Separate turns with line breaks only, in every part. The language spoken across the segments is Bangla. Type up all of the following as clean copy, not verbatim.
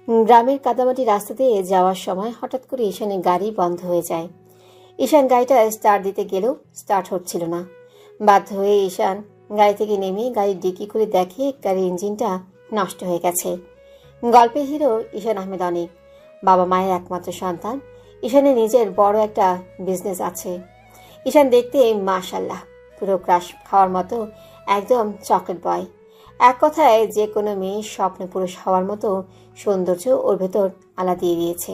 গ্রামের কাদামাটি রাস্তা দিয়ে যাওয়ার সময় হঠাৎ করে ঈশানের গাড়ি বন্ধ হয়ে যায়। ঈশান গাড়িটা স্টার্ট দিতে গেলেও স্টার্ট হচ্ছিল না। বাধ্য হয়ে ঈশান গাড়ি থেকে নেমে গাড়ির ডিকি খুলে দেখে গাড়ির ইঞ্জিনটা নষ্ট হয়ে গেছে। গল্পের হিরো ঈশান আহমেদ অনিক, বাবা মায়ের একমাত্র সন্তান। ঈশানের নিজের বড় একটা বিজনেস আছে। ঈশান দেখতে মাশাআল্লাহ পুরো ক্রাশ খাওয়ার মতো, একদম চকলেট বয়। এক কথায় যে কোনো মেয়ের স্বপ্ন পুরুষ হওয়ার মতো সৌন্দর্য ওর ভেতর আলা দিয়ে দিয়েছে।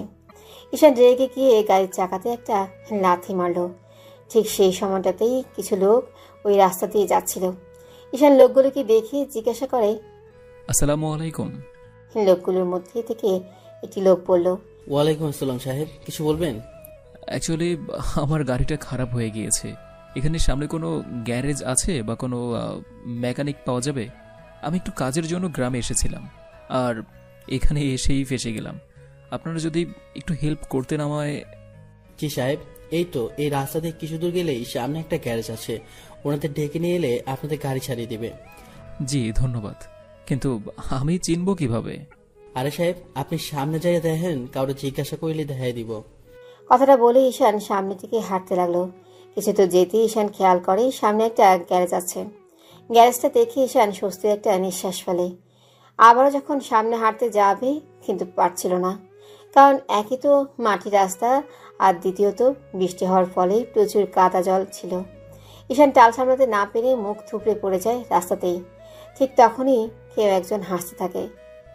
ঈশান রেগে গিয়ে গাড়ির চাকাতে একটা লাথি মারল। ঠিক সেই সময়টাতেই কিছু লোক ওই রাস্তা দিয়ে যাচ্ছিল। ঈশান লোকগুলোকে দেখে জিজ্ঞাসা করে,
আসসালামু আলাইকুম।
লোকগুলোর মধ্যে থেকে একটি লোক বলল,
ওয়ালাইকুম আসসালাম সাহেব, কিছু বলবেন?
অ্যাকচুয়ালি আমার গাড়িটা খারাপ হয়ে গিয়েছে। এখানে সামনে কোনো গ্যারেজ আছে বা কোনো মেকানিক পাওয়া যাবে? আমি একটু কাজের জন্য গ্রামে এসেছিলাম, আর এখানে এসেই ফেসে গেলাম। আপনারা যদি একটু হেল্প করতেন আমায়।
জি সাহেব, এই তো এই রাস্তা দিয়ে কিছু দূর গেলেই সামনে একটা গ্যারেজ আছে, ওনাদের ডেকে নিয়ে এলে আপনাদের গাড়ি ছাড়িয়ে দেবে।
জি ধন্যবাদ, কিন্তু আমি চিনব কিভাবে?
আরে সাহেব, আপনি সামনে যাইয়া দেখেন, কাউকে জিজ্ঞাসা করলে দেখাই দিব।
কথাটা বলে ঈশান সামনে থেকে হাঁটতে লাগলো। কিছু তো যেতেই ঈশান খেয়াল করে সামনে একটা গ্যারেজ আছে। গ্যারেজটা দেখে ঈশান স্বস্তির একটা নিঃশ্বাস ফেলে। আবারও যখন সামনে হাঁটতে যাবে কিন্তু পারছিল না, কারণ একই তো মাটির রাস্তা, আর দ্বিতীয়ত বৃষ্টি হওয়ার ফলে প্রচুর কাদা জল ছিল। ঈশান টাল সামলাতে না পেরে মুখ থুবড়ে পড়ে যায় রাস্তাতেই। ঠিক তখনই কেউ একজন হাসতে থাকে।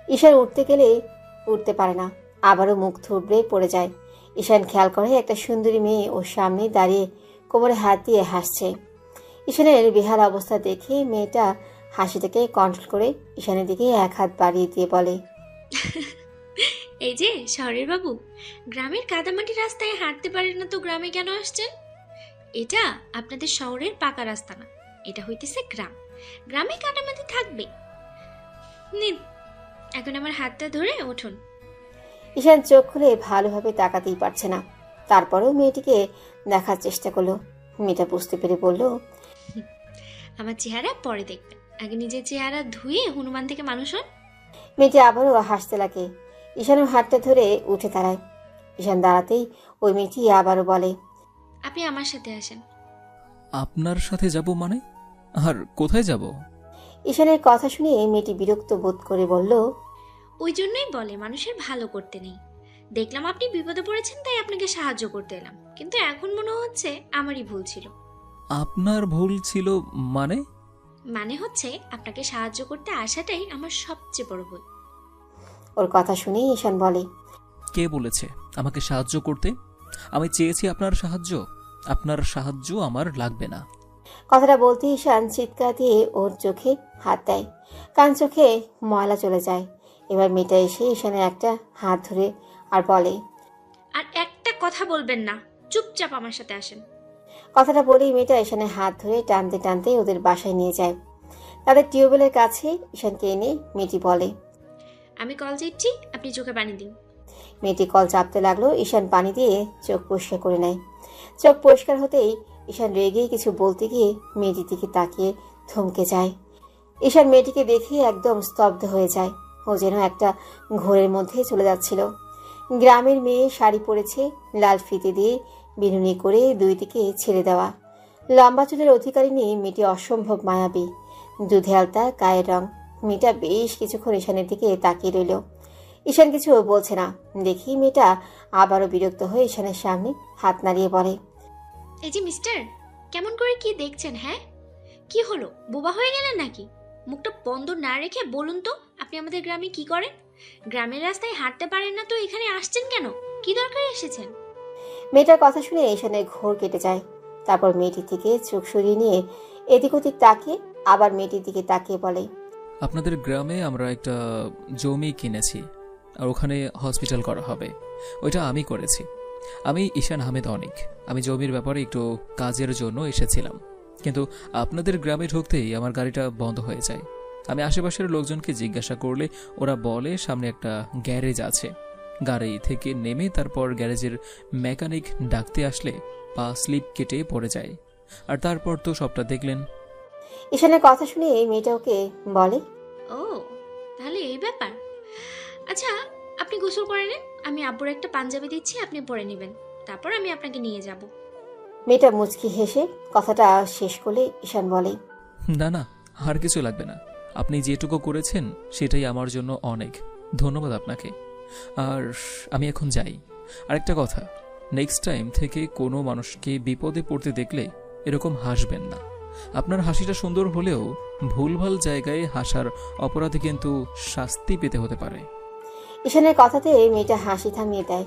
ঈশান উঠতে গেলে উঠতে পারে না, আবারও মুখ থুবড়ে পড়ে যায়। ঈশান খেয়াল করে একটা সুন্দরী মেয়ে ওর সামনে দাঁড়িয়ে কোমরে হাত দিয়ে হাসছে। ঈশানের বেহাল অবস্থা দেখে মেয়েটা হাসিটাকে কন্ট্রোল করে ঈশানের দিকে এক হাত বাড়িয়ে দিয়ে বলে,
এই যে শহরের বাবু, গ্রামের কাদামাটি রাস্তায় হাঁটতে পারেন না তো গ্রামে কেন আসছেন? এটা আপনাদের শহরের পাকা রাস্তা না, এটা হইতেছে গ্রাম। গ্রামে কাদামাটি থাকবে। নিন, এখন আমার হাতটা ধরে উঠুন।
ঈশান চোখ খুলে ভালোভাবে তাকাতেই পারছে না। তারপরেও মেয়েটিকে দেখার চেষ্টা করলো। মেয়েটা বুঝতে পেরে বলল,
আমার চেহারা পরে দেখবেন, আগে নিজের চেহারা ধুয়ে হনুমান থেকে মানুষ হন।
মেয়েটি আবারও হাসতে লাগে। ঈশানের হাতটা ধরে উঠে দাঁড়ায়। ঈশান দাঁড়াতেই ওই মেয়েটি আবারও বলে,
আপনি আমার সাথে আসেন।
আপনার সাথে যাব মানে? আর কোথায় যাব?
ঈশানের কথা শুনে মেয়েটি বিরক্ত বোধ করে বলল,
ওই জন্যই বলে মানুষের ভালো করতে নেই। দেখলাম আপনি বিপদে পড়েছেন, তাই আপনাকে সাহায্য করতে এলাম, কিন্তু এখন মনে হচ্ছে আমারই ভুল ছিল।
আপনার ভুল ছিল মানে?
মানে হচ্ছে আপনাকে সাহায্য করতে আসাটাই আমার সবচেয়ে বড় ভুল।
ওর কথা শুনে ঈশান বলে,
কে বলেছে আমাকে সাহায্য করতে? আমি চেয়েছি আপনার সাহায্য। আপনার সাহায্য আমার লাগবে না।
কথাটা বলতে ঈশান চিৎকার দিয়ে ওর চোখে হাত দেয়। কান চোখে ময়লা চলে যায়। এবার মেয়েটা এসে ঈশানের একটা হাত ধরে আর বলে,
আর একটা কথা বলবেন না, চুপচাপ আমার সাথে আসেন।
কথাটা বলেই মেয়েটা ঈশানের হাত ধরে টানতে টানতে ওদের বাসায় নিয়ে যায়। তাদের টিউবওয়েলের কাছে ঈশানকে এনে মেয়েটি বলে,
আমি কল চিপছি, আপনি চোখে পানি দিন।
মেয়েটি কল চাপতে লাগলো। ঈশান পানি দিয়ে চোখ পরিষ্কার করে নেয়। চোখ পরিষ্কার হতেই ঈশান রেগে কিছু বলতে গিয়ে মেয়েটির দিকে তাকিয়ে থমকে যায়। ঈশান মেয়েটিকে দেখে একদম স্তব্ধ হয়ে যায়। ও যেন একটা ঘোরের মধ্যে চলে যাচ্ছিল। গ্রামের মেয়ে, শাড়ি পরেছে, লাল ফিতে দিয়ে বিনুনি করে দুই দিকে ছেড়ে দেওয়া। লম্বা চুলের অধিকারিণী মেয়েটি অসম্ভব মায়াবী। দুধে আলতা গায়ের রং। মেয়েটা বেশ কিছুক্ষণ ঈশানের দিকে তাকিয়ে রইল। ঈশান কিছু বলছে না দেখি মেয়েটা আবারও বিরক্ত হয়ে ঈশানের সামনে হাত নাড়িয়ে বলে,
এই যে মিস্টার, কেমন করে কি দেখছেন? হ্যাঁ, কি হলো, বোবা হয়ে গেলেন নাকি? মুখটা বন্ধ না রেখে বলুন তো, আপনি আমাদের গ্রামে কি করেন? গ্রামের রাস্তায় হাঁটতে পারেন না তো এখানে আসছেন কেন? কি দরকারে এসেছেন?
মেয়েটার কথা শুনে ঈশানের ঘোর কেটে যায়। তারপর মেয়েটির থেকে চোখ সরিয়ে নিয়ে এদিক ওদিক তাকিয়ে আবার মেয়েটির দিকে তাকিয়ে বলে,
আপনাদের গ্রামে আমরা একটা জমি কিনেছি, আর ওখানে হসপিটাল করা হবে। ওইটা আমি করেছি। আমি ঈশান আহমেদ অনিক। আমি জমির ব্যাপারে একটু কাজের জন্য এসেছিলাম, কিন্তু আপনাদের গ্রামে ঢুকতেই আমার গাড়িটা বন্ধ হয়ে যায়। আমি আশেপাশের লোকজনকে জিজ্ঞাসা করলে ওরা বলে সামনে একটা গ্যারেজ আছে। গাড়ি থেকে নেমে তারপর গ্যারেজের মেকানিক ডাকতে আসলে পা স্লিপ কেটে পড়ে যায়। আর তারপর তো সবটা দেখলেন।
ঈশানের কথা শুনে মেয়েটা ওকে বলে,
ও, তাহলে এই ব্যাপার। আচ্ছা, আপনি গোসল করে নেন, আমি আব্বুর একটা পাঞ্জাবি দিচ্ছি, আপনি পরে নেবেন, তারপর আমি আপনাকে নিয়ে যাব।
মেয়েটা মুচকি হেসে কথাটা শেষ করলে ঈশান বলে,
না না, আর কিছু লাগবে না। আপনি যেটুকু করেছেন সেটাই আমার জন্য অনেক। ধন্যবাদ আপনাকে। আর আমি এখন যাই। আরেকটা কথা, নেক্সট টাইম থেকে কোনো মানুষকে বিপদে পড়তে দেখলে এরকম হাসবেন না। আপনার হাসিটা সুন্দর হলেও ভুলভাল জায়গায় হাসার অপরাধে কিন্তু শাস্তি পেতে হতে পারে।
ঈশানের কথাতে মেয়েটা হাসি থামিয়ে দেয়।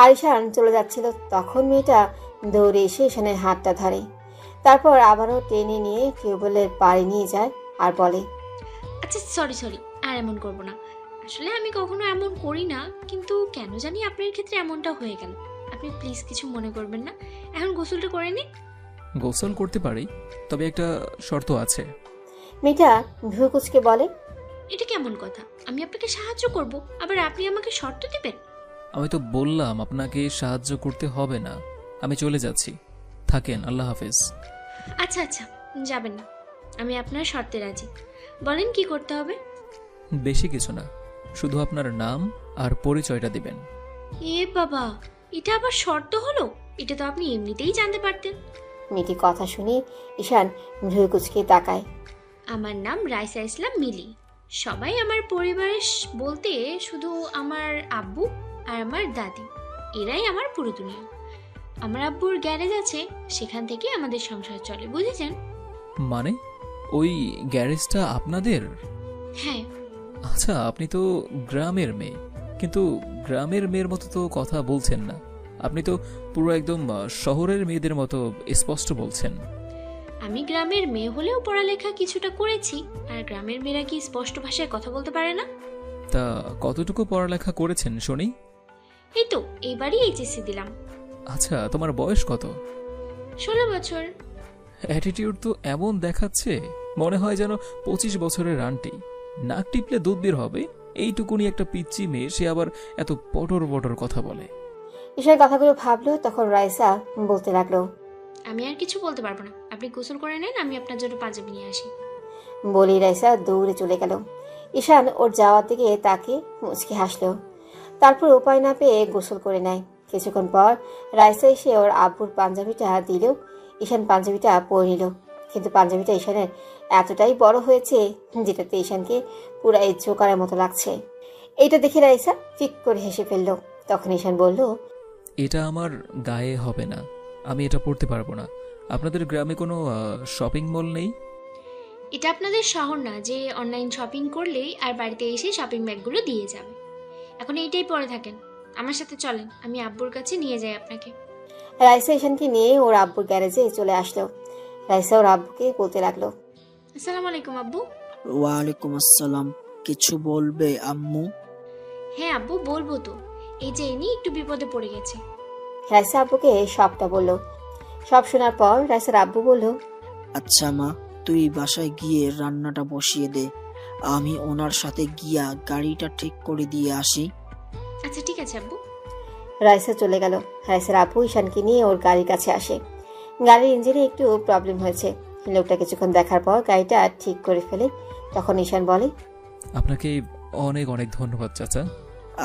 আর ঈশান চলে যাচ্ছিল, তখন মেয়েটা দৌড়ে এসে ঈশানের হাতটা ধরে। তারপর আবারও টেনে নিয়ে টিউবওয়েলের পাড়ে নিয়ে যায় আর বলে,
আচ্ছা সরি, আর এমন করব না। আসলে আমি কখনো এমন করি না, কিন্তু কেন জানি আপনার ক্ষেত্রে এমনটা হয়ে গেল। আপনি প্লিজ কিছু মনে করবেন না, এখন গোসলটা করে নিন।
গোসল করতে পারি, তবে একটা শর্ত আছে।
মেয়েটা ভ্রু কুচকে বলে,
এটা কেমন কথা? আমি আপনাকে সাহায্য করব, আবার আপনি আমাকে শর্ত দিবেন?
আমি তো বললাম আপনাকে সাহায্য করতে হবে না। আমি চলে যাচ্ছি, থাকেন, আল্লাহ হাফেজ।
আচ্ছা যাবেন না, আমি আপনার শর্তে রাজি। বলেন কি করতে হবে?
বেশি কিছু না, শুধু আপনার নাম আর পরিচয়টা দিবেন।
এ বাবা, এটা আবার শর্ত হলো? এটা তো আপনি এমনিতেই জানতে পারতেন।
মেয়েটির কথা শুনে ঈশান ভ্রু কুচকে তাকায়।
আমার নাম রাইসা ইসলাম মিলি। সবাই আমার পরিবারের বলতে শুধু আমার আব্বু আর আমার দাদি, এরাই আমার পুরো দুনিয়া। আমার আব্বুর গ্যারেজ আছে, সেখান থেকে আমাদের সংসার চলে, বুঝেছেন?
মানে ওই গ্যারেজটা আপনাদের?
হ্যাঁ।
আচ্ছা, আপনি তো গ্রামের মেয়ে, কিন্তু গ্রামের মেয়ের মতো তো কথা বলছেন না। আপনি তো পুরো একদম শহরের মেয়েদের মতো স্পষ্ট বলছেন।
আমি গ্রামের মেয়ে হলেও পড়ালেখা কিছুটা করেছি, আর গ্রামের মেয়েরা কি স্পষ্ট ভাষায় কথা বলতে পারে না?
তা কতটুকু পড়ালেখা করেছেন শুনি?
এই তো এইবারই এইচএসসি দিলাম।
আচ্ছা, তোমার বয়স কত?
16 বছর।
অ্যাটিটিউড তো এমন দেখাচ্ছে, মনে হয় যেন 25 বছরের আন্টি। নাক টিপলে দুধ বের হবে এইটুকুনি একটা পিচ্চি মেয়ে, সে আবার এত পটর পটর কথা বলে।
ঈশান কথাগুলো ভাবলো, তখন রাইসা বলতে লাগলো,
আমি আর কিছু বলতে পারবো না, আপনি গোসল করে নেন, আমি আপনার জন্য পাঞ্জাবি নিয়ে আসি।
বলি রাইসা দৌড়ে চলে গেল। ঈশান ওর যাওয়ার দিকে তাকে মুচকি হাসলো। তারপর উপায় না পেয়ে গোসল করে নেয়। কিছুক্ষণ পর রাইসা এসে ওর আব্বুর পাঞ্জাবিটা দিল। ঈশান পাঞ্জাবিটা পরে নিল, কিন্তু পাঞ্জাবিটা ঈশানের এতটাই বড় হয়েছে যেটাতে ঈশানকে পুরাই জোকারের মতো লাগছে। এইটা দেখে রাইসা ফিক করে হেসে ফেললো। তখন ঈশান বলল,
এটা আমার গায়ে হবে না, আমি এটা পড়তে পারবো না। আপনাদের গ্রামে কোনো শপিং মল নেই?
এটা আপনাদের শহর না যে অনলাইন শপিং করলেই আর বাড়িতে এসে শপিং ব্যাগগুলো দিয়ে যাবে। এখন এইটাই পরে থাকেন, আমার সাথে চলেন, আমি আব্বুর কাছে নিয়ে যাই আপনাকে।
রাইসা ঈশানকে নিয়ে ওর আব্বুর গ্যারেজে চলে আসলো। রাইসা ওর আব্বুকে বলতে লাগলো,
আসসালামু আলাইকুম আব্বু।
ওয়ালাইকুম আসসালাম। কিছু বলবে আম্মু?
হ্যাঁ আব্বু, বলবো তো। এই যে ইনি একটু বিপদে পড়ে গেছে।
রাইসা আব্বুকে সবটা বলল। সব শোনার পর রাইসার আব্বু বলল,
আচ্ছা মা, তুই বাসায় গিয়ে রান্নাটা বসিয়ে দে, আমি ওনার সাথে গিয়া গাড়িটা ঠিক করে দিয়ে আসি।
আচ্ছা ঠিক আছে আব্বু।
রাইসা চলে গেল। রাইসার আব্বু ঈশানকে নিয়ে ওর গাড়ির কাছে আসে। গাড়ির ইঞ্জিনে একটু প্রবলেম হয়েছে। লোকটা কিছুক্ষণ দেখার পর গাড়িটা ঠিক করে ফেলে। তখন ঈশান বলে,
আপনাকে অনেক অনেক ধন্যবাদ চাচা।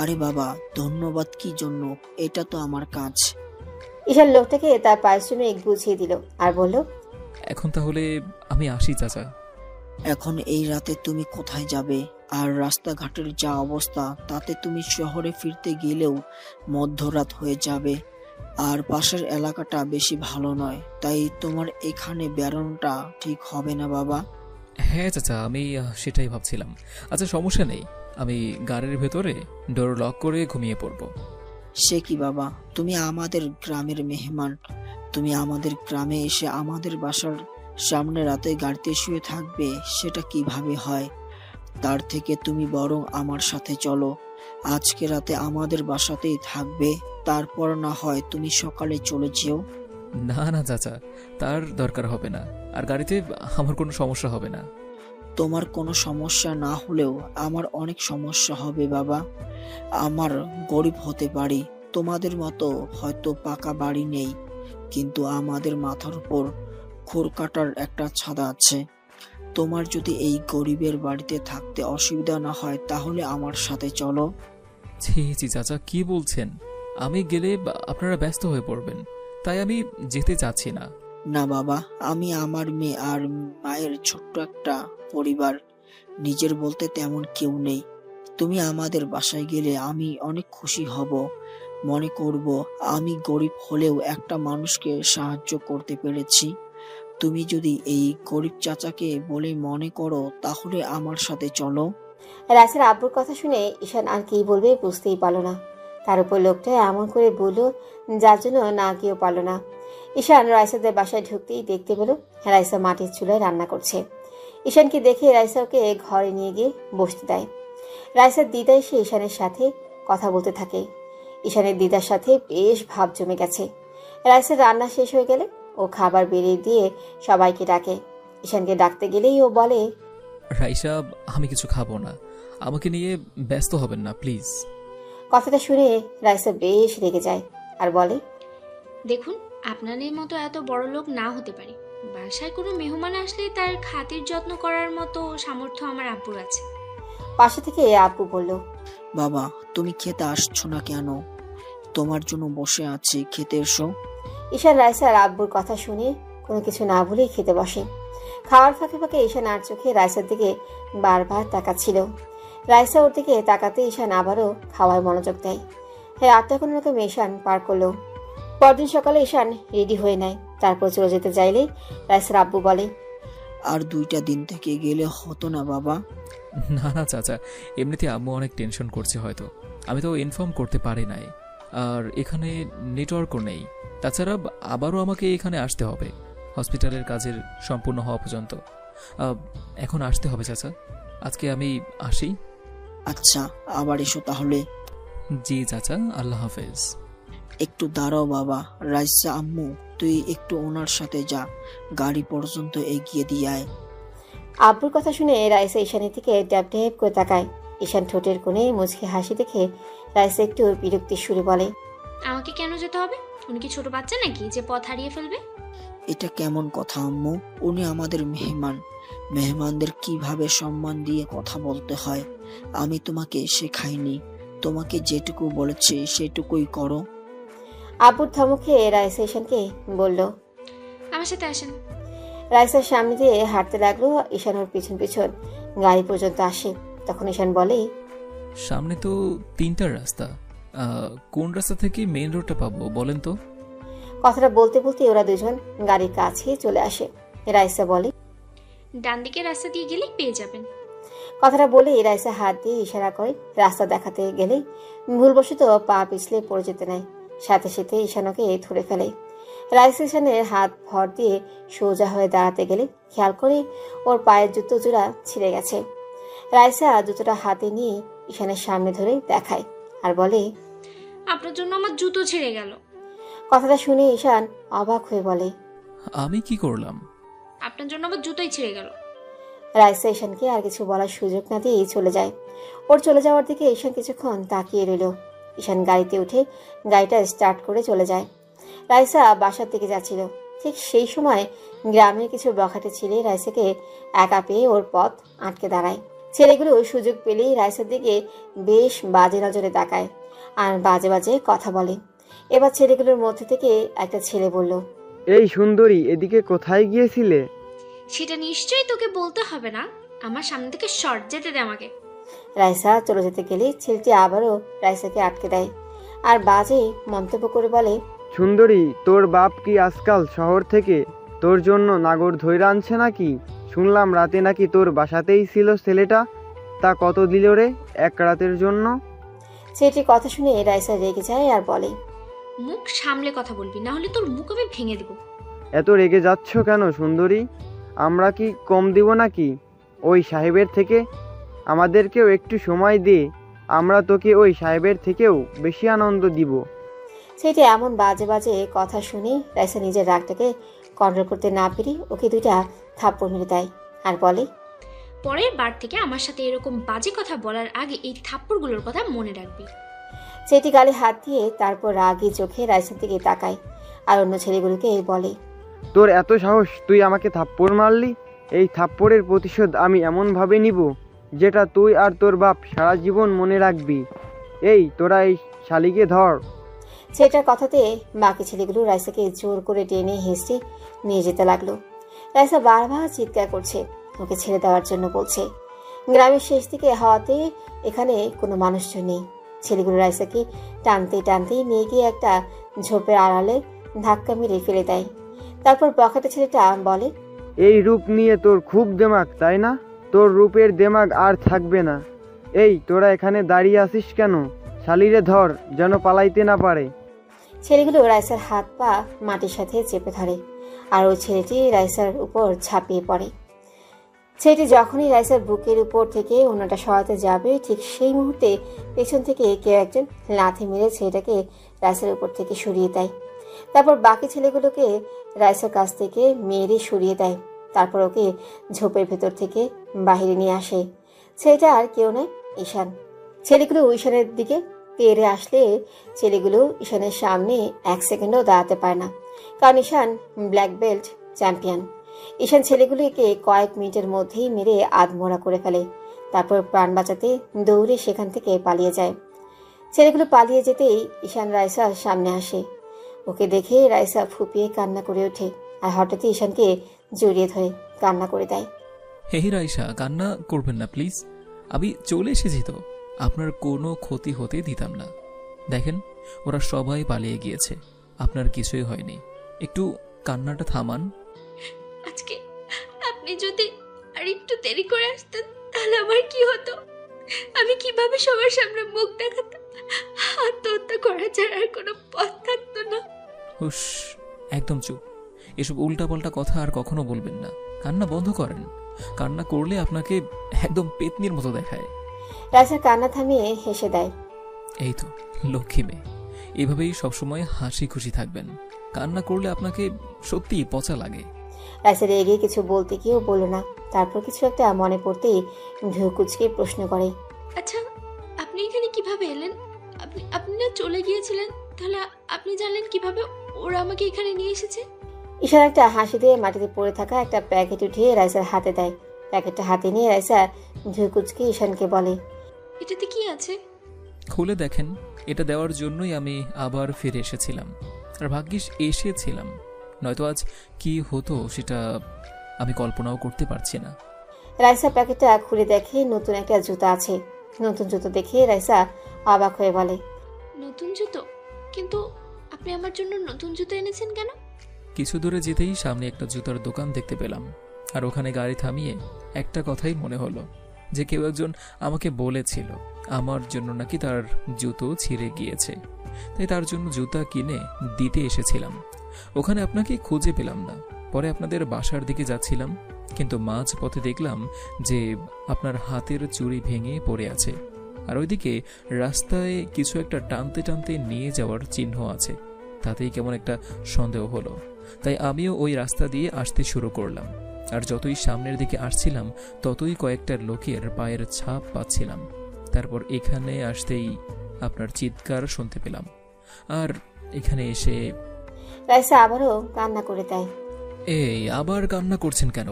আরে বাবা, ধন্যবাদ কি জন্য? এটা তো আমার কাজ।
ঈশান লোকটাকে তার পারিশ্রমিক বুঝিয়ে দিল আর বলল,
এখন তাহলে আমি আসি চাচা।
এখন এই রাতে তুমি কোথায় যাবে? আর রাস্তাঘাটের যা অবস্থা, তাতে তুমি শহরে ফিরতে গেলেও মধ্যরাত হয়ে যাবে। আর পাশের এলাকাটা বেশি ভালো নয়, তাই তোমার এখানে বেরোনোটা ঠিক হবে না বাবা।
হ্যাঁ চাচা, আমি সেটাই ভাবছিলাম। আচ্ছা সমস্যা নেই, আমি গাড়ির ভেতরে ডোর লক করে ঘুমিয়ে পড়বো।
সে কি বাবা, তুমি আমাদের গ্রামের মেহমান, তুমি আমাদের গ্রামে এসে আমাদের বাসার সামনে রাতে গাড়িতে শুয়ে থাকবে? সেটা কিভাবে হয়? তার থেকে তুমি বরং আমার সাথে চলো, আজকে রাতে আমাদের বাসাতেই থাকবে, তারপর না হয় তুমি সকালে চলে যেও।
না না চাচা, তার দরকার হবে না, আর গাড়িতে আমার কোনো সমস্যা হবে না।
তোমার কোনো সমস্যা না হলেও আমার অনেক সমস্যা হবে বাবা। আমার গরিব হতে পারি, তোমাদের মতো হয়তো পাকা বাড়ি নেই, কিন্তু আমাদের মাথার উপর খড় কাটার একটা ছাদ আছে। তোমার যদি এই গরিবের বাড়িতে থাকতে অসুবিধা না হয় তাহলে আমার সাথে চলো।
ছি ছি চাচা, কি বলছেন? আমি গেলে আপনারা ব্যস্ত হয়ে পড়বেন, তাই আমি যেতে চাচ্ছি না।
না বাবা, আমি আমার মেয়ে আর মায়ের ছোট্ট একটা পরিবার, নিজের বলতে তেমন কেউ নেই। তুমি আমাদের বাসায় গেলে আমি অনেক খুশি হব। মনে করব আমি গরিব হলেও একটা মানুষকে সাহায্য করতে পেরেছি। তুমি যদি এই গরিব চাচাকে বলে মনে করো তাহলে আমার সাথে চলো।
রাইসার আব্বুর কথা শুনে ঈশান আর কি বলবে বুঝতেই পারল না। তার উপর লোকটা এমন করে বলল যার জন্য না গিয়েও পারল না। ঈশান রাইসাদের বাসায় ঢুকতেই দেখতে পেল রাইসা মাটির চুলায় রান্না করছে। ঈশানকে দেখে রাইসা ওকে ঘরে নিয়ে গিয়ে বসতে দেয়। রাইসার দিদা এসে ঈশানের সাথে কথা বলতে থাকে। ঈশানের দিদার সাথে বেশ ভাব জমে গেছে। রাইসার রান্না শেষ হয়ে গেলে ও খাবার বেরিয়ে দিয়ে সবাইকে ডাকে। ঈশানকে ডাকতে গেলেই ও বলে,
রাইসা, আমি কিছু খাবো না, আমাকে নিয়ে ব্যস্ত হবেন না প্লিজ।
কথাটা শুনে রাইসা বেশ রেগে যায় আর বলে,
দেখুন, আপনাদের মতো এত বড় লোক না হতে পারি, বাসায় কোনো মেহমান আসলে তার খাতির যত্ন করার মতো সামর্থ্য আমার আব্বুর আছে।
পাশে থেকে আব্বু বলল,
বাবা, তুমি খেতে আসছো না কেন? তোমার জন্য বসে আছি, খেতে এসো।
ঈশান রাইসার আব্বুর কথা শুনে কোনো কিছু না ভুলেই খেতে বসে। খাওয়ার ফাঁকে ফাঁকে ঈশান আর চোখে রাইসার দিকে বারবার তাকাচ্ছিল। রাইসা ওর দিকে তাকাতে ঈশান আবারও খাওয়ায় মনোযোগ দেয়। রাতটা কোনো রকম ঈশান পার করলো। পরদিন সকালে ঈশান রেডি হয়ে নেয়। তারপর চলে যেতে চাইলে রাইসার আব্বু বলে,
আর 2টা দিন থেকে গেলে হতো না বাবা?
না না চাচা, এমনিতে আম্মু অনেক টেনশন করছে হয়তো, আমি তো ইনফর্ম করতে পারি নাই। আর এখানে নেটওয়ার্কও নেই। তাছাড়া আবারও আমাকে এখানে আসতে হবে হসপিটালের কাজের সম্পূর্ণ হওয়া পর্যন্ত। এখন আসতে হবে চাচা, আজকে আমি আসি।
আচ্ছা, আবার এসো তাহলে।
জি চাচা, আল্লাহ হাফেজ।
একটু দাঁড়াও বাবা। রাইসা আম্মু, তুই একটু ওনার সাথে যা, গাড়ি পর্যন্ত এগিয়ে দিয়ে আয়।
আব্বুর কথা শুনে রাইসা ঈশানের দিকে ড্যাব ড্যাব করে তাকায়। ঈশান ঠোঁটের কোণে মুচকি হাসি দেখে রাইসা একটু বিরক্তির সুরে বলে,
আমাকে কেন যেতে হবে? উনি কি ছোট বাচ্চা নাকি যে পথ হারিয়ে ফেলবে?
এটা কেমন কথা আম্মু? উনি আমাদের মেহমান। মেহমানদের কিভাবে সম্মান দিয়ে কথা বলতে হয় আমি তোমাকে শেখাইনি। তোমাকে যেটুকু বলেছি সেটুকুই করো।
আব্বুর ধমকে রাইসা ঈশানকে বলল,
আমার সাথে আসেন।
রাইসার সামনে দিয়ে হাঁটতে লাগলো। ঈশান ওর পিছন পিছন গাড়ি পর্যন্ত আসে। তখন ঈশান বলে,
সামনে তো 3টা রাস্তা, কোন রাস্তা থেকে মেইন রোডটা পাবো বলেন তো?
কথাটা বলতে বলতে ওরা দুজন গাড়ির কাছে চলে আসে। রাইসা বলে,
ডান দিকে রাস্তা দিয়ে গেলেই পেয়ে যাবেন।
কথাটা বলে রাইসা হাত দিয়ে ইশারা করে রাস্তা দেখাতে গেলেই ভুলবশত পা পিছলে পড়ে যেতে নেয়। সাথে সাথে ঈশানকে ধরে ফেলে। রাইসা ঈশানের হাত ভর দিয়ে সোজা হয়ে দাঁড়াতে গেলে খেয়াল করে ওর পায়ের জুতো জোড়া ছিঁড়ে গেছে। রাইসা জুতোটা হাতে নিয়ে ঈশানের সামনে ধরে দেখায় আর বলে,
আপনার জন্য আমার জুতো ছিঁড়ে গেল।
কথাটা শুনে ঈশান অবাক হয়ে বলে,
আমি কি করলাম?
আপনার জন্য আমার জুতোই ছিঁড়ে গেল।
রাইসা ঈশানকে আর কিছু বলার সুযোগ না দিয়েই চলে যায়। ওর চলে যাওয়ার দিকে ঈশান কিছুক্ষণ তাকিয়ে রইল। ঈশান গাড়িতে উঠে গাড়িটা স্টার্ট করে চলে যায়। রাইসা বাসার দিকে যাচ্ছিল। ঠিক সেই সময় গ্রামের কিছু বখাটে ছেলে রাইসাকে একা পেয়ে ওর পথ আটকে দাঁড়ায়। ছেলেগুলো সুযোগ পেলেই রাইসার দিকে বেশ বাজে নজরে তাকায় আর বাজে বাজে কথা বলে। এবার ছেলেগুলোর মধ্যে থেকে একটা ছেলে বলল,
এই সুন্দরী, এদিকে কোথায় গিয়েছিলে?
সেটা নিশ্চয়ই তোকে বলতে হবে না। আমার সামনে থেকে শর্ট যেতে দে আমাকে।
রাইসা চলে যেতে গেলে ছেলেটি আবারও রাইসাকে আটকে দেয় আর বাজে মন্তব্য করে বলে,
সুন্দরী, তোর বাপ কি আজকাল শহর থেকে তোর জন্য নাগর ধইরা আনছে নাকি? শুনলাম রাতে নাকি তোর বাসাতেই ছিল ছেলেটা। তা কত দিল রে এক রাতের জন্য?
ছেলেটির কথা শুনে রাইসা রেগে যায় আর বলে,
মুখ সামলে কথা বলবি, না হলে তোর মুখ আমি ভেঙে দেব।
এত রেগে যাচ্ছ কেন সুন্দরী? আমরা কি কম দিব নাকি ওই সাহেবের থেকে? আমাদেরকেও একটু সময় দে, আমরা তোকে ওই সাহেবের থেকেও বেশি আনন্দ দিব।
ছেলেটি এমন বাজে বাজে কথা শুনে রাইসা নিজের রাগটাকে কন্ট্রোল করতে না পেরে ওকে 2টা থাপ্পড় মেরে দেয় আর বলে,
পরের বার থেকে আমার সাথে এরকম বাজে কথা বলার আগে এই থাপ্পড়গুলোর কথা মনে রাখবি।
ছেলেটি গালে হাত দিয়ে তারপর রাগী চোখে রাইসার দিকে তাকায় আর অন্য ছেলেগুলোকে বলে,
তোর এত সাহস, তুই আমাকে থাপ্পড় মারলি? এই থাপ্পড়ের প্রতিশোধ আমি এমনভাবে নিব যেটা তুই আর তোর বাপ সারা জীবন মনে রাখবি। এই তোরা এই শালিকে ধর।
ছেলেটার কথাতে বাকি ছেলেগুলো রাইসাকে জোর করে টেনে হেসে নিয়ে যেতে লাগলো। রাইসা বারবার চিৎকার করছে, ওকে ছেড়ে দেওয়ার জন্য বলছে। গ্রামের শেষ দিকে হওয়াতে এখানে কোনো মানুষজন নেই। ছেলেগুলো রাইসাকে টানতে টানতে নিয়ে গিয়ে একটা ঝোপের আড়ালে ধাক্কা মেরে ফেলে দেয়। তারপর বখাটে ছেলেটা বলে,
এই রূপ নিয়ে তোর খুব দেমাগ তাই না? তোর রূপের দেমাগ আর থাকবে না। এই তোরা এখানে দাঁড়িয়ে আছিস কেন? শালিরে ধর, যেন পালাইতে না পারে।
ছেলেগুলো রাইসার হাত পা মাটির সাথে চেপে ধরে, আর ওই ছেলেটি রাইসার উপর ঝাঁপিয়ে পড়ে। ছেলেটি যখনই রাইসার বুকের উপর থেকে অন্যটা সরাতে যাবে, ঠিক সেই মুহূর্তে পেছন থেকে কেউ একজন লাথি মেরে ছেলেটাকে রাইসার উপর থেকে সরিয়ে দেয়। তারপর বাকি ছেলেগুলোকে রাইসার কাছ থেকে মেরে সরিয়ে দেয়। তারপর ওকে ঝোপের ভেতর থেকে বাহিরে নিয়ে আসে। ছেলেটা আর কেউ নয়, ঈশান। ছেলেগুলো ঈশানের দিকে তেড়ে আসলে ছেলেগুলো ঈশানের সামনে 1 সেকেন্ডও দাঁড়াতে পারে না, কারণ ঈশান ব্ল্যাক বেল্ট চ্যাম্পিয়ন। ঈশান ছেলেগুলিকে কয়েক মিনিটের মধ্যেই মেরে আধমরা করে ফেলে। তারপর প্রাণ বাঁচাতে দৌড়ে সেখান থেকে পালিয়ে যায়। ছেলেগুলো পালিয়ে যেতেই ঈশান রাইসার সামনে আসে। ওকে দেখে রাইসা ফুপিয়ে কান্না করে ওঠে, আর হঠাৎই ঈশানকে জড়িয়ে ধরে কান্না করে দেয়।
হে রাইসা, কান্না করবেন না প্লিজ। আমি চলে এসেছি তো, আপনার কোনো ক্ষতি হতে দিতাম না। দেখেন, ওরা সবাই পালিয়ে গিয়েছে, আপনার কিছুই হয়নি। একটু কান্নাটা থামান।
আজকে আপনি যদি আর একটু দেরি করে আসতেন তাহলে আমার কি হতো? আমি কিভাবে সবার সামনে মুখ দেখাতাম? আত্মহত্যা করা ছাড়া আর কোনো পথ থাকতো না।
হুশ, একদম চুপ। এসব উল্টাপাল্টা কথা আর কখনো বলবেন না। কান্না বন্ধ করেন। কান্না করলে আপনাকে একদম পেতনির মতো দেখায়।
রাইসার কান্না থামিয়ে হেসে দেয়।
এই তো লক্ষ্মী মেয়ে, এভাবেই সবসময় হাসি খুশি থাকবেন। কান্না করলে আপনাকে সত্যি পচা লাগে।
রাইসা রেগে কিছু বলতে গিয়েও বলল না। তারপর কিছু একটা মনে পড়তেই ভ্রু কুঁচকে প্রশ্ন করে,
আচ্ছা, আপনি এখানে কিভাবে এলেন? আপনি না চলে গিয়েছিলেন, তাহলে আপনি জানলেন কিভাবে ওরা আমাকে এখানে নিয়ে এসেছে?
ঈশান একটা হাসি দিয়ে মাটিতে পড়ে থাকা একটা প্যাকেট উঠিয়ে রাইসার হাতে দেয়। প্যাকেটটা হাতে নিয়ে রাইসা ভ্রু কুঁচকে ঈশানকে বলে,
এটাতে কি আছে?
খুলে দেখেন। এটা দেওয়ার জন্যই আমি আবার ফিরে এসেছিলাম, আর ভাগ্যিস এসেছিলাম, নয়তো আজ কি হতো সেটা আমি কল্পনাও করতে পারছি না।
রাইসা প্যাকেটটা খুলে দেখে নতুন একটা জুতা আছে। নতুন জুতো দেখে রাইসা অবাক হয়ে বলে,
নতুন জুতো? কিন্তু আপনি আমার জন্য নতুন জুতো এনেছেন কেন?
কিছু দূরে যেতেই সামনে একটা জুতার দোকান দেখতে পেলাম, আর ওখানে গাড়ি থামিয়ে একটা কথাই মনে হলো, যে কেউ একজন আমাকে বলেছিল আমার জন্য নাকি তার জুতো ছিঁড়ে গিয়েছে, তাই তার জন্য জুতা কিনে দিতে এসেছিলাম। ওখানে আপনাকে খুঁজে পেলাম না। পরে আপনাদের বাসার দিকে যাচ্ছিলাম, কিন্তু মাঝ পথে দেখলাম যে আপনার হাতের চুড়ি ভেঙে পড়ে আছে, আর ওইদিকে রাস্তায় কিছু একটা টানতে টানতে নিয়ে যাওয়ার চিহ্ন আছে। তাতেই কেমন একটা সন্দেহ হলো, তাই আমিও ওই রাস্তা দিয়ে আসতে শুরু করলাম। আর যতই সামনের দিকে আসছিলাম ততই কয়েকটা লোকের পায়ের ছাপ পাচ্ছিলাম। তারপর এখানে আসতেই আপনার চিৎকার শুনতে পেলাম, আর এখানে এসে
রাইসা আবারও কান্না করে দেয়।
এই আবার কান্না করছেন কেন?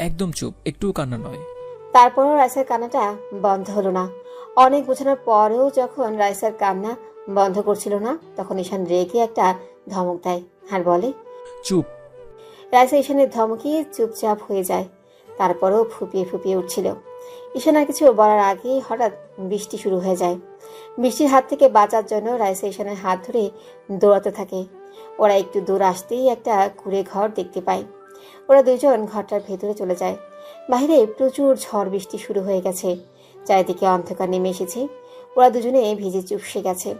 একদম চুপ, একটু কান্না নয়।
তারপরও রাইসার কান্নাটা বন্ধ হলো না। অনেক বোঝানোর পরেও যখন রাইসার কান্না বন্ধ করছিল না, তখন ঈশান রেগে একটা ধমক দেয় আর বলে,
চুপ।
রাইসা ঈশানের ধমকে চুপচাপ হয়ে যায়। তারপরেও ফুপিয়ে ফুপিয়ে উঠছিল। ঈশান আর কিছু বলার আগেই হঠাৎ বৃষ্টি শুরু হয়ে যায়। বৃষ্টির হাত থেকে বাঁচার জন্য রাইসা ঈশানের হাত ধরে দৌড়াতে থাকে। ওরা একটু দূর আসতেই একটা কুঁড়ে ঘর দেখতে পায়। ওরা দুজন ঘরটার ভেতরে চলে যায়। বাইরে প্রচুর ঝড় বৃষ্টি শুরু হয়ে গেছে। চারিদিকে অন্ধকার নেমে এসেছে। ওরা দুজনে ভিজে চুপসে গেছে।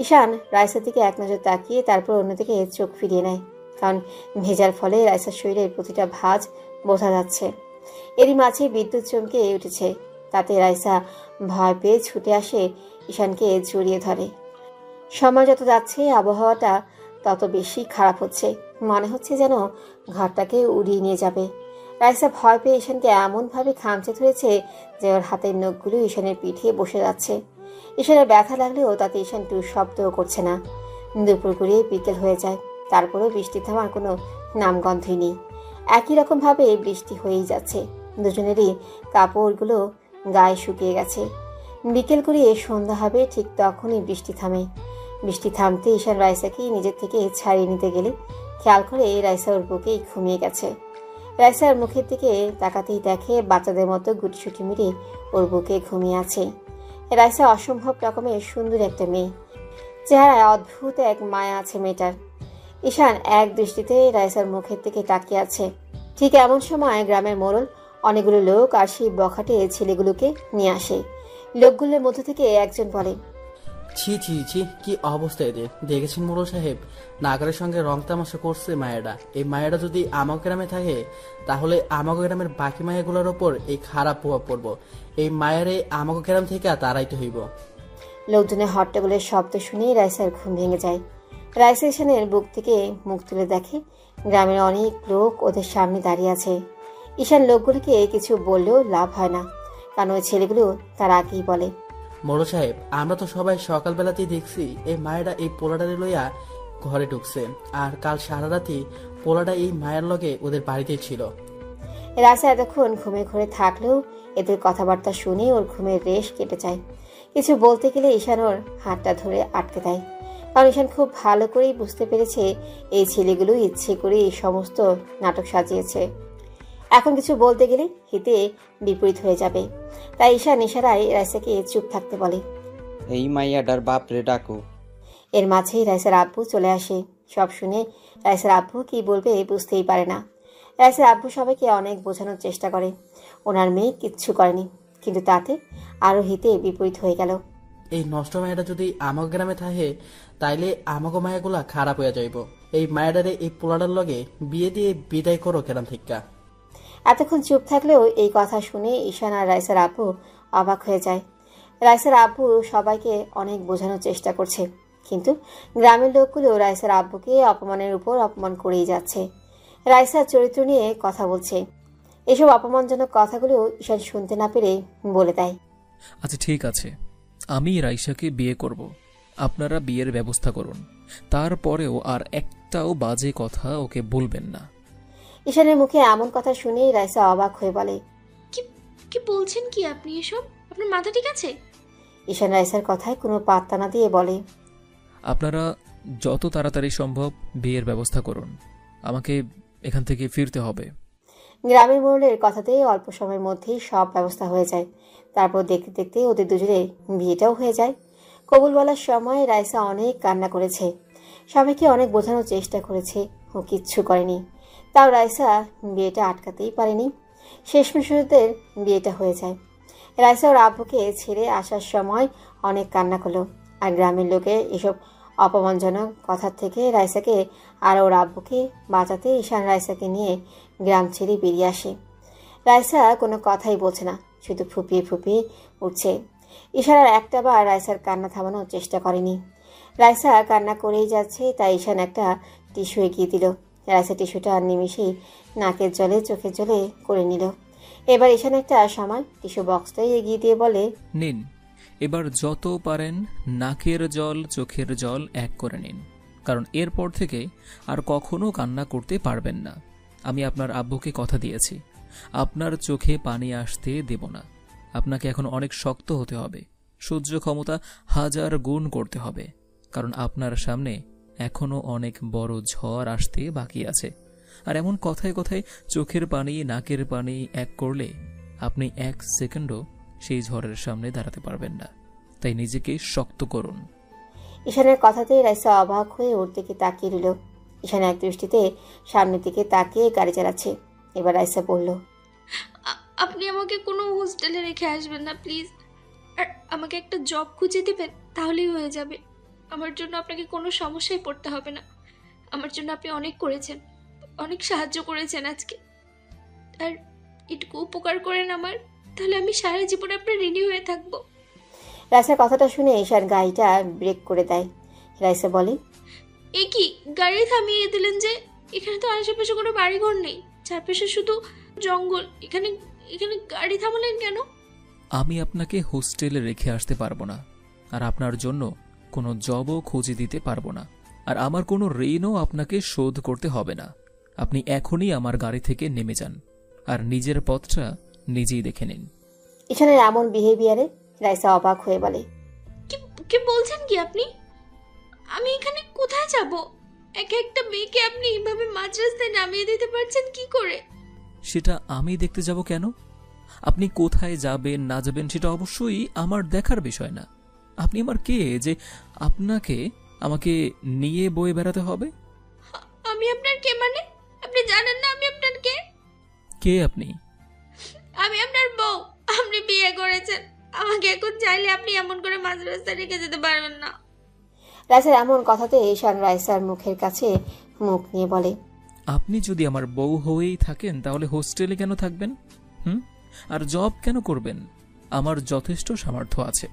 ঈশান রাইসার দিকে এক নজর তাকিয়ে তারপর অন্যদিকে চোখ ফিরিয়ে নেয়, কারণ ভেজার ফলে রাইসার শরীরের প্রতিটা ভাঁজ বোঝা যাচ্ছে। এরই মাঝে বিদ্যুৎ চমকে উঠেছে। তাতে রাইসা ভয় পেয়ে ছুটে আসে, ঈশানকে জড়িয়ে ধরে। সময় যত যাচ্ছে আবহাওয়াটা তত বেশি খারাপ হচ্ছে। মনে হচ্ছে যেন ঘরটাকে উড়িয়ে নিয়ে যাবে। রাইসা ভয় পেয়ে ঈশানকে এমনভাবে খামচে ধরেছে যে ওর হাতের নখগুলো ঈশানের পিঠে বসে যাচ্ছে। ঈশানের ব্যথা লাগলেও তাতে ঈশান টু শব্দও করছে না। দুপুর গড়িয়ে বিকেল হয়ে যায়, তারপরেও বৃষ্টি থামার কোনো নামগন্ধই নেই। একই রকমভাবে বৃষ্টি হয়েই যাচ্ছে। দুজনেরই কাপড়গুলো গায়ে শুকিয়ে গেছে। বিকেল করিয়ে সন্ধ্যা হবে ঠিক তখনই বৃষ্টি থামে। বৃষ্টি থামতে ঈশান রাইসাকে নিজের থেকে ছাড়িয়ে নিতে গেলে খেয়াল করে রাইসা ওর বুকেই ঘুমিয়ে গেছে। রাইসার মুখের দিকে তাকাতেই দেখে বাচ্চাদের মতো গুটিসুটি মেরে ওর বুকে ঘুমিয়ে আছে। রাইসা অসম্ভব রকমের সুন্দর একটা মেয়ে, চেহারায় অদ্ভুত এক মায়া আছে মেয়েটার। ঈশান এক দৃষ্টিতে রাইসার মুখের দিকে তাকিয়ে আছে। ঠিক এমন সময় গ্রামের মোড়ল অনেকগুলো লোক আর সেই বখাটে ছেলেগুলোকে নিয়ে আসে। লোকগুলোর মধ্য থেকে একজন বলে,
ছি ছি ছি, কি অবস্থা এদের! দেখেছেন মোড়ল সাহেব, নাগারের সঙ্গে রং তামাশা করছে মায়েরা। এই মায়েরা যদি আমাকে গ্রামে থাকে তাহলে আমাকে গ্রামের বাকি মায়েগুলোর ওপর এই খারাপ প্রভাব পড়ব। এই মায়েরে আমাকে গ্রাম থেকে তাড়াইতে হইব।
লোকজনের হট্টগোলের শব্দ শুনে রাইসার ঘুম ভেঙে যায়। রাইসা ঈশানের বুক থেকে মুখ তুলে দেখে গ্রামের অনেক লোক ওদের সামনে দাঁড়িয়ে আছে। ঈশান লোকগুলোকে কিছু বললেও লাভ হয় না, কারণ ওই ছেলেগুলো তার আগেই বলে,
মোড়ল সাহেব, আমরা তো সবাই সকালবেলাতেই দেখছি এই মায়েরা এই পোলাটারে লইয়া ঘরে ঢুকছে, আর কাল সারা রাতি পোলাটা এই মায়ের লগে ওদের বাড়িতেই ছিল।
রাইসা এতক্ষণ ঘুমে ঘরে থাকলেও এদের কথাবার্তা শুনে ওর ঘুমের রেশ কেটে যায়। কিছু বলতে গেলে ঈশান ওর হাতটা ধরে আটকে দেয়, কারণ ঈশান খুব ভালো করেই বুঝতে পেরেছে এই ছেলেগুলো ইচ্ছে করে এই সমস্ত নাটক সাজিয়েছে। এখন কিছু বলতে গেলে হিতে বিপরীত হয়ে যাবে, তাই ঈশান ইশারায় রাইসাকে চুপ থাকতে বলে।
এই মাইয়াটার বাপরে ডাকো।
এর মাঝেই রাইসার আব্বু চলে আসে। সব শুনে রাইসার আব্বু কি বলবে বুঝতেই পারে না। রাইসার আব্বু সবাইকে অনেক বোঝানোর চেষ্টা করে ওনার মেয়ে কিচ্ছু করেনি, কিন্তু তাতে আরো হিতে বিপরীত হয়ে গেল।
এই নষ্ট মায়েরা যদি আমাকে গ্রামে থাকে তাইলে আমাকে মায়াগুলা খারাপ হয়ে যাইব। এই মায়েরারে এই পোলাটার লগে বিয়ে দিয়ে বিদায় করো গ্রাম থেকে।
এতক্ষণ চুপ থাকলেও এই কথা শুনে ঈশান আর রাইসার আব্বু অবাক হয়ে যায়। রাইসার আব্বু সবাইকে অনেক বোঝানোর চেষ্টা করছে, কিন্তু গ্রামের লোকগুলো রাইসার আব্বুকে অপমানের উপর অপমান করেই যাচ্ছে। রাইসার চরিত্র নিয়ে কথা বলছে। এসব অপমানজনক কথাগুলো ঈশান শুনতে না পেরে বলে দেয়,
আচ্ছা ঠিক আছে, আমি রাইসাকে বিয়ে করব, আপনারা বিয়ের ব্যবস্থা করুন, তারপরেও আর একটাও বাজে কথা ওকে বলবেন না।
ঈশানের মুখে এমন কথা শুনেই রাইসা অবাক হয়ে বলে,
কি কি বলছেন কি আপনি এসব? আপনার মাথা ঠিক আছে?
ঈশান রাইসার কথায় কোনো পাত্তা না দিয়ে বলে,
আপনারা যত তাড়াতাড়ি সম্ভব বিয়ের ব্যবস্থা করুন, আমাকে এখান থেকে ফিরতে হবে।
গ্রামের মোড়লের কথাতেই অল্প সময়ের মধ্যেই সব ব্যবস্থা হয়ে যায়। তারপর দেখতে দেখতে ওদের দুজনের বিয়েটাও হয়ে যায়। কবুল বলার সময় রাইসা অনেক কান্না করেছে, সবাইকে অনেক বোঝানোর চেষ্টা করেছে, ও কিচ্ছু করেনি। তাও রাইসা বিয়েটা আটকাতেই পারেনি। শেষমেশ ওদের বিয়েটা হয়ে যায়। রাইসা ওর আব্বুকে ছেড়ে আসার সময় অনেক কান্না করলো, আর গ্রামের লোকের এসব অপমানজনক কথার থেকে রাইসাকে আর ওর আব্বুকে বাঁচাতে ঈশান রাইসাকে নিয়ে গ্রাম ছেড়ে বেরিয়ে আসে। রাইসা কোনো কথাই বলছে না, শুধু ফুপিয়ে ফুপিয়ে উঠছে। ঈশান আর একটা বার রাইসার কান্না থামানোর চেষ্টা করেনি। রাইসা কান্না করেই যাচ্ছে, তাই ঈশান একটা টিস্যু এগিয়ে দিল। রাইসা টিস্যুটা নিমিশেই নাকের জলে চোখের জলে করে নিল। এবার ঈশান একটা সময় টিস্যু বক্সটাই এগিয়ে দিয়ে বলে,
নিন, এবার যত পারেন নাকের জল চোখের জল এক করে নিন, কারণ এরপর থেকে আর কখনো কান্না করতে পারবেন না। আমি আপনার আব্বুকে কথা দিয়েছি, আপনার চোখে পানি আসতে দেব না। আপনাকে এখন অনেক শক্ত হতে হবে, সহ্য ক্ষমতা 1000 গুণ করতে হবে, কারণ আপনার সামনে এখনো অনেক বড় ঝড় আসতে বাকি আছে। আর এমন কথায় কথায় চোখের পানি নাকের পানি এক করলে আপনি 1 সেকেন্ডও সেই ঝড়ের সামনে দাঁড়াতে পারবেন না। তাই নিজেকে শক্ত করুন।
ঈশানের কথাতেই রাইসা অবাক হয়ে ওর দিকে তাকিয়ে রইল। ঈশান এক দৃষ্টিতে সামনের দিকে তাকিয়ে গাড়ি চালাচ্ছে। এবার রাইসা বলল,
আপনি আমাকে কোনো হোস্টেলে রেখে আসবেন না প্লিজ। আর আমাকে একটা জব খুঁজে দেবেন, তাহলেই হয়ে যাবে। আমার জন্য আপনাকে কোনো সমস্যায় পড়তে হবে না। আমার জন্য আপনি অনেক করেছেন, অনেক সাহায্য করেছেন আজকে। আর এটুকু উপকার করেন আমার, তাহলে আমি সারা জীবন আপনার ঋণী হয়ে থাকবো।
রাইসার কথাটা শুনে ঈশান গাড়িটা ব্রেক করে দেয়। রাইসা বলে,
এ কি গাড়ি থামিয়ে দিলেন যে? এখানে তো আশেপাশে কোনো বাড়িঘর নেই, চারপাশে শুধু জঙ্গল। এখানে এখানে গাড়ি থামালেন কেন?
আমি আপনাকে হোস্টেলে রেখে আসতে পারবো না, আর আপনার জন্য কোনো জবও খুঁজে দিতে পারবো না, আর আমার কোনো ঋণও আপনাকে শোধ করতে হবে না। আপনি এখনই আমার গাড়ি থেকে নেমে যান আর নিজের পথটা নিজেই দেখে নিন।
ঈশানের এমন বিহেভিয়ারে রাইসা অবাক হয়ে বলে,
কি কি বলছেন কি আপনি? আমি এখানে কোথায় যাব? এক একটা মেয়েকে আপনি এইভাবে মাঝ রাস্তায় নামিয়ে দিতে পারছেন কি করে?
সেটা আমি দেখতে যাব কেন? আপনি কোথায় যাবেন না যাবেন সেটা অবশ্যই আমার দেখার বিষয় না। আপনি আমার কে যে আপনাকে আমাকে নিয়ে বয়ে বেড়াতে হবে?
আমি আপনার কে মানে? আপনি জানেন না আমি আপনার কে?
কে আপনি?
আমি আপনার বউ। আপনি বিয়ে করেছেন। আমাকে এখন চাইলে আপনি এমন করে মাঝ রাস্তায় রেখে যেতে পারবেন না।
রাইসার এমন কথাতে ঈশান রাইসার মুখের কাছে মুখ নিয়ে বলে,
আপনি যদি আমার বউ হয়েই থাকেন তাহলে হোস্টেলে কেন থাকবেন? আর জব কেন করবেন? আমার যথেষ্ট সামর্থ্য আছে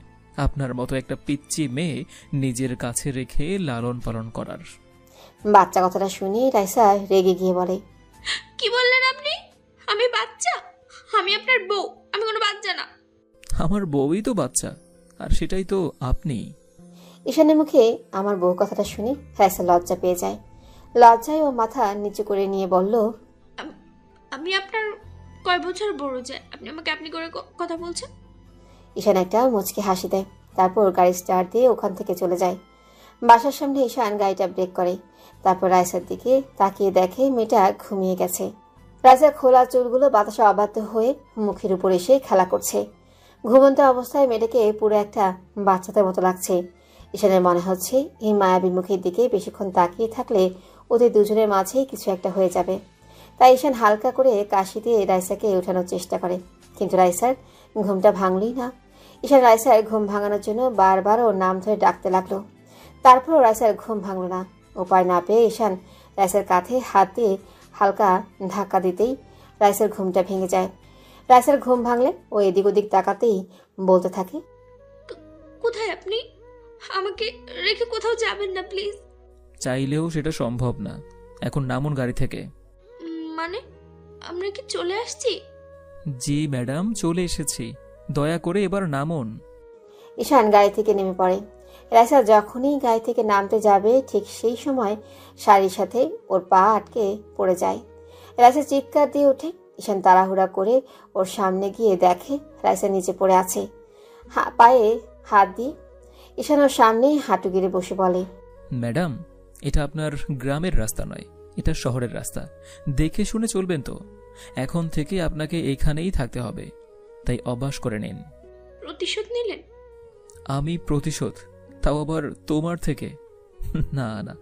আপনার মতো একটা পিচ্চি মেয়ে নিজের কাছে রেখে লালন পালন করার।
বাচ্চা কথাটা শুনে রাইসা রেগে গিয়ে বলে,
কি বললেন আপনি? আমি বাচ্চা? আমি আপনার বউ, আমি কোনো বাচ্চা না।
আমার বউই তো বাচ্চা, আর সেটাই তো আপনি।
ঈশানের মুখে আমার বউ কথাটা শুনে রাইসা লজ্জা পেয়ে যায়। লজ্জায় ও মাথা নিচু করে নিয়ে বলল,
আমি আপনার কয় বছর বড় যে আপনি আমাকে আপনি করে কথা বলছেন?
ঈশান একটা মুচকি হাসি দেয়, তারপর গাড়ি স্টার্ট দিয়ে ওখান থেকে চলে যায়। বাসার সামনে ঈশান গাড়িটা ব্রেক করে, তারপর রাইসার দিকে তাকিয়ে দেখে মেয়েটা ঘুমিয়ে গেছে। রাইসার খোলা চুলগুলো বাতাসে অবাধ্য হয়ে মুখের উপর এসে খেলা করছে। ঘুমন্ত অবস্থায় মেয়েটাকে পুরো একটা বাচ্চাদের মতো লাগছে। ঈশানের মনে হচ্ছে এই মায়াবী মুখের দিকে বেশিক্ষণ তাকিয়ে থাকলে ওদের দুজনের মাঝেই কিছু একটা হয়ে যাবে। তাই ঈশান হালকা করে কাশি দিয়ে রাইসাকে ওঠানোর চেষ্টা করে, কিন্তু রাইসার ঘুমটা ভাঙলই না। ঈশান রাইসার ঘুম ভাঙানোর জন্য বারবার ওর নাম ধরে ডাকতে লাগলো, তারপরও রাইসার ঘুম ভাঙল না। উপায় না পেয়ে ঈশান রাইসার কাঁধে হাত দিয়ে হালকা ধাক্কা দিতেই রাইসার ঘুমটা ভেঙে যায়। রাইসার ঘুম ভাঙলে ও এদিক ওদিক তাকাতেই বলতে থাকে,
কোথায় আপনি? আমাকে রেখে কোথাও যাবেন না প্লিজ।
চাইলেও সেটা সম্ভব না। এখন নামুন গাড়ি থেকে।
মানে আমরা কি চলে আসছি?
জি ম্যাডাম, চলে এসেছি। দয়া করে এবার নামুন।
ঈশান গাড়ি থেকে নেমে পড়ে। রাইসা যখনই গাড়ি থেকে নামতে যাবে ঠিক সেই সময় শাড়ির সাথে ওর পা আটকে পড়ে যায়। রাইসা চিৎকার দিয়ে ওঠে। ঈশান তাড়াহুড়া করে ওর সামনে গিয়ে দেখে রাইসা নিচে পড়ে আছে, পায়ে হাত দিয়ে। ঈশান ওর সামনেই হাঁটু গেড়ে বসে বলে,
ম্যাডাম, এটা আপনার গ্রামের রাস্তা নয়, এটা শহরের রাস্তা। দেখে শুনে চলবেন তো। এখন থেকে আপনাকে এখানেই থাকতে হবে, তাই অভ্যাস করে নিন।
প্রতিশোধ নিলেন?
আমি প্রতিশোধ? তাও আবার তোমার থেকে? না না,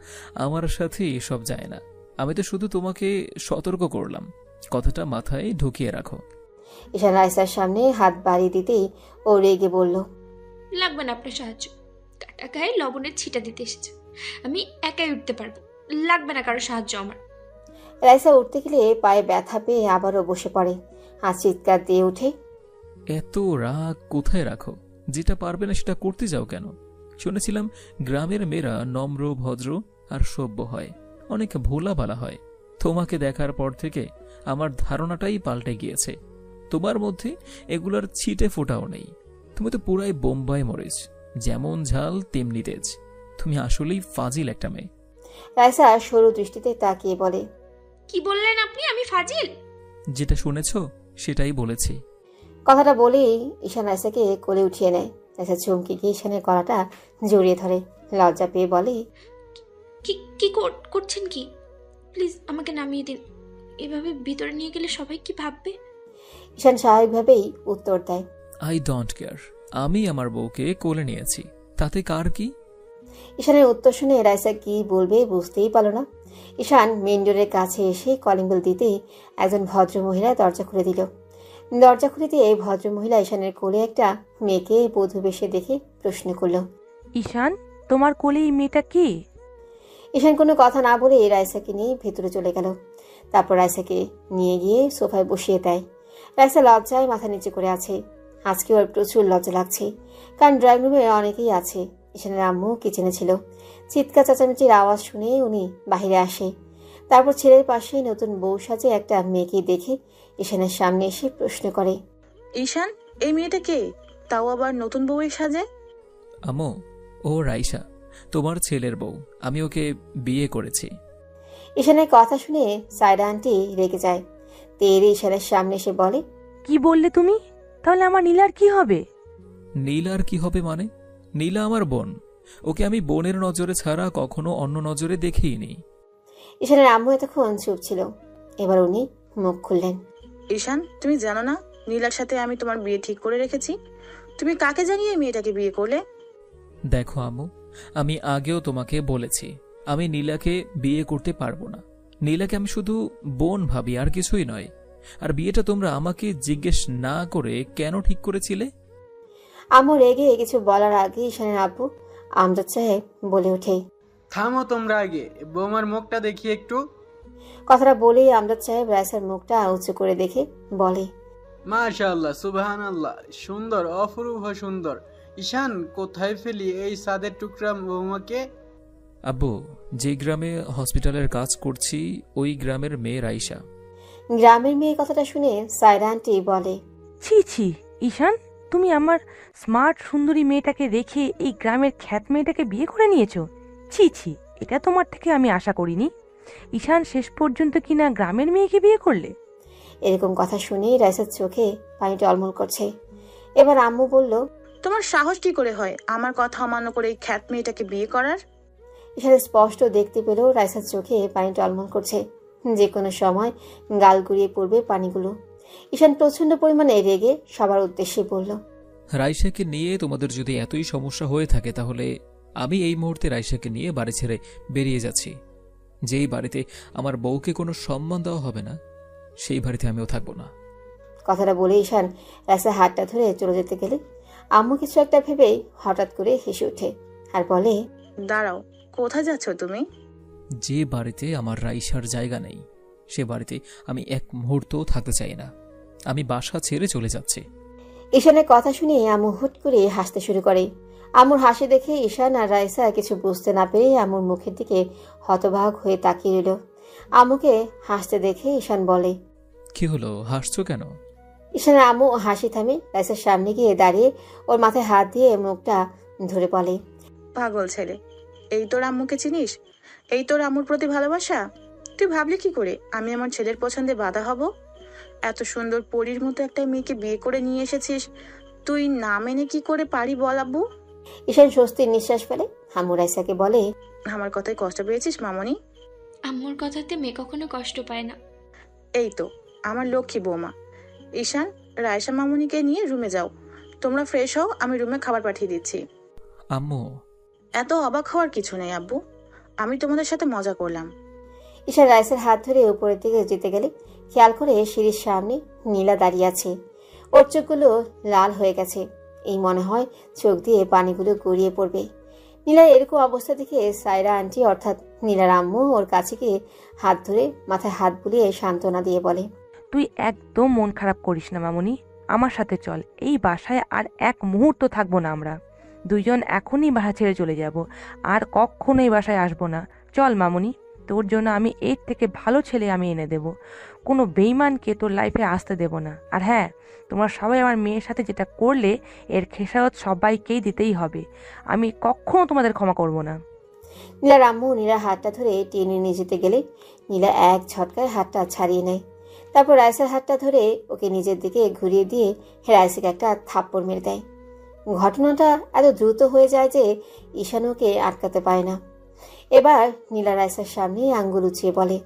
আমার সাথে এসব যায় না। আমি তো শুধু তোমাকে সতর্ক করলাম, কথাটা মাথায় ঢুকিয়ে রাখো।
ঈশান রাইসার সামনে হাত বাড়িয়ে দিতেই ও রেগে বলল,
লাগবে না আপনার সাহায্য। কাটা গায়ে লবণের ছিটা দিতে এসেছে, আমি একাই উঠতে পারবো, লাগবে না কারো সাহায্য আমার।
রাইসা উঠতে গেলে পায়ে ব্যথা পেয়ে আবারও বসে পড়ে, আর চিৎকার দিয়ে উঠে,
এত রাগ কোথায় রাখো? যেটা পারবে না সেটা করতে যাও কেন? শুনেছিলাম গ্রামের মেয়েরা নম্র, ভদ্র আর সভ্য হয়, অনেক ভোলা ভালা হয়। তোমাকে দেখার পর থেকে আমার ধারণাটাই পাল্টে গিয়েছে। তোমার মধ্যে এগুলার ছিটে ফোটাও নেই। তুমি তো পুরাই বোম্বাই মরিচ, যেমন ঝাল তেমনি তেজ। তুমি আসলেই ফাজিল একটা মেয়ে।
রাইসা সরু দৃষ্টিতে তাকিয়ে বলে,
কি বললেন আপনি? আমি ফাজিল?
যেটা শুনেছ সেটাই বলেছি।
কথাটা বলেই ঈশান রাইসাকে কোলে উঠিয়ে নেয়। রাইসা চমকে গিয়ে ঈশানের গলাটা জড়িয়ে ধরে, লজ্জা পেয়ে বলে,
কি কি করছেন কি? প্লিজ আমাকে নামিয়ে দিন। এভাবে ভিতরে নিয়ে গেলে সবাই কি ভাববে?
ঈশান স্বাভাবিকভাবেই উত্তর দেয়,
আই ডোন্ট কেয়ার। আমি আমার বউকে কোলে নিয়েছি, তাতে কার কি?
ঈশানের উত্তর শুনে রাইসা কি বলবে বুঝতেই পারল না। ঈশান মেন ডোরের কাছে এসে কলিং বেল দিতেই একজন ভদ্রমহিলা দরজা খুলে দিল। দরজা খুলে দিয়ে ভদ্রমহিলা ঈশানের কোলে একটা মেয়েকে বধূ বেশে দেখে প্রশ্ন করল,
ঈশান, তোমার কোলে এই মেয়েটা কে?
ঈশান কোনো কথা না বলে রাইসাকে নিয়ে ভেতরে চলে গেল। তারপর রাইসাকে নিয়ে গিয়ে সোফায় বসিয়ে দেয়। রাইসা লজ্জায় মাথা নিচু করে আছে। আজকে ওর প্রচুর লজ্জা লাগছে, কারণ ড্রয়িং রুমে অনেকেই আছে। ঈশানের আম্মু কিচেনে ছিল। চিৎকার চেঁচামেচির আওয়াজ শুনে উনি বাহিরে আসে। তারপর ছেলের পাশে নতুন বউ সাজে একটা মেয়েকে দেখে ঈশানের সামনে এসে প্রশ্ন করে,
ঈশান, এই মেয়েটা কে? তাও আবার নতুন বউয়ের সাজে?
আম্মু, ও রাইসা, তোমার ছেলের বউ। আমি ওকে বিয়ে করেছি।
ঈশানের কথা শুনে সাইডা আন্টি রেগে যায়। তেরে ঈশানের সামনে এসে বলে,
কি বললে তুমি? তাহলে আমার নীলার কি হবে?
নীলার কি হবে মানে? নীলা আমার বোন, ওকে আমি বোনের নজরে ছাড়া কখনো অন্য নজরে দেখিনি।
ঈশানের আম্মু এতক্ষণ চুপ ছিল, এবার উনি মুখ খুললেন।
ঈশান, তুমি জানো না নীলার সাথে আমি তোমার বিয়ে ঠিক করে রেখেছি? তুমি কাকে জানিয়ে এই মেয়েটাকে বিয়ে করলে?
দেখো আম্মু, আমি আগেও তোমাকে বলেছি আমি নীলাকে বিয়ে করতে পারবো না। নীলাকে আমি শুধু বোন ভাবি, আর কিছুই নয়। আর বিয়েটা তোমরা আমাকে জিজ্ঞেস না করে কেন ঠিক করেছিলে?
আম্মু রেগে কিছু বলার আগে ঈশানের আব্বু আমজাদ সাহেব বলে ওঠে,
থামো তোমরা, আগে বৌমার মুখটা দেখি একটু।
কথাটা বলেই আমজাদ সাহেব রাইসার মুখটা উঁচু করে দেখে বলে,
মাশাআল্লাহ, সুবহানাল্লাহ, সুন্দর, অপরূপ সুন্দর। ঈশান, কোথায় ফেলি এই সাদের টুকরা বৌমাকে?
আব্বু, যে গ্রামে হসপিটালের কাজ করছি ওই গ্রামের মেয়ে রাইসা।
গ্রামের মেয়ে কথাটা শুনে সায়রা আন্টি বলে,
ছি ছি ঈশান, তুমি আমার স্মার্ট সুন্দরী মেয়েটাকে রেখে এই গ্রামের খ্যাত মেয়েটাকে বিয়ে করে নিয়েছো? ছি ছি, এটা তোমার থেকে আমি আশা করিনি। ঈশান, শেষ পর্যন্ত কিনা গ্রামের মেয়েকে বিয়ে করলে?
এরকম কথা শুনেই রাইসার চোখে পানি টলমল করছে। এবার আম্মু বলল,
তোমার সাহস কি করে হয় আমার কথা অমান্য করে এই খ্যাত মেয়েটাকে বিয়ে করার?
ঈশান স্পষ্ট দেখতে পেলেও রাইসার চোখে পানি টলমল করছে, যে কোনো সময় গাল গুড়িয়ে পড়বে পানিগুলো। ঈশান প্রচন্ড পরিমাণে রেগে সবার উদ্দেশ্যে বলল,
রাইসাকে নিয়ে তোমাদের যদি এতই সমস্যা হয়ে থাকে তাহলে আমি এই মুহূর্তে রাইসাকে নিয়ে বাড়ি ছেড়ে বেরিয়ে যাচ্ছি। যেই বাড়িতে আমার বউকে কোনো সম্মান দেওয়া হবে না সেই বাড়িতে আমিও থাকবো না।
কথাটা বলে ঈশান রাইসার হাতটা ধরে চলে যেতে গেলে আম্মু কিছু একটা ভেবেই হঠাৎ করে হেসে ওঠে আর বলে,
দাঁড়াও, কোথায় যাচ্ছ তুমি?
যে বাড়িতে আমার রাইসার জায়গা নেই সে বাড়িতে আমি এক মুহূর্তও থাকতে চাই না। আমি বাসা ছেড়ে চলে যাচ্ছি।
ঈশানের কথা শুনে আম্মু হুট করে হাসতে শুরু করে। আম্মুর হাসি দেখে ঈশান আর রাইসা কিছু বুঝতে না পেরে আম্মুর মুখের দিকে হতবাক হয়ে তাকিয়ে রইল। আম্মুকে হাসতে দেখে ঈশান বলে,
কি হলো, হাসছো কেন?
ঈশানের আম্মু হাসি থামে রাইসার সামনে গিয়ে দাঁড়িয়ে ওর মাথায় হাত দিয়ে মুখটা ধরে বলে,
পাগল ছেলে, এই তোর আম্মুকে চিনিস? এই তোর আম্মুর প্রতি ভালোবাসা? তুই ভাবলি কি করে আমি আমার ছেলের পছন্দে বাধা হব? এত সুন্দর পরীর মতো একটা মেয়েকে বিয়ে করে নিয়ে এসেছিস, তুই না মেনে কি করে পারি বল আব্বু?
ঈশান স্বস্তির নিঃশ্বাস ফেলে আম্মু রাইসাকে বলে,
আমার কথায় কষ্ট পেয়েছিস মামনি?
আম্মুর কথাতে মেয়ে কখনো কষ্ট পায় না।
এই তো আমার লক্ষ্মী বৌমা। ঈশান, রায়সা মামুনিকে নিয়ে রুমে যাও। তোমরা ফ্রেশ হও, আমি রুমে খাবার পাঠিয়ে দিচ্ছি।
আম্মু,
এত অবাক হওয়ার কিছু নেই আব্বু, আমি তোমাদের সাথে মজা করলাম।
ঈশান রাইসার হাত ধরে উপরের দিকে যেতে গেলে খেয়াল করে সিঁড়ির সামনে নীলা দাঁড়িয়ে আছে। ওর চোখগুলো লাল হয়ে গেছে, এই মনে হয় চোখ দিয়ে পানিগুলো গড়িয়ে পড়বে। নীলার এরকম অবস্থা দেখে সায়রা আন্টি অর্থাৎ নীলার আম্মু ওর কাছে গিয়ে হাত ধরে মাথায় হাত বুলিয়ে সান্ত্বনা দিয়ে বলে,
তুই একদম মন খারাপ করিস না মামুনি, আমার সাথে চল। এই বাসায় আর এক মুহূর্ত থাকবো না আমরা দুইজন, এখনই বাসা ছেড়ে চলে যাব, আর কখনো এই বাসায় আসবো না। চল মামুনি, তোর জন্য আমি এর থেকে ভালো ছেলে আমি এনে দেব, কোনো বেইমানকে তোর লাইফে আসতে দেব না। আর হ্যাঁ, তোমরা সবাই আমার মেয়ের সাথে যেটা করলে এর খেসারত সবাইকেই দিতেই হবে, আমি কখনো তোমাদের ক্ষমা করব না।
নীলার আম্মু নীলার হাতটা ধরে টেনে নিয়ে যেতে গেলে নীলা এক ঝটকায় হাতটা ছাড়িয়ে নেয়। তারপর রাইসার হাতটা ধরে ওকে নিজের দিকে ঘুরিয়ে দিয়ে রাইসাকে একটা থাপ্পড় মেরে দেয়। ঘটনাটা এত দ্রুত হয়ে যায় যে ঈশান ওকে আটকাতে পারে না। এবার নীলা রাইসার সামনে আঙ্গুল উঁচিয়ে বলে,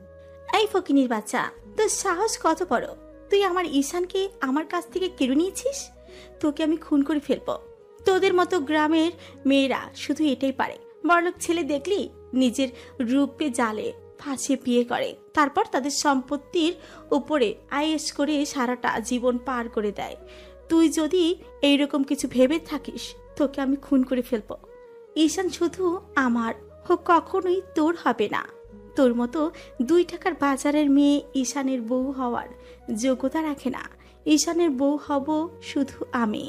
এই ফকিনীর বাচ্চা, তোর সাহস কত বড়! তুই আমার ঈশানকে আমার কাছ থেকে কেড়ে নিয়েছিস। তোকে আমি খুন করে ফেলবো। তোদের মতো গ্রামের মেয়েরা শুধু এটাই পারে, বড়লোক ছেলে দেখলি নিজের রূপে জালে ফাঁসিয়ে বিয়ে করে, তারপর তাদের সম্পত্তির উপরে আয়েশ করে সারাটা জীবন পার করে দেয়। তুই যদি এইরকম কিছু ভেবে থাকিস, তোকে আমি খুন করে ফেলবো। ঈশান শুধু আমার, ও কখনোই তোর হবে না। তোর মতো 2 টাকার বাজারের মেয়ে ঈশানের বউ হওয়ার যোগ্যতা রাখে না। ঈশানের বউ হব শুধু আমি।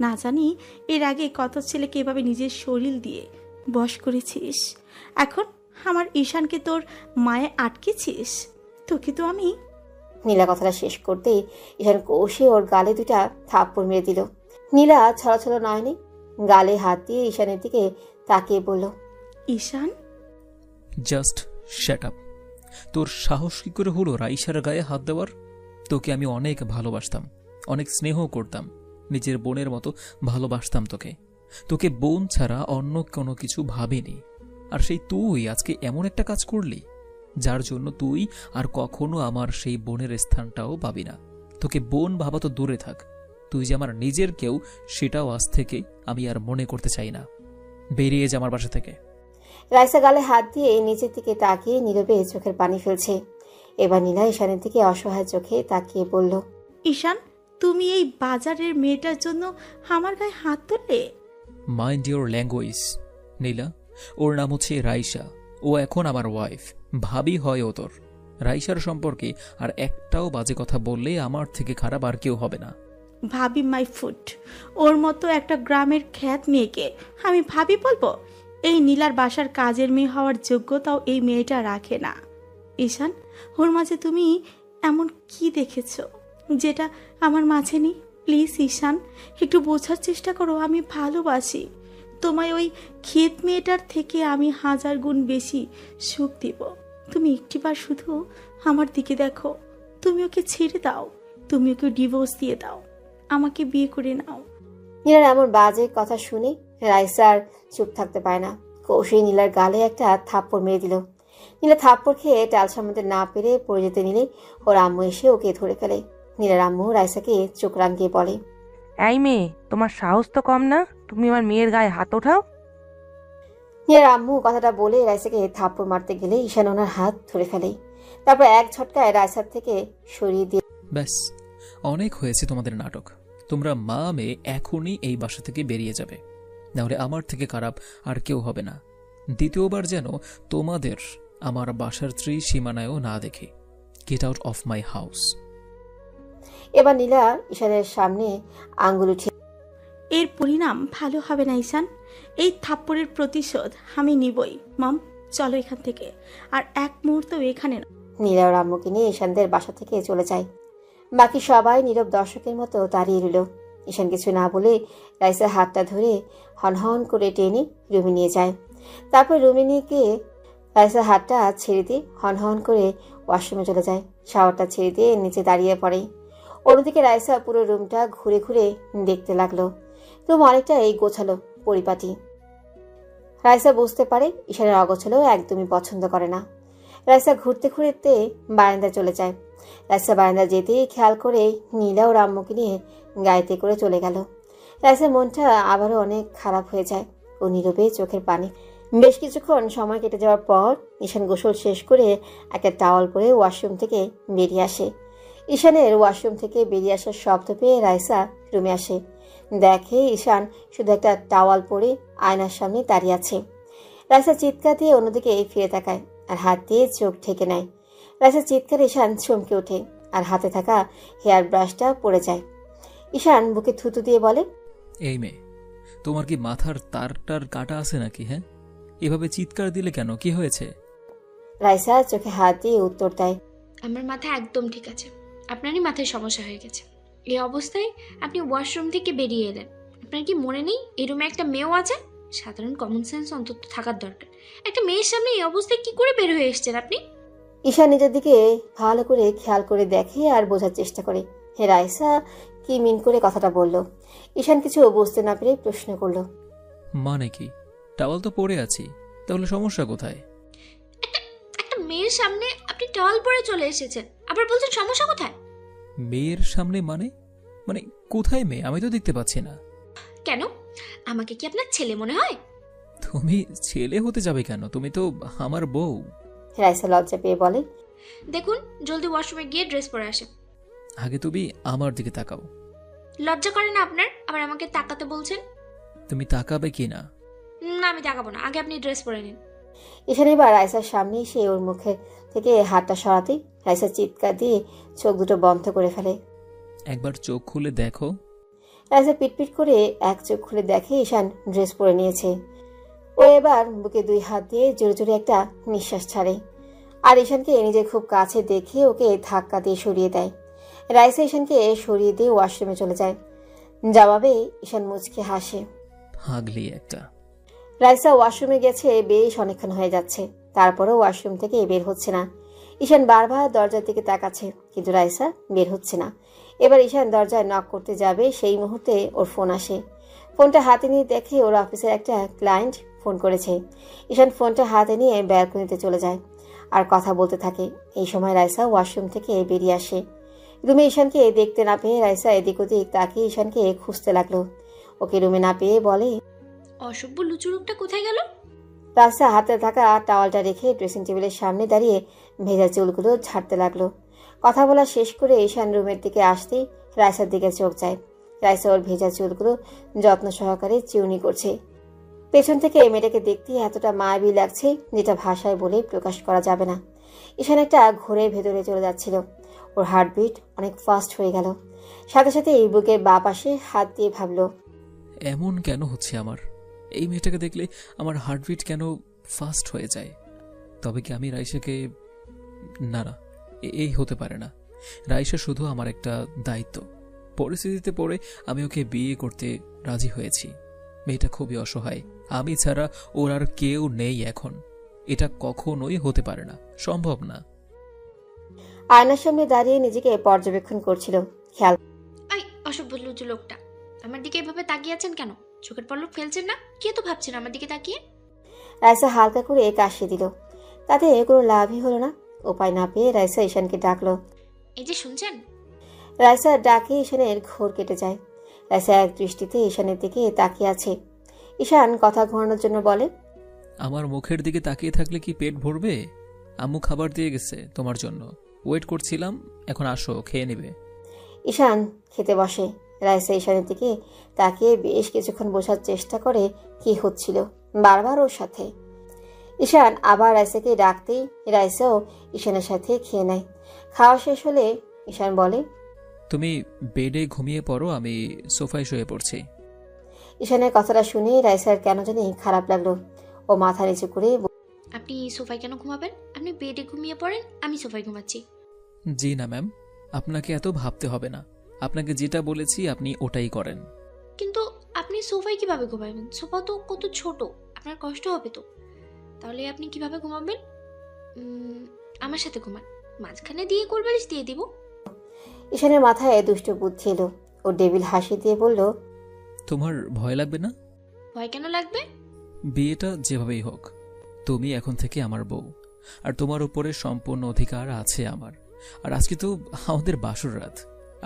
না জানি এর আগে কত ছেলেকে এভাবে নিজের শরীর দিয়ে বশ করেছিস। এখন আমার ঈশানকে তোর মায়ে আটকেছিস। তোকে তো আমি।
নীলা কথাটা শেষ করতেই ঈশান কষে ওর গালে 2টা থাপ্পড় মেরে দিল। নীলা ছলছল নয়নি গালে হাত দিয়ে ঈশানের দিকে তাকিয়ে বলল,
ঈশান,
জাস্ট শ্যাট আপ। তোর সাহস কি করে হলো রাইসার গায়ে হাত দেওয়ার? তোকে আমি অনেক ভালোবাসতাম, অনেক স্নেহ করতাম, নিজের বোনের মতো ভালোবাসতাম তোকে। তোকে বোন ছাড়া অন্য কোনো কিছু ভাবিনি। আর সেই তুই আজকে এমন একটা কাজ করলি যার জন্য তুই আর কখনো আমার সেই বোনের স্থানটাও পাবি না। তোকে বোন ভাবা তো দূরে থাক, তুই যে আমার নিজের কেউ সেটাও আজ থেকে আমি আর মনে করতে চাই না। বেরিয়ে যা আমার বাসা থেকে।
রাইসা গালে হাত দিয়ে নিচের দিকে তাকিয়ে নীরবে চোখের পানি ফেলছে। এবার নীলা ঈশানের দিকে অসহায় চোখে তাকিয়ে বলল,
ঈশান, তুমি এই বাজারের মেয়েটার জন্য আমার গায়ে হাত তুললে?
মাইন্ড ইউর ল্যাঙ্গুয়েজ নীলা। ওর নাম হচ্ছে রাইসা। ও এখন আমার ওয়াইফ, ভাবি হয় ও তোর। রাইসার সম্পর্কে আর একটাও বাজে কথা বললে আমার থেকে খারাপ আর কেউ হবে না।
ভাবি মাই ফুট। ওর মতো একটা গ্রামের খ্যাত মেয়েকে আমি ভাবি বলবো? এই নীলার বাসার কাজের মেয়ে হওয়ার যোগ্যতাও এই মেয়েটা রাখে না। ঈশান, ওর মাঝে তুমি এমন কি দেখেছো যেটা আমার মাঝে নেই? প্লিজ ঈশান, একটু বোঝার চেষ্টা করো। আমি ভালোবাসি তোমায়। ওই ক্ষেত মেয়েটার থেকে আমি 1000 গুণ বেশি সুখ দিব। তুমি একটিবার শুধু আমার দিকে দেখো। তুমি ওকে ছেড়ে দাও, তুমি ওকে ডিভোর্স দিয়ে দাও, আমাকে বিয়ে করে নাও।
নীলার এমন বাজে কথা শুনে রাইসার চুপ থাকতে পারে না। কৌশলী নীলার গালে একটা থাপ্পড় মেরে দিল। নীলা থাপ্পড় খেয়ে টাল সামলাতে না পেরে পড়ে যেতে নিলে ওর আম্মু এসে ওকে ধরে ফেলে। নীলার আম্মু রাইসাকে চোখ রাঙিয়ে বলে,
এই মেয়ে, তোমার সাহস তো কম না, তুমি আমার মেয়ের গায়ে হাত ওঠাও?
নীলার আম্মু কথাটা বলে রাইসাকে থাপ্পড় মারতে গেলে ঈশান ওনার হাত ধরে ফেলে। তারপর এক ঝটকায় রাইসার থেকে সরিয়ে দিয়ে,
ব্যাস, অনেক হয়েছে তোমাদের নাটক। তোমরা মা মেয়ে এখনই এই বাসা থেকে বেরিয়ে যাবে, নাহলে আমার থেকে খারাপ আর কেউ হবে না। দ্বিতীয়বার যেন তোমাদের আমার বাসার সীমানায়ও না দেখে। Get out of my house.
এবার নীলা ঈশানের সামনে আঙ্গুল উঠিয়ে,
এর পরিণাম ভালো হবে না ঈশান। এই থাপ্পড়ের প্রতিশোধ আমি নিবই। মম, চলো এখান থেকে, আর এক মুহূর্ত এখানে না।
নীলা ওর আম্মুকে নিয়ে ঈশানদের বাসা থেকে চলে যায়। বাকি সবাই নীরব দর্শকের মতো দাঁড়িয়ে রইল। ঈশান কিছু না বলে রাইসার হাতটা ধরে হনহন করে টেনে রুমে নিয়ে যায়। তারপর রুমে নিয়ে গিয়ে রাইসার হাতটা ছেড়ে দিয়ে হনহন করে ওয়াশরুমে চলে যায়। শাওয়ারটা ছেড়ে দিয়ে নিচে দাঁড়িয়ে পড়ে। অন্যদিকে রাইসা পুরো রুমটা ঘুরে ঘুরে দেখতে লাগলো। রুম অনেকটাই গোছালো, পরিপাটি। রাইসা বুঝতে পারে ঈশানের অগোছালো একদমই পছন্দ করে না। রাইসা ঘুরতে ঘুরতে বারান্দায় চলে যায়। রাইসা বারান্দা যেতেই খেয়াল করে নীলা ওর আম্মুকে নিয়ে গাড়িতে করে চলে গেল। রাইসার মনটা আবারও অনেক খারাপ হয়ে যায়। ও নীরবে চোখের পানি। বেশ কিছুক্ষণ সময় কেটে যাওয়ার পর ঈশান গোসল শেষ করে একটা টাওয়াল পরে ওয়াশরুম থেকে বেরিয়ে আসে। ঈশানের ওয়াশরুম থেকে বেরিয়ে আসার শব্দ পেয়ে রাইসা রুমে আসে। দেখে ঈশান শুধু একটা টাওয়াল পরে আয়নার সামনে দাঁড়িয়ে আছে। রাইসা চিৎকার দিয়ে অন্যদিকে ফিরে তাকায় আর হাত দিয়ে চোখ ঢেকে নেয়। রাইসার চিৎকারে ঈশান চমকে ওঠে আর হাতে থাকা হেয়ার ব্রাশটা পড়ে যায়। ঈশান বুকে থুতু দিয়ে বলে,
এই মেয়ে, তোমার কি মাথার তারটার কাটা আছে নাকি? হ্যাঁ, এভাবে চিৎকার দিলে কেন? কি হয়েছে?
রাইসা চোখে হাত দিয়ে উত্তর দেয়,
আমার মাথা একদম ঠিক আছে, আপনারই মাথায় সমস্যা হয়ে গেছে। এই অবস্থায় আপনি ওয়াশরুম থেকে বেরিয়ে এলেন। আপনার কি মনে নেই এই রুমে একটা মেয়েও আছে? সাধারণ কমন সেন্স অন্তত থাকার দরকার। একটা মেয়ের সামনে এই অবস্থায় কি করে বের হয়ে এসেছেন আপনি?
ঈশান নিজের দিকে ভালো করে খেয়াল করে দেখে আর বোঝার চেষ্টা করে রাইসা কি মিন করে কথাটা বলল। ঈশান কিছু বুঝতে না পেরে প্রশ্ন করলো,
মানে কি? টাওয়াল তো পরে আছি, তাহলে সমস্যা কোথায়?
একটা মেয়ের সামনে আপনি টাওয়াল পরে চলে এসেছেন, আবার বলছেন সমস্যা কোথায়?
মেয়ের সামনে মানে মানে কোথায় মেয়ে? আমি তো দেখতে পাচ্ছি না।
কেন, আমাকে কি আপনার ছেলে মনে হয়?
তুমি ছেলে হতে যাবে কেন? তুমি তো আমার বউ।
রাইসা লজ্জা পেয়ে বলে,
দেখুন, জলদি ওয়াশরুমে গিয়ে ড্রেস পরে আসেন।
আগে তুমি আমার দিকে তাকাও।
লজ্জা করে না আপনার আবার আমাকে তাকাতে বলছেন?
তুমি তাকাবে কি না?
না, আমি তাকাবো না, আগে আপনি ড্রেস পরে নিন।
ঈশান এবার রাইসার সামনে এসে ওর মুখে থেকে হাতটা সরাতেই রাইসা চিৎকার দিয়ে চোখ দুটো বন্ধ করে ফেলে।
একবার চোখ খুলে দেখো।
রাইসা পিটপিট করে এক চোখ খুলে দেখে ঈশান ড্রেস পরে নিয়েছে। ও এবার বুকে 2 হাত দিয়ে জোরে জোরে একটা নিঃশ্বাস ছাড়ে আর ঈশানকে নিজের খুব কাছে দেখে ওকে ধাক্কা দিয়ে সরিয়ে দেয়। রাইসা ঈশানকে সরিয়ে দিয়ে ওয়াশরুমে চলে যায়। জবাবে ঈশান মুচকে হাসে।
হাগলি একটা।
রাইসা ওয়াশরুমে গেছে বেশ অনেকক্ষণ হয়ে যাচ্ছে, তারপরও ওয়াশরুম থেকে বের হচ্ছে না। ঈশান বারবার দরজার দিকে তাকাচ্ছে, কিন্তু রাইসা বের হচ্ছে না। এবার ঈশান দরজায় নক করতে যাবে, সেই মুহূর্তে ওর ফোন আসে। ফোনটা হাতে নিয়ে দেখে ওর অফিসের একটা ক্লায়েন্ট ফোন করেছে। ঈশান ফোনটা হাতে নিয়ে ব্যালকনিতে চলে যায় আর কথা বলতে থাকে। এই সময় রাইসা ওয়াশরুম থেকে বেরিয়ে আসে। রুমে ঈশানকে দেখতে না পেয়ে রাইসা এদিক ওদিক তাকিয়ে ঈশানকে খুঁজতে লাগলো। ওকে রুমে না পেয়ে বলে,
অসভ্য লুচুরুকটা কোথায় গেল?
রাইসা হাতে থাকা টাওয়ালটা রেখে ড্রেসিং টেবিলের সামনে দাঁড়িয়ে ভেজা চুলগুলো ঝাড়তে লাগলো। কথা বলা শেষ করে ঈশান রুমের দিকে আসতেই রাইসার দিকে চোখ যায়। রাইসা ওর ভেজা চুলগুলো যত্ন সহকারে চিউনি করছে। পেছন থেকে মেয়েটাকে দেখতে এতটা মায়াবী লাগছে যেটা ভাষায় বলে প্রকাশ করা যাবে না। ঈশান একটা ঘোরের ভেতরে চলে যাচ্ছিল। ওর হার্টবিট অনেক ফাস্ট হয়ে গেল। সাথে সাথে এই বুকের বাঁ পাশে হাত দিয়ে ভাবলো,
এমন কেন হচ্ছে আমার? এই মেয়েটাকে দেখলে আমার হার্টবিট কেন ফাস্ট হয়ে যায়? তবে কি আমি রাইসাকে... না না, এই হতে পারে না। রাইসা শুধু আমার একটা দায়িত্ব। পরিস্থিতিতে পড়ে আমি ওকে বিয়ে করতে রাজি হয়েছি। মেয়েটা খুবই অসহায়। আমি ছাড়া ওর আর কেউ নেই এখন। এটা কখনোই হতে পারে না, সম্ভব না।
আয়নার সামনে দাঁড়িয়ে নিজেকে পর্যবেক্ষণ করছিল। খেয়াল,
আই অসভ্য লুচু লোকটা, আমার দিকে এভাবে তাকিয়ে আছেন কেন? চোখের পলক ফেলছেন না? কে তো ভাবছেন আমার দিকে তাকিয়ে?
রাইসা হালকা করে কাশিয়ে দিল। তাতে কোনো লাভই হলো না। উপায় না পেয়ে রাইসা ঈশানকে ডাকলো।
এই যে শুনছেন?
রাইসার ডাকে ঈশানের ঘোর কেটে যায়। রাইসা এক দৃষ্টিতে ঈশানের দিকে তাকিয়ে আছে। ঈশান কথা ঘোরানোর জন্য বলে,
আমার মুখের দিকে তাকিয়ে থাকলে কি পেট ভরবে? আম্মু খাবার দিয়ে গেছে তোমার জন্য, ওয়েট করছিলাম, এখন আসো, খেয়ে নেবে।
ঈশান খেতে বসে। রাইসা ঈশানের দিকে তাকিয়ে বেশ কিছুক্ষণ বোঝার চেষ্টা করে কি হচ্ছিল বারবার ওর সাথে। ঈশান আবার রাইসাকে ডাকতেই রাইসাও ঈশানের সাথে খেয়ে নেয়। খাওয়া শেষ হলে ঈশান বলে,
তুমি বেডে ঘুমিয়ে পড়ো, আমি সোফায় শুয়ে পড়ছি।
ঈশানের কথাটা শুনে রাইসার কেন জানি খারাপ লাগলো। ও মাথা নিচু করে,
আপনি সোফায় কেন ঘুমাবেন? আপনি বেডে ঘুমিয়ে পড়েন, আমি সোফায় ঘুমাচ্ছি।
জি না ম্যাম, আপনাকে এত ভাবতে হবে না। আপনাকে যেটা বলেছি আপনি ওটাই করেন।
কিন্তু আপনি সোফায় কিভাবে ঘুমাবেন? সোফা তো কত ছোট, আপনার কষ্ট হবে তো। তাহলে আপনি কিভাবে ঘুমাবেন? আমার সাথে ঘুমান, মাঝখানে দিয়ে কোলবালিশ দিয়ে দিব।
ঈশানের মাথায় দুষ্ট বুদ্ধি এলো। ও ডেভিল হাসি দিয়ে বলল,
তোমার ভয় লাগবে না?
ভয় কেন লাগবে?
বিয়েটা যেভাবেই হোক, তুমি এখন থেকে আমার বউ, আর তোমার উপরে সম্পূর্ণ অধিকার আছে আমার। আর আজকে তো আমাদের বাসর রাত,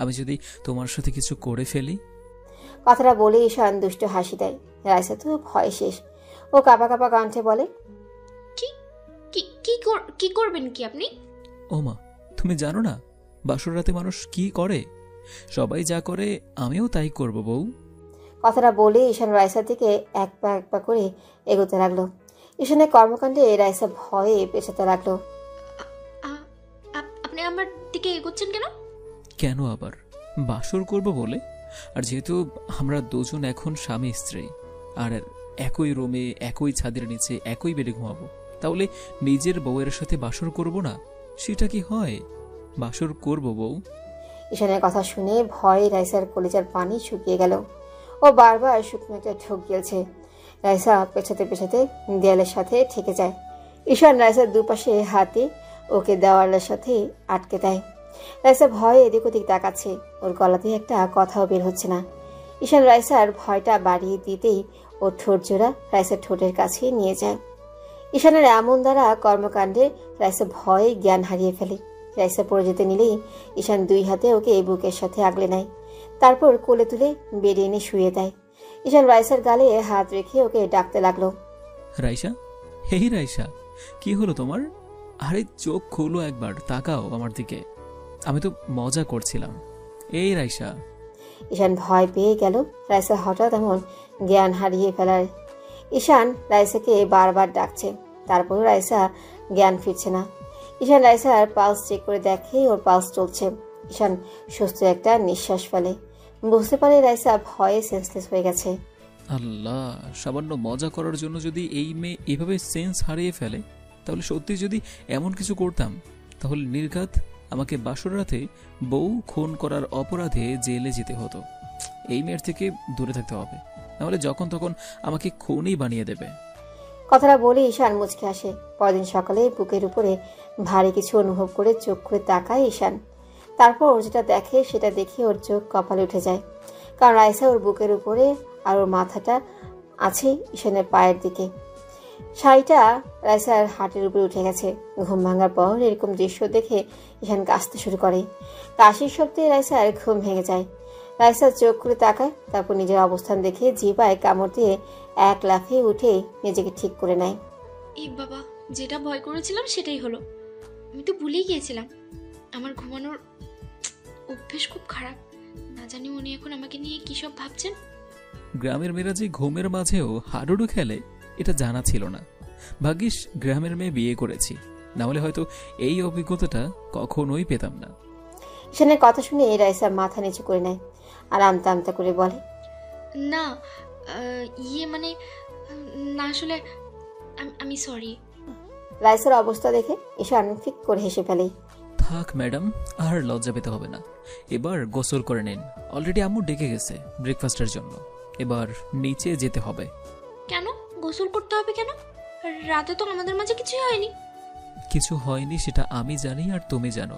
আমি যদি তোমার সাথে কিছু করে ফেলি।
কথাটা বলে ঈশান দুষ্ট হাসি দেয়। রাইসা তো ভয় শেষ। ও কাঁপা কাঁপা কণ্ঠে বলে,
কি কি করবেন কি আপনি?
ওমা, তুমি জানো না বাসর রাতে মানুষ কি করে? সবাই যা করে আমিও তাই করব বউ।
কথাটা বলে ঈশান রাইসার দিকে এক পা করে এগোতে লাগলো। ঈশানের কর্মকাণ্ডে রাইসা ভয়ে পেছাতে লাগলো।
আপনি আমার দিকে এগোচ্ছেন কেন?
কেন আবার? বাসর করব বলে। আর যেহেতু আমরা দুজন এখন স্বামী স্ত্রী, আর একই রুমে একই ছাদের নিচে একই বেডে ঘুমাবো, তাহলে নিজের বউয়ের সাথে বাসর করব না? সেটা কি হয়? বাসর করব বউ।
ঈশানের কথা শুনে ভয়ে রাইসার কলিজার পানি শুকিয়ে গেল। ও বারবার শুকনো একটা ঢোক গিয়েছে। রাইসা পেছাতে পেছাতে দেয়ালের সাথে ঠেকে যায়। ঈশান রাইসার দুপাশে হাতে ওকে দেওয়ালের সাথে আটকে দেয়। রাইসা ভয়ে এদিক ওদিক তাকাচ্ছে। ওর গলাতে একটা কথাও বের হচ্ছে না। ঈশান রাইসার ভয়টা বাড়িয়ে দিতেই ওর ঠোঁট জোড়া রাইসার ঠোঁটের কাছে নিয়ে যায়। ঈশানের এমন দ্বারা কর্মকাণ্ডে রাইসা ভয়ে জ্ঞান হারিয়ে ফেলে। রাইসা পড়ে যেতে নিলেই ঈশান দুই হাতে ওকে বুকের সাথে আগলে নেয়। তারপর কোলে তুলে বেডে এনে শুয়ে দেয়। ঈশান রাইসার গালে হাত রেখে ওকে ডাকতে লাগলো,
রাইসা, হেই রাইসা, কি হলো তোমার? আরে চোখ খোলো একবার, তাকাও আমার দিকে। আমি তো মজা করছিলাম। এই রাইসা।
ঈশান ভয় পেয়ে গেল রাইসা হঠাৎ এমন জ্ঞান হারিয়ে ফেলার। ঈশান রাইসাকে বারবার ডাকছে, তারপরও রাইসা জ্ঞান ফিরছে না। ঈশান রাইসার পালস চেক করে দেখে ওর পালস চলছে। ঈশান সুস্থ একটা নিঃশ্বাস ফেলে। বুঝতে পারে রাইসা ভয়ে সেন্সলেস হয়ে গেছে।
আল্লাহ, সামান্য মজা করার জন্য যদি এই মেয়ে এভাবে সেন্স হারিয়ে ফেলে, তাহলে সত্যি যদি এমন কিছু করতাম, তাহলে নির্ঘাত আমাকে বাসর রাতে বউ খুন করার অপরাধে জেলে যেতে হতো। এই মেয়ের থেকে দূরে থাকতে হবে, নাহলে যখন তখন আমাকে খুনই বানিয়ে দেবে।
কথাটা বলে ঈশান মুচকে আসে। পরদিন সকালে বুকের উপরে ভারী কিছু অনুভব করে চোখ খুলে তাকায় ঈশান। তারপর ও যেটা দেখে সেটা দেখে ওর চোখ কপালে উঠে যায়, কারণ রাইসা ওর বুকের উপরে আর ওর মাথাটা আছে ঈশানের পায়ের দিকে। শাড়িটা রাইসার হাটের উপরে উঠে গেছে। ঘুম ভাঙার পর এরকম দৃশ্য দেখে ঈশান কাশতে শুরু করে। কাশির শব্দে রাইসার ঘুম ভেঙে যায়। রাইসা চোখ করে তাকায়, তারপর নিজের অবস্থান দেখে জিভায় কামড় দিয়ে এক লাফে উঠে নিজেকে ঠিক করে নেয়।
এই বাবা, যেটা ভয় করেছিলাম সেটাই হলো। আমি তো ভুলেই গিয়েছিলাম আমার ঘুমানোর অভ্যেস খুব খারাপ। না জানি উনি এখন আমাকে নিয়ে কী সব ভাবছেন।
গ্রামের মেয়েরা যে ঘুমের মাঝেও হাডুডু খেলে এটা জানা ছিল না। ভাগ্যিস গ্রামের মেয়ে বিয়ে করেছি, না হলে হয়তো এই অভিজ্ঞতাটা কখনোই পেতাম না।
ঈশানের কথা শুনে রাইসা মাথা নিচু করে নেয় আর আমতা আমতা করে বলে,
না মানে না, আসলে আমি সরি।
রাইসার অবস্থা দেখে ঈশান ফিক করে হেসে ফেলে।
থাক ম্যাডাম, আর লজ্জা পেতে হবে না। এবার গোসল করে নিন। অলরেডি আম্মু ডেকে গেছে ব্রেকফাস্টের জন্য। এবার নিচে যেতে হবে।
কেন গোসল করতে হবে কেন? রাতে তো আমাদের মাঝে কিছুই হয়নি।
কিছু হয়নি সেটা আমি জানি আর তুমি জানো,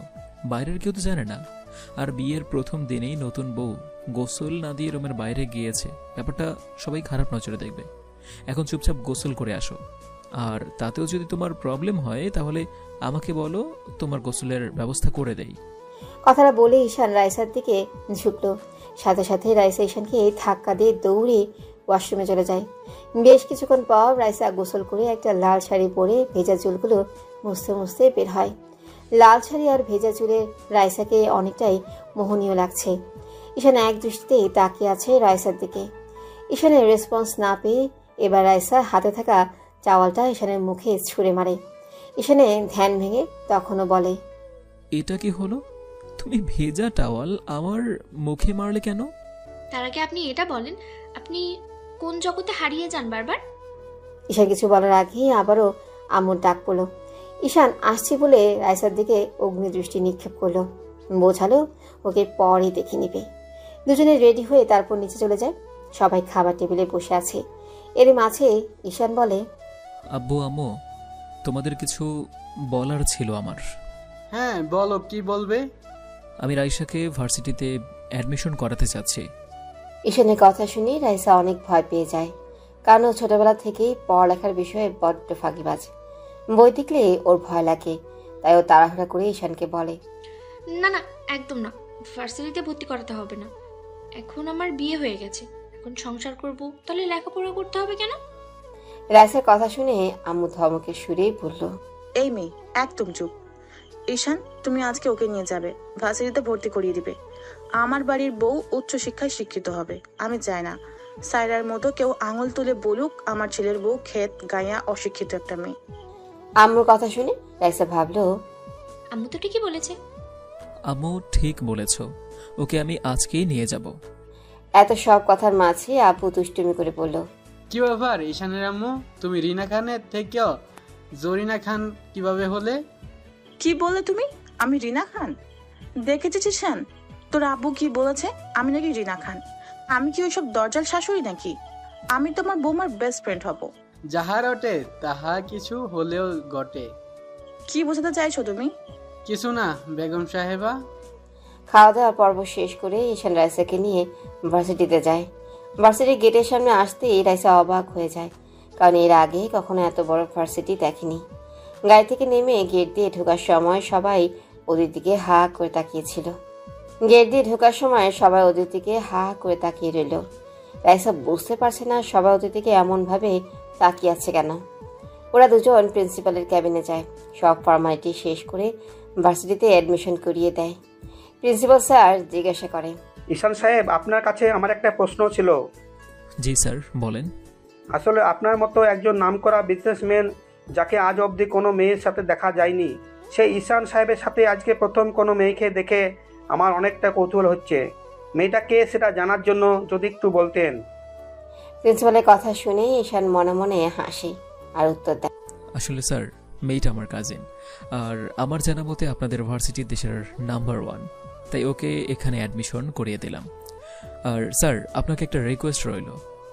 বাইরের কেউ তো জানে না। আর বিয়ের প্রথম দিনেই নতুন বউ গোসল না দিয়ে রুমের বাইরে গিয়েছে, ব্যাপারটা সবাই খারাপ নজরে দেখবে। এখন চুপচাপ গোসল করে আসো। আর তাতেও যদি তোমার প্রবলেম হয় তাহলে আমাকে বলো, তোমার গোসলের ব্যবস্থা করে দেই।
কথাটা বলে ঈশান রাইসার দিকে ঝুঁকলো। সাথে সাথে রাইসা ঈশানকে ধাক্কা দিয়ে দৌড়ে ওয়াশরুমে চলে যায়। বেশ কিছুক্ষণ পর রাইসা গোসল করে একটা লাল শাড়ি পরে ভেজা চুলগুলো মুছতে মুছতে বের হয়। লাল শাড়ি আর ভেজা চুলে রাইসাকে অনেকটাই মোহনীয় লাগছে। ঈশান এক দৃষ্টিতে তাকিয়ে আছে রাইসার দিকে। ঈশানের রেসপন্স না পেয়ে এবার রাইসা হাতে থাকা চাওয়ালটা ঈশানের মুখে ছুঁড়ে মারে। ঈশানে ধ্যান ভেঙে তখনও বলে,
এটা কি হলো? তুমি ভেজা টাওয়াল আমার মুখে মারলে কেন?
তার আগে আপনি এটা বলেন, আপনি কোন জগতে হারিয়ে যান বারবার?
ঈশান কিছু বলার আগেই আবারও আম্মুর ডাক পড়ল। ঈশান আসছে বলে রাইসার দিকে অগ্নিদৃষ্টি নিক্ষেপ করলো, বোঝালো ওকে পরে দেখে নিবে। দুজনে রেডি হয়ে তারপর নিচে চলে যায়। সবাই খাবার টেবিলে বসে আছে। এর মাঝে ঈশান বলে,
আব্বু আম্মু, তোমাদের কিছু বলার ছিল আমার।
হ্যাঁ বলো, কি বলবে?
আমি রাইসাকে ভার্সিটিতে অ্যাডমিশন করাতে চাচ্ছি।
ঈশানের কথা শুনে রাইসা অনেক ভয় পেয়ে যায়, কারণ ও ছোটবেলা থেকেই পড়ালেখার বিষয়ে বড্ড ফাঁকিবাজ। বই দেখলে ওর ভয় লাগে, তাই ও তাড়াহুড়া করে ঈশানকে বলে,
না না, একদম না, ভার্সিটিতে ভর্তি করাতে হবে না। এখন আমার বিয়ে হয়ে গেছে, এখন সংসার করব, তাহলে লেখাপড়া করতে হবে কেন?
রাইসার কথা শুনে আম্মু ধমকের সুরেই বলল,
এই মেয়ে একদম চুপ। ঈশান, তুমি আজকে ওকে নিয়ে যাবে, ভার্সিটিতে ভর্তি করিয়ে দিবে। আমার বাড়ির বউ উচ্চ শিক্ষায় শিক্ষিত হবে। আমি চাই না সাইরার মতো কেউ আঙুল তুলে বলুক আমার ছেলের বউ ক্ষেত গায়া অশিক্ষিত একটা মেয়ে।
আম্মুর কথা শুনে রাইসা ভাবলো,
আম্মু তো ঠিকই বলেছে।
আম্মু ঠিক বলেছ, ওকে আমি আজকেই নিয়ে যাব।
এত সব কথার মাঝে আপু দুষ্টুমি করে বলল,
কি ব্যাপার ঈশানের আম্মু, তুমি রিনা খানের থেকেও জরিনা খান কিভাবে হলে?
কি বললে তুমি? আমি রিনা খান? দেখেছিস ঈশান, তোর আব্বু কি বলেছে? আমি নাকি রিনা খান? আমি কি ওইসব দরজাল শাশুড়ি নাকি? আমি তোমার বৌমার বেস্ট ফ্রেন্ড হব।
যাহা রটে তাহা কিছু হলেও ঘটে।
কি বোঝাতে চাইছো তুমি?
কিছু না বেগম সাহেবা।
খাওয়া দাওয়ার পর্ব শেষ করে ঈশান রাইসাকে নিয়ে ভার্সিটিতে যায়। ভার্সিটির গেটের সামনে আসতেই রাইসা অবাক হয়ে যায়, কারণ এর আগে কখনো এত বড় ভার্সিটি দেখেনি। গাড়ি থেকে নেমে গেট দিয়ে ঢোকার সময় সবাই ওদের দিকে হা করে তাকিয়েছিল। গেট দিয়ে ঢোকার সময় সবাই ওদের দিকে হা করে তাকিয়ে রইল। রাইসা বুঝতে পারছে না সবাই ওদের দিকে এমনভাবে তাকিয়ে আছে কেন। ওরা দুজন প্রিন্সিপালের ক্যাবিনে যায়, সব ফর্মালিটি শেষ করে ভার্সিটিতে অ্যাডমিশন করিয়ে দেয়। প্রিন্সিপাল স্যার জিজ্ঞাসা করে,
ঈশান সাহেব, আপনার কাছে আমার একটা প্রশ্ন ছিল।
জি স্যার, বলেন।
আসলে আপনার মতো একজন নামকরা বিজনেসম্যান যাকে আজ অবধি কোনো মেয়ের সাথে দেখা যায়নি, সেই ঈশান সাহেবের সাথে আজকে প্রথম কোনো মেয়েকে দেখে আমার অনেকটা কৌতূহল হচ্ছে। মেয়েটা কে সেটা জানার জন্য যদি একটু বলতেন।
প্রিন্সিপালের কথা শুনে ঈশান মনে মনে হাসে আর উত্তর দেয়,
আসলে স্যার, মেয়েটা আমার কাজিন, আর আমার জানা মতে আপনাদের ভার্সিটির দেশের নাম্বার 1, তাই ওকে এখানে অ্যাডমিশন করিয়ে দিলাম। আর স্যার, আপনাকে একটা রিকোয়েস্ট রইল,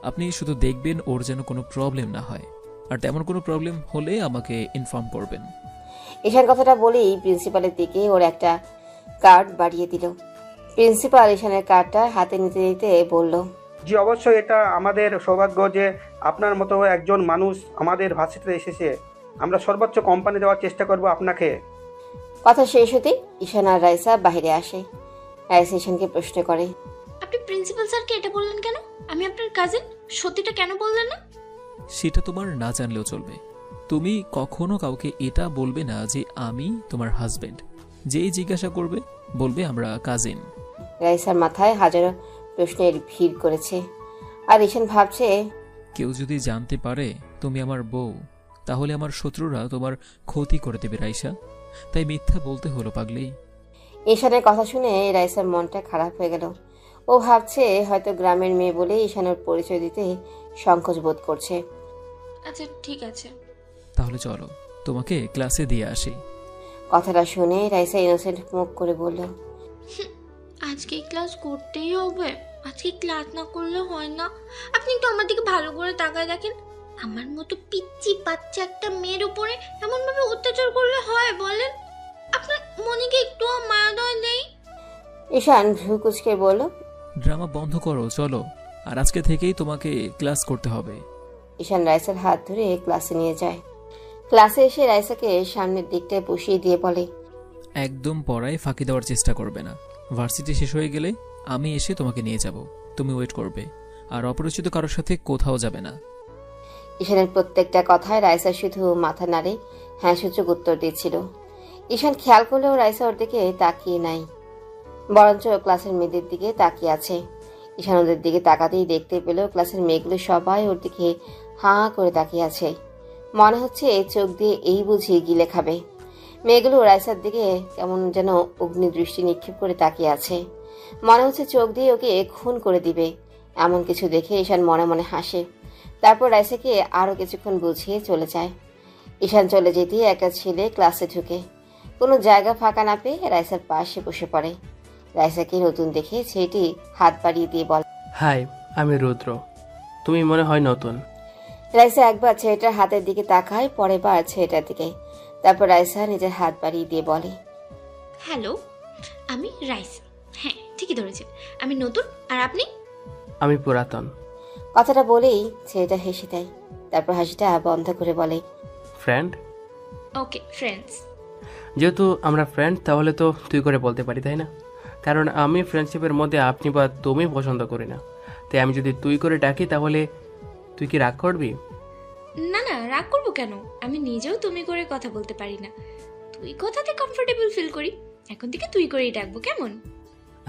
আপনি শুধু দেখবেন ওর যেন কোনো প্রবলেম না হয়, আর তেমন কোনো প্রবলেম হলে আমাকে ইনফর্ম করবেন।
ঈশান কথাটা বলেই প্রিন্সিপালের দিকে ওর একটা কার্ড বাড়িয়ে দিল। প্রিন্সিপাল ঈশানের কার্ডটা হাতে নিতে নিতে বলল,
জি অবশ্যই, এটা আমাদের সৌভাগ্য যে আপনার মতো একজন মানুষ আমাদের ভার্সিটিতে এসেছে। আমরা সর্বোচ্চ কোম্পানি দেওয়ার চেষ্টা করব আপনাকে।
কথা শেষ হতেই ঈশান আর রাইসা বাইরে আসে। রাইসা ঈশানকে প্রশ্ন করে,
আপনি প্রিন্সিপাল স্যারকে এটা বললেন কেন? আমি আপনার কাজিন, সত্যিটা কেন বললেন না?
সেটা তোমার না জানলেও চলবে। তুমি কখনো কাউকে এটা বলবে না যে আমি তোমার হাজবেন্ড। যেই জিজ্ঞাসা করবে বলবে আমরা কাজিন।
রাইসার মাথায় হাজারো প্রশ্নের ভিড় করেছে, আর ঈশান ভাবছে,
কেউ যদি জানতে পারে তুমি আমার বউ, তাহলে আমার শত্রুরা তোমার ক্ষতি করে দেবে রাইসা। তাই মিথ্যা বলতে হলো পাগলি।
ঈশানের কথা শুনে রাইসার মনটা খারাপ হয়ে গেল। ও ভাবছে হয়তো গ্রামের মেয়ে বলে ঈশানের পরিচয় দিতে সংকোচ বোধ করছে।
আচ্ছা ঠিক আছে,
তাহলে চলো তোমাকে ক্লাসে দিয়ে আসি।
কথাটা শুনে রাইসা ইনোসেন্ট মুখ করে বলল,
আজকে ক্লাস করতেই হবে? আজকে ক্লাস না করলে হয় না? আপনি একটু আমার দিকে ভালো করে তাকায় দেখেন। আমার মতো পিচ্চি বাচ্চা একটা মেয়ের উপরে এমন ভাবে অত্যাচার করলে হয় বলেন? আপনার মনে কি একটু মায়া দয়া নেই?
ঈশান ভ্রু কুচকে বলল,
ড্রামা বন্ধ করো, চলো। আর আজকে থেকেই তোমাকে ক্লাস করতে হবে।
ঈশান রাইসার হাত ধরে ক্লাসে নিয়ে যায়। ক্লাসে এসে রাইসাকে সামনের দিকটায় বসিয়ে দিয়ে বলে,
একদম পড়ায় ফাঁকি দেওয়ার চেষ্টা করবে না। ভার্সিটি শেষ হয়ে গেলে আমি এসে তোমাকে নিয়ে যাব, তুমি ওয়েট করবে। আর অপরিচিত কারোর সাথে কোথাও যাবে না।
ঈশানের প্রত্যেকটা কথায় রাইসা শুধু মাথা নাড়ে হ্যাঁ সূচক উত্তর দিচ্ছিল। ঈশান খেয়াল করলেও রাইসা ওর দিকে তাকিয়ে নাই, বরঞ্চ ক্লাসের মেয়েদের দিকে তাকিয়ে আছে। ঈশান ওদের দিকে তাকাতেই দেখতে পেল ক্লাসের মেয়েগুলো সবাই ওর দিকে হাঁ করে তাকিয়ে আছে। মনে হচ্ছে চোখ দিয়ে এই বুঝি গিলে খাবে। মেয়েগুলো রাইসার দিকে কেমন যেন অগ্নিদৃষ্টি নিক্ষেপ করে তাকিয়ে আছে। মনে হচ্ছে চোখ দিয়ে ওকে খুন করে দিবে। এমন কিছু দেখে ঈশান মনে মনে হাসে। তারপর রাইসাকে আরও কিছুক্ষণ বুঝিয়ে চলে যায়। ঈশান চলে যেতে একটা ছেলে ক্লাসে ঢুকে কোনো জায়গা ফাঁকা না পেয়ে রাইসার পাশে বসে পড়ে। রাইসাকে নতুন দেখে ছেলেটি হাত বাড়িয়ে দিয়ে বলে,
হাই, আমি রুদ্র। তুমি মনে হয় নতুন।
রাইসা একবার ছেলেটার হাতের দিকে তাকায়, পরের বার ছেলেটার দিকে। তারপর রাইসা নিজের হাত বাড়িয়ে দিয়ে বলে,
হ্যালো, আমি রাইসা। হ্যাঁ ঠিকই ধরেছেন, আমি নতুন। আর আপনি?
আমি পুরাতন।
কথাটা বলেই ছেলেটা হেসে দেয়। তারপর হাসিটা বন্ধ করে বলে,
ফ্রেন্ড।
ওকে, ফ্রেন্ডস।
যেহেতু আমরা ফ্রেন্ড, তাহলে তো তুই করে বলতে পারি, তাই না? কারণ আমি ফ্রেন্ডশিপের মধ্যে আপনি বা তুমি পছন্দ করি না। তাই আমি যদি তুই করে ডাকি তাহলে তুই কি রাগ করবি?
না না, রাগ করবো কেন? আমি নিজেও তুমি করে কথা বলতে পারি না। তুই কথাতে কমফোর্টেবল ফিল করি। এখন থেকে তুই করেই ডাকবো, কেমন?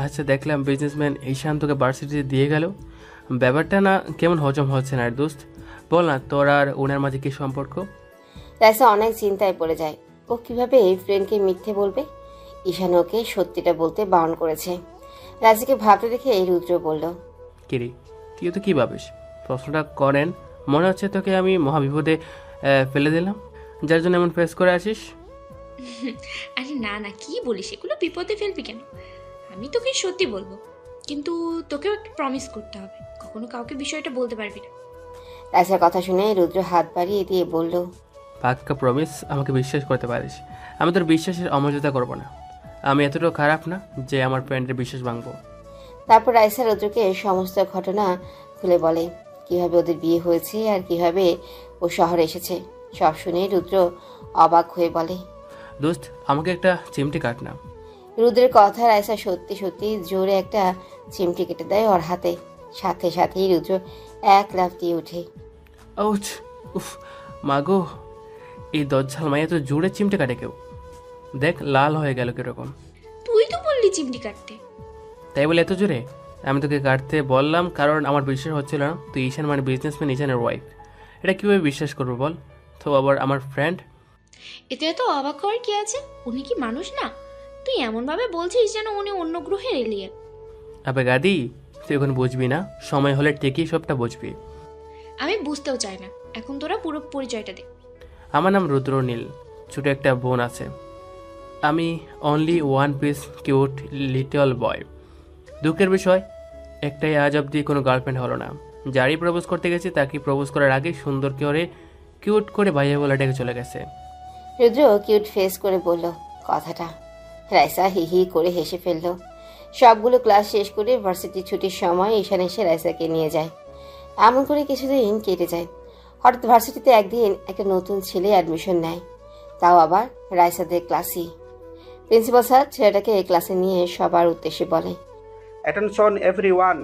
আচ্ছা, দেখলাম বিজনেসম্যান ঈশান তোকে ভার্সিটিতে দিয়ে গেল। ব্যাপারটা না কেমন হজম হচ্ছে না রে দোস্ত। বল না, তোর আর ওনার মাঝে কি সম্পর্ক?
রাইসা অনেক চিন্তায় পড়ে যায়। ও কিভাবে ফ্রেন্ডকে মিথ্যে বলবে? ঈশান ওকে সত্যিটা বলতে বারণ করেছে। রাইসাকে ভাবতে দেখে রুদ্র বলল,
কিরি, তুই তো কি ভাবিস? প্রশ্নটা করেন, মনে হচ্ছে তোকে আমি মহাবিপদে ফেলে দিলাম, যার জন্য এমন ফেস করে আসিস।
আরে না না, কি বলিস? এগুলো বিপদে ফেলবি কেন? আমি তোকে সত্যি বলবো, কিন্তু তোকেও একটা প্রমিস করতে হবে। কখনো কাউকে বিষয়টা বলতে পারবি না।
রাইসার কথা শুনে রুদ্র হাত বাড়িয়ে দিয়ে বলল,
পাক্কা প্রমিস, আমাকে বিশ্বাস করতে পারিস। আমি তোর বিশ্বাসের অমর্যাদা করব না। আমি এতটাও খারাপ না যে আমার ফ্রেন্ডের বিশ্বাস ভাঙবো।
তারপর রাইসা রুদ্রকে সমস্ত ঘটনা খুলে বলে, কিভাবে ওদের বিয়ে হয়েছে আর কিভাবে ও শহরে এসেছে। সব শুনে রুদ্র অবাক হয়ে বলে,
দোস্ত, আমাকে একটা চিমটি কাট না।
রুদ্রের কথা রাইসা সত্যি সত্যি জোরে একটা চিমটি কেটে দেয় ওর হাতে। সাথে সাথেই রুদ্র এক লাফ দিয়ে উঠে।
আউচ! উফ মাগো, এই দজ্জাল মাইয়া তো জোরে চিমটে কাটে কেউ। দেখ লাল হয়ে গেল কিরকম।
তুই তো বললি চিমটি কাটতে।
তাই বলে এত জোরে? আমি তোকে কাটতে বললাম কারণ আমার বিশ্বাস হচ্ছিল না তুই ঈশান মানে বিজনেসম্যান ঈশানের ওয়াইফ। এটা কীভাবে বিশ্বাস করবো বল? তো আবার আমার ফ্রেন্ড।
এতে এত অবাক হওয়ার কি আছে? উনি কি মানুষ না? তুই এমনভাবে বলছিস যেন উনি অন্য গ্রহের এলিয়েন।
আবে গাদি, তুই এখন বুঝবি না, সময় হলে ঠিকই সবটা বুঝবি।
আমি বুঝতেও চাই না, এখন তোরা পুরো পরিচয়টা দে।
আমার নাম রুদ্র নীল, ছোটো একটা বোন আছে। আমি only one piece cute little boy. দুঃখের বিষয় একটাই, আজ অব্দি কোনো গার্লফ্রেন্ড হলো না। যারই প্রপোজ করতে গেছি তাকে প্রপোজ করার আগে সুন্দর করে কিউট করে ভাইয়া বলে ডেকে চলে গেছে।
রুদ্র কিউট ফেস করে বলল কথাটা। রাইসা হি হি করে হেসে ফেলল। সবগুলো ক্লাস শেষ করে ভার্সিটি ছুটির সময় ঈশান এসে রাইসাকে নিয়ে যায়। এমন করে কিছুদিন কেটে যায়। হঠাৎ ভার্সিটিতে একদিন একটা নতুন ছেলে অ্যাডমিশন নেয়, তাও আবার রাইসাদের ক্লাসই। প্রিন্সিপাল স্যার ছেলেটাকে ক্লাসে নিয়ে সবার উদ্দেশ্যে বলে,
অ্যাটেনশন এভরিওয়ান,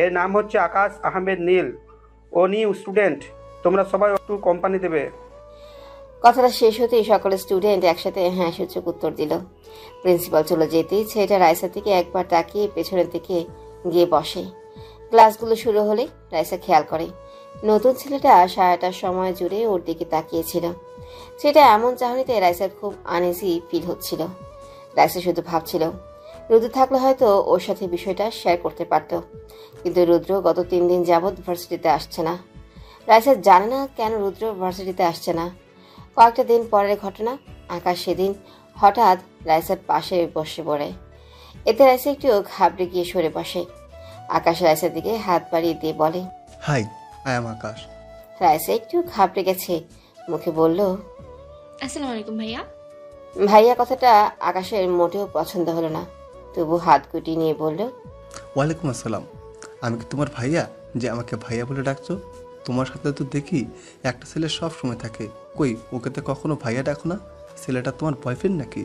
এর নাম হচ্ছে আকাশ আহমেদ নীল, ও নিউ স্টুডেন্ট, তোমরা সবাই একটু কোম্পানি দেবে।
কথাটা শেষ হতেই সকল স্টুডেন্ট একসাথে হ্যাঁ সূচক উত্তর দিল। প্রিন্সিপাল চলে যেতেই ছেলেটা রাইসা থেকে একবার তাকিয়ে পেছনের দিকে গিয়ে বসে। ক্লাসগুলো শুরু হলে রাইসা খেয়াল করে নতুন ছেলেটা সারাটার সময় জুড়ে ওর দিকে তাকিয়েছিল। সেটা এমন চাহনিতে রাইসার খুব আনইজি ফিল হচ্ছিল। রাইসা শুধু ভাবছিল রুদ্র থাকলে হয়তো ওর সাথে বিষয়টা শেয়ার করতে পারত, কিন্তু রুদ্র গত 3 দিন যাবৎ ভার্সিটিতে আসছে না। রাইসা জানে না কেন রুদ্র ভার্সিটিতে আসছে না। কয়েকটা দিন পরের ঘটনা, আকাশ সেদিন হঠাৎ রাইসার পাশে বসে পড়ে। এতে রাইসা একটু ঘাবড়ে গিয়ে সরে বসে। আকাশ রাইসার দিকে হাত বাড়িয়ে দিয়ে বলে,
হাই, আই এম আকাশ।
রাইসা একটু ঘাবড়ে গেছে, মুখে বলল,
আসসালামু আলাইকুম ভাইয়া।
ভাইয়া কথাটা আকাশের মোটেও পছন্দ হলো না, তবু হাত গুটিয়ে নিয়ে বলল,
ওয়ালাইকুম আসসালাম। আমি কি তোমার ভাইয়া যে আমাকে ভাইয়া বলে ডাকছো? তোমার সাথে তো দেখি একটা ছেলে সব সময় থাকে, কই ওকে তো কখনো ভাইয়া ডাকো না? ছেলেটা তোমার বয়ফ্রেন্ড নাকি?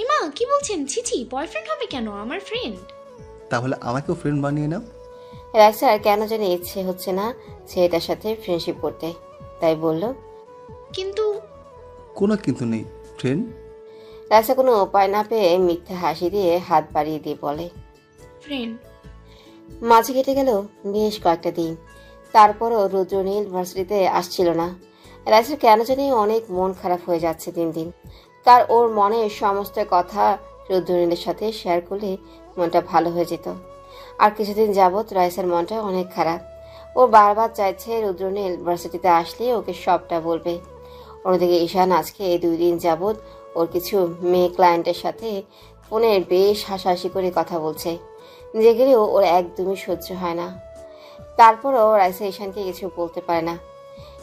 ইমা কি বলছেন? ছিছি, বয়ফ্রেন্ড হবে কেন, আমার ফ্রেন্ড।
তাহলে আমাকেও ফ্রেন্ড বানিয়ে নাও।
রাইসার কেন জানি ইচ্ছে হচ্ছে না ছেলেটার সাথে ফ্রেন্ডশিপ করতে, তাই বলল,
কিন্তু
কোনো কিন্তু নেই, ফ্রেন্ড।
রাইসা কোনো উপায় না পেয়ে মিথ্যা হাসি দিয়ে হাত বাড়িয়ে দিয়ে বলে,
ফ্রেন্ড।
মাঝে কেটে গেল বেশ কয়েকটা দিন। তারপরও রুদ্রনীল ভার্সিটিতে আসছিল না। রাইসার কেন জানি অনেক মন খারাপ হয়ে যাচ্ছে দিন দিন। তার ওর মনের সমস্ত কথা রুদ্রনীলের সাথে শেয়ার করলে মনটা ভালো হয়ে যেত। আর কিছুদিন যাবৎ রাইসার মনটা অনেক খারাপ। ও বারবার চাইছে রুদ্রনীল ভার্সিটিতে আসলে ওকে সবটা বলবে। অন্যদিকে ঈশান আজকে 2 দিন যাবৎ ওর কিছু মেয়ে ক্লায়েন্টের সাথে ফোনে বেশ হাসাহাসি করে কথা বলছে, যেগুলিও ওর একদমই সহ্য হয় না। তারপরও রাইসা ঈশানকে কিছু বলতে পারে না।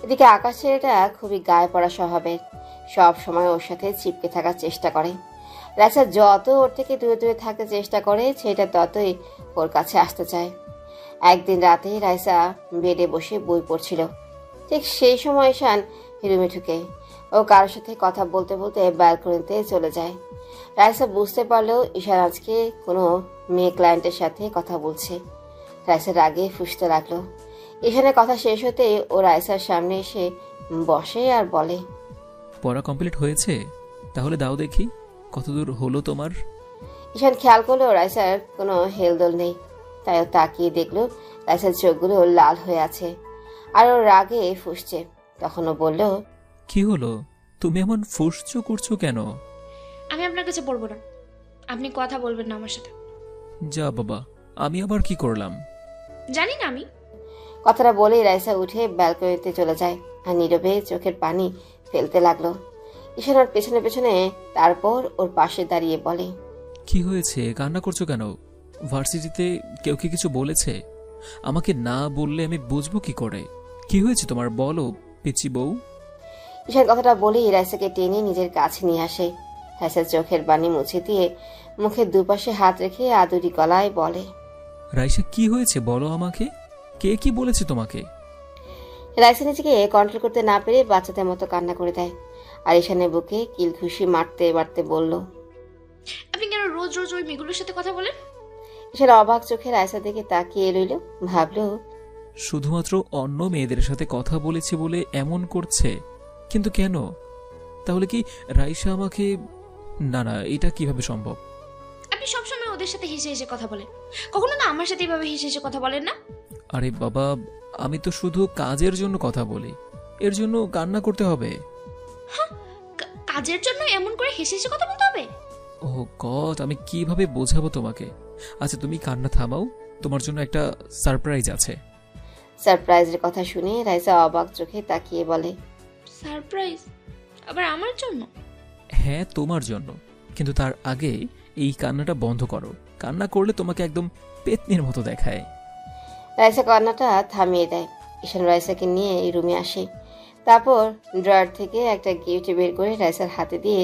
এদিকে আকাশ ছেলেটা খুবই গায়ে পড়া স্বভাবের, সব সময় ওর সাথে চিপকে থাকার চেষ্টা করে। রাইসা যত ওর থেকে দূরে দূরে থাকতে চেষ্টা করে, ছেলেটা ততই ওর কাছে আসতে চায়। একদিন রাতে রাইসা বেডে বসে বই পড়ছিল, ঠিক সেই সময় ঈশান রুমে ঢুকে। ও কারোর সাথে কথা বলতে বলতে ব্যালকনিতে চলে যায়। রাইসা বুঝতে পারলেও ঈশান আজকে কোনো মেয়ে ক্লায়েন্টের সাথে কথা বলছে। রাইসার রাগে ফুঁসতে লাগলো। ঈশানের কথা শেষ হতেই ও রাইসার সামনে এসে বসে আর বলে,
পড়া কমপ্লিট হয়েছে? তাহলে দাও দেখি কতদূর হলো তোমার।
ঈশান খেয়াল করলো রাইসার কোনো হেলদোল নেই, তাই ও তাকিয়ে দেখলো রাইসার চোখগুলো লাল হয়ে আছে আর ওর রাগে ফুঁসছে। তখন ও বলল,
কি হলো, তুমি এমন ফুসছো করছো কেন?
আমি আপনার কাছে পড়বো না, আপনি কথা বলবেন না আমার সাথে।
যা বাবা, আমি আবার কি করলাম?
জানি না আমি।
কথাটা বলেই রাইসা উঠে ব্যালকনিতে চলে যায় আর নীরবে চোখের পানি ফেলতে লাগলো। ঈশান ওর পেছনে পেছনে তারপর ওর পাশে দাঁড়িয়ে বলে,
কি হয়েছে, কান্না করছো কেন? ভার্সিটিতে কেউ কি কিছু বলেছে? আমাকে না বললে আমি বুঝবো কি করে? কি হয়েছে তোমার, বলো পিচি বউ।
ঈশান কথাটা বলেই রাইসাকে টেনে নিজের কাছে নিয়ে আসে। রাইসার চোখের পানি মুছে দিয়ে মুখের দুপাশে হাত রেখে আদুরি গলায় বলে,
রাইসা কি হয়েছে বলো আমাকে, কে কি বলেছে তোমাকে?
রাইসা নিজেকে কন্ট্রোল করতে না পেরে বাচ্চাদের মতো কান্না করে দেয় আর ঈশানের বুকে কিল ঘুষি মারতে মারতে বলল,
আপনি কেন রোজ রোজ ওই মেয়েগুলোর সাথে কথা বলেন?
ঈশান অবাক চোখে রাইসার দিকে তাকিয়ে রইল। ভাবলো,
শুধুমাত্র অন্য মেয়েদের সাথে কথা বলেছে বলে এমন করছে, কিন্তু কেন? তাহলে কি রাইসা আমাকে, না না, এটা কিভাবে সম্ভব?
আপনি সবসময় ওদের সাথে হেসে হেসে কথা বলেন, কখনো না আমার সাথে এভাবে হেসে হেসে কথা বলেন না।
আরে বাবা, আমি তো শুধু কাজের জন্য কথা বলি, এর জন্য কান্না করতে হবে?
কাজের জন্য এমন করে হেসে হেসে কথা বলতে হবে?
ও গড, আমি কিভাবে বোঝাবো তোমাকে? আচ্ছা তুমি কান্না থামাও, তোমার জন্য একটা সারপ্রাইজ আছে।
সারপ্রাইজের কথা শুনে রাইসা অবাক চোখে তাকিয়ে বলে,
সারপ্রাইজ? আবার আমার জন্য?
হ্যাঁ তোমার জন্য, কিন্তু তার আগে এই কান্নাটা বন্ধ করো। কান্না করলে তোমাকে একদম পেতনির মতো দেখায়।
রাইসা কান্নাটা থামিয়ে দেয়। ঈশান রাইসাকে নিয়ে এই রুমে আসে। তারপর ড্রয়ার থেকে একটা গিফট বের করে রাইসার হাতে দিয়ে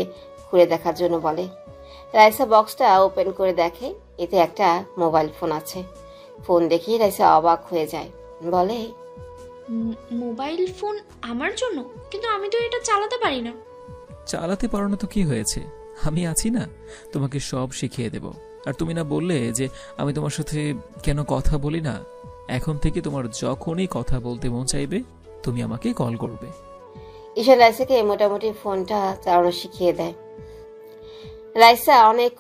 খুলে দেখার জন্য বলে। রাইসা বক্সটা ওপেন করে দেখে এতে একটা মোবাইল ফোন আছে। ফোন দেখে রাইসা অবাক হয়ে যায়, বলে,
মোবাইল ফোন আমার জন্য? কিন্তু আমি তো এটা চালাতে পারি না।
চালাতে পারো না তো কি হয়েছে, আমি আছি না, তোমাকে সব শিখিয়ে দেব। আর তুমি না বললে যে আমি তোমার সাথে কেন কথা বলি না? এখন থেকে তোমার যখনই কথা বলতে মন চাইবে তুমি আমাকে কল করবে।
ঈশান রাইসাকে মোটামুটি ফোনটা চালানো শিখিয়ে দেয়। রাইসা অনেক